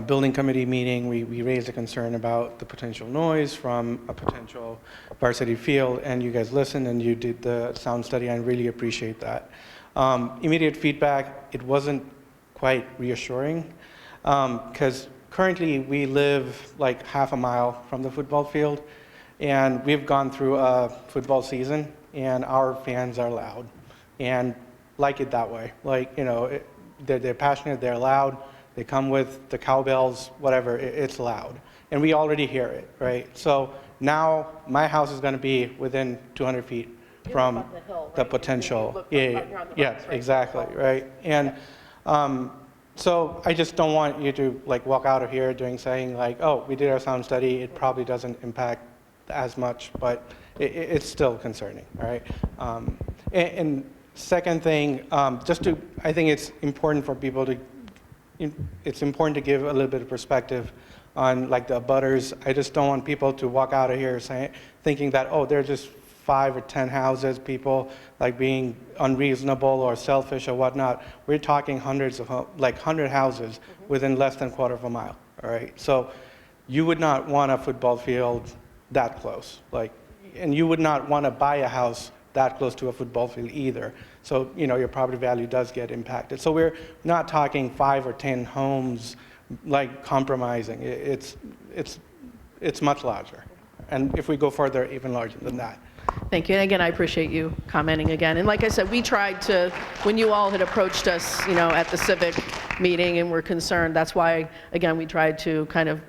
building committee meeting, we raised a concern about the potential noise from a potential varsity field, and you guys listened and you did the sound study. I really appreciate that. Immediate feedback, it wasn't quite reassuring, because currently we live like half a mile from the football field, and we've gone through a football season, and our fans are loud and like it that way. Like, they're passionate, they're loud, they come with the cowbells, whatever, it's loud. And we already hear it, right? So now my house is going to be within 200 feet from the potential. Yeah, exactly, right? And so I just don't want you to walk out of here saying oh, we did our sound study, it probably doesn't impact as much, but it's still concerning, all right? And second thing, I think it's important for people to, it's important to give a little bit of perspective on the abutters. I just don't want people to walk out of here thinking that, oh, they're just 5 or 10 houses, people being unreasonable or selfish or whatnot. We're talking hundreds of, 100 houses within less than a quarter of a mile, all right? So you would not want a football field that close, and you would not want to buy a house that close to a football field either. So, your property value does get impacted. So we're not talking 5 or 10 homes compromising. It's much larger. And if we go further, even larger than that. Thank you. And again, I appreciate you commenting again. And like I said, we tried to, when you all had approached us, at the civic meeting and were concerned, that's why, again, we tried to kind of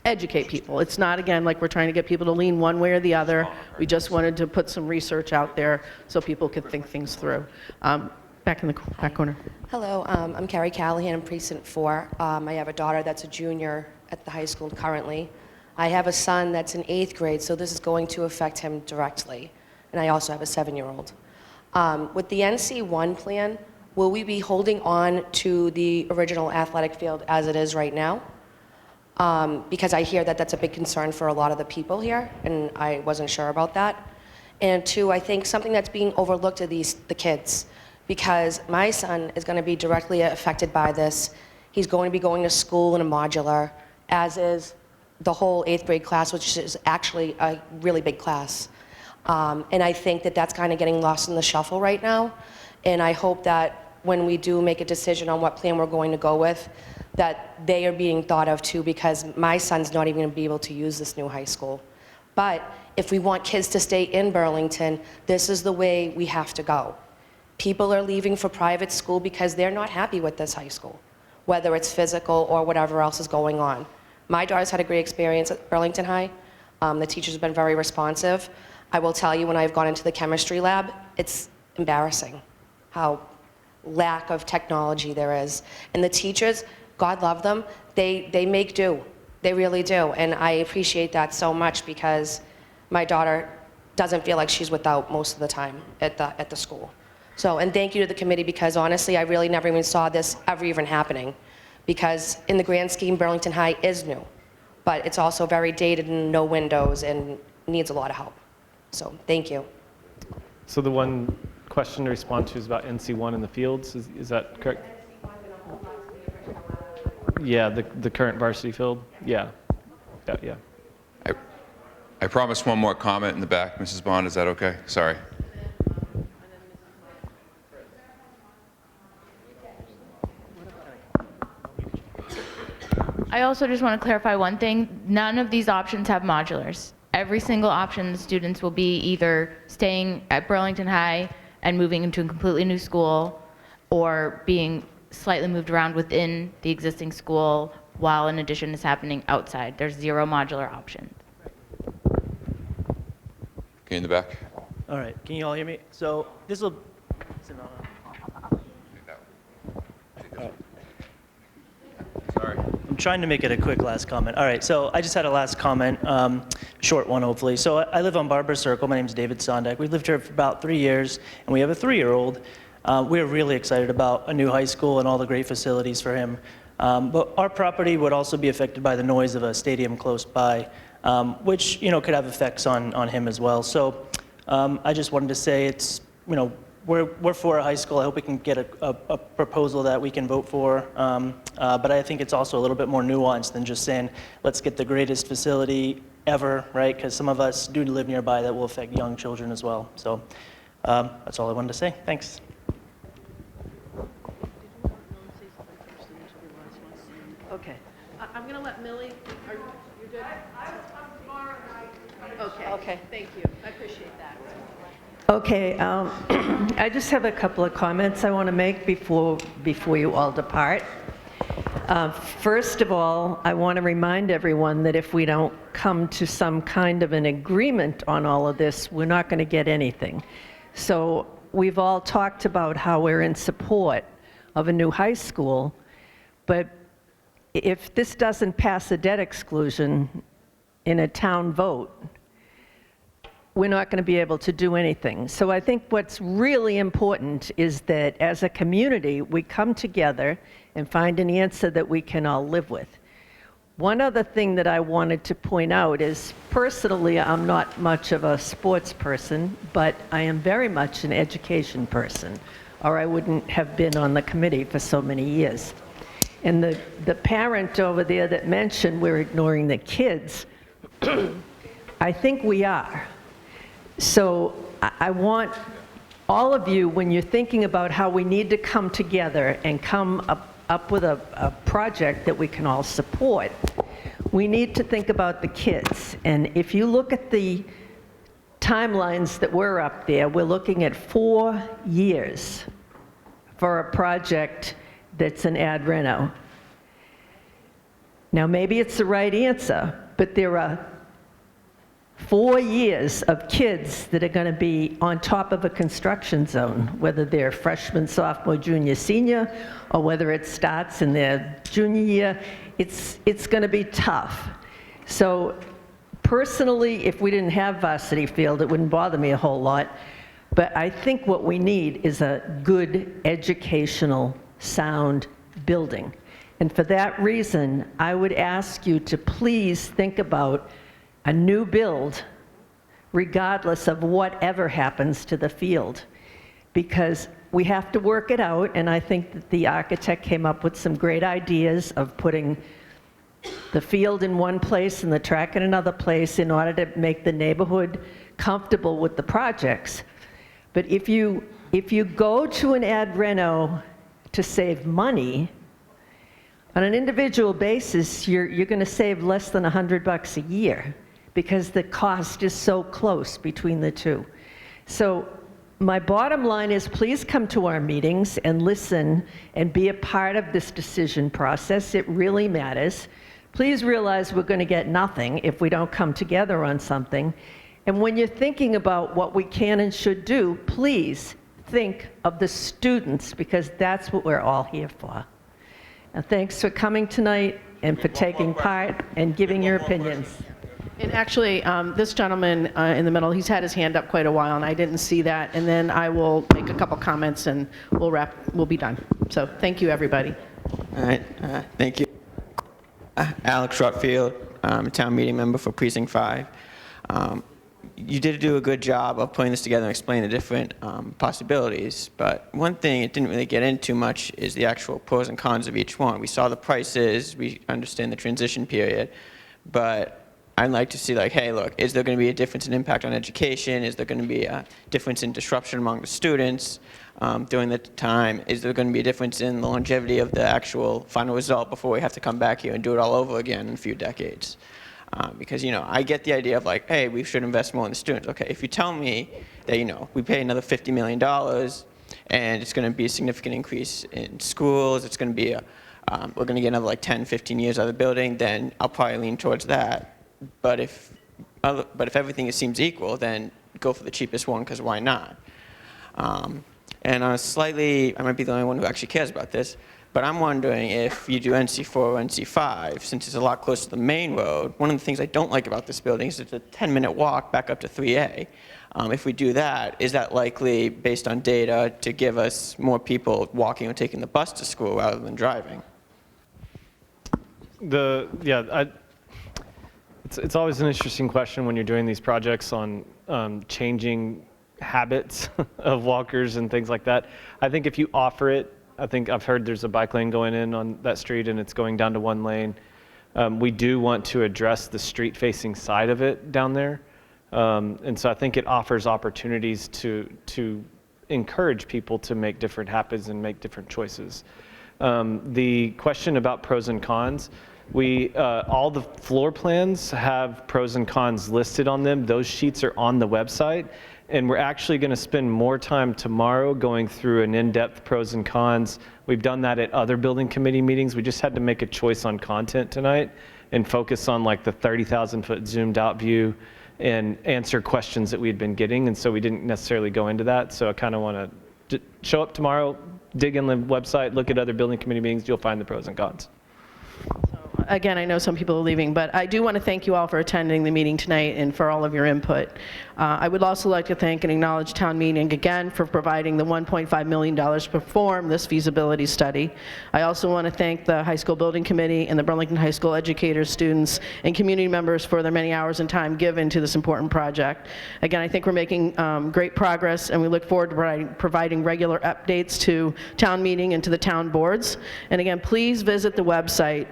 educate people. It's not, again, like we're trying to get people to lean one way or the other. We just wanted to put some research out there so people could think things through. Back in the back corner. Hello, I'm Carrie Callahan, I'm Precinct 4. I have a daughter that's a junior at the high school currently. I have a son that's in 8th grade, so this is going to affect him directly. And I also have a 7-year-old. With the NC1 plan, will we be holding on to the original athletic field as it is right now? Because I hear that that's a big concern for a lot of the people here, and I wasn't sure about that. And 2, I think something that's being overlooked are the kids, because my son is going to be directly affected by this. He's going to be going to school in a modular, as is the whole 8th grade class, which is actually a really big class. And I think that that's kind of getting lost in the shuffle right now. And I hope that when we do make a decision on what plan we're going to go with, that they are being thought of too, because my son's not even going to be able to use this new high school. But if we want kids to stay in Burlington, this is the way we have to go. People are leaving for private school because they're not happy with this high school, whether it's physical or whatever else is going on. My daughter's had a great experience at Burlington High. The teachers have been very responsive. I will tell you, when I've gone into the chemistry lab, it's embarrassing how lack of technology there is. And the teachers, God love them, they make do. They really do. And I appreciate that so much because my daughter doesn't feel like she's without most of the time at the school. So, and thank you to the committee, because honestly, I really never even saw this ever even happening, because in the grand scheme, Burlington High is new, but it's also very dated and no windows and needs a lot of help. So, thank you. So the one question to respond to is about NC1 in the fields, is that correct? Yeah, the current varsity field, yeah. I promised one more comment in the back, Mrs. Bond, is that okay? Sorry. I also just want to clarify one thing. None of these options have modulars. Every single option, the students will be either staying at Burlington High and moving into a completely new school, or being slightly moved around within the existing school while an addition is happening outside. There's 0 modular options. Okay, in the back. All right, can you all hear me? So this will. Sorry. I'm trying to make it a quick last comment. All right, so I just had a last comment, short one hopefully. So I live on Barber Circle. My name is David Sondak. We've lived here for about 3 years, and we have a 3-year-old. We're really excited about a new high school and all the great facilities for him. But our property would also be affected by the noise of a stadium close by, which could have effects on him as well. So I just wanted to say it's we're for a high school. I hope we can get a proposal that we can vote for. But I think it's also a little bit more nuanced than just saying let's get the greatest facility ever, right? Because some of us do live nearby that will affect young children as well. So that's all I wanted to say. Thanks. Okay. I'm going to let Millie, are you good? I will come tomorrow night. Okay, thank you. I appreciate that. Okay, I just have a couple of comments I want to make before you all depart. First of all, I want to remind everyone that if we don't come to some kind of an agreement on all of this, we're not going to get anything. So we've all talked about how we're in support of a new high school, but if this doesn't pass a debt exclusion in a town vote, we're not going to be able to do anything. So I think what's really important is that as a community, we come together and find an answer that we can all live with. One other thing that I wanted to point out is, personally, I'm not much of a sports person, but I am very much an education person, or I wouldn't have been on the committee for so many years. And the parent over there that mentioned we're ignoring the kids, I think we are. So I want all of you, when you're thinking about how we need to come together and come up with a project that we can all support, we need to think about the kids. And if you look at the timelines that were up there, we're looking at 4 years for a project that's an ad reno. Now, maybe it's the right answer, but there are 4 years of kids that are going to be on top of a construction zone, whether they're freshman, sophomore, junior, senior, or whether it starts in their junior year. It's going to be tough. So personally, if we didn't have varsity field, it wouldn't bother me a whole lot. But I think what we need is a good educational, sound building. And for that reason, I would ask you to please think about a new build, regardless of whatever happens to the field, because we have to work it out. And I think that the architect came up with some great ideas of putting the field in one place and the track in another place in order to make the neighborhood comfortable with the projects. But if you go to an ad reno to save money, on an individual basis, you're going to save less than $100 a year, because the cost is so close between the two. So My bottom line is, please come to our meetings and listen and be a part of this decision process. It really matters. Please realize we're going to get nothing if we don't come together on something. And when you're thinking about what we can and should do, please think of the students, because that's what we're all here for. And thanks for coming tonight and for taking part and giving your opinions. And actually, this gentleman in the middle, he's had his hand up quite a while, and I didn't see that. And then I will make a couple comments, and we'll be done. So thank you, everybody. All right, thank you. Alex Rutfield, a town meeting member for Precinct 5. You did do a good job of putting this together and explaining the different possibilities, but one thing it didn't really get into much is the actual pros and cons of each one. We saw the prices, we understand the transition period, but I'd like to see, like, hey, look, is there going to be a difference in impact on education? Is there going to be a difference in disruption among the students during the time? Is there going to be a difference in the longevity of the actual final result before we have to come back here and do it all over again in a few decades? Because, you know, I get the idea of, like, hey, we should invest more in the students. Okay, if you tell me that, you know, we pay another $50 million and it's going to be a significant increase in schools, it's going to be we're going to get another, like, 10, 15 years out of the building, then I'll probably lean towards that. But if everything seems equal, then go for the cheapest one, because why not? And I might be the only one who actually cares about this, but I'm wondering if you do NC4 or NC5, since it's a lot closer to the main road. One of the things I don't like about this building is it's a 10-minute walk back up to 3A. If we do that, is that likely, based on data, to give us more people walking or taking the bus to school rather than driving? It's always an interesting question when you're doing these projects on changing habits of walkers and things like that. I think if you offer it, I think I've heard there's a bike lane going in on that street and it's going down to one lane. We do want to address the street-facing side of it down there. And so I think it offers opportunities to encourage people to make different habits and make different choices. The question about pros and cons, all the floor plans have pros and cons listed on them. Those sheets are on the website, and we're actually going to spend more time tomorrow going through an in-depth pros and cons. We've done that at other building committee meetings. We just had to make a choice on content tonight and focus on, like, the 30,000-foot zoomed out view and answer questions that we had been getting, and so we didn't necessarily go into that. So I kind of want to show up tomorrow, dig in the website, look at other building committee meetings, you'll find the pros and cons. Again, I know some people are leaving, but I do want to thank you all for attending the meeting tonight and for all of your input. I would also like to thank and acknowledge town meeting again for providing the $1.5 million to perform this feasibility study. I also want to thank the high school building committee and the Burlington High School educators, students, and community members for their many hours and time given to this important project. Again, I think we're making great progress, and we look forward to providing regular updates to town meeting and to the town boards. And again, please visit the website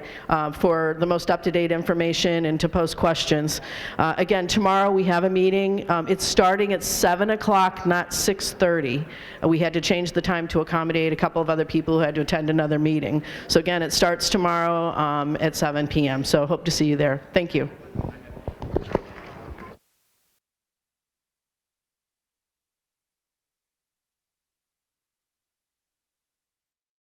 for the most up-to-date information and to post questions. Again, tomorrow we have a meeting. It's starting at 7 o'clock, not 6:30. We had to change the time to accommodate a couple of other people who had to attend another meeting. So again, it starts tomorrow at 7 p.m. So hope to see you there. Thank you.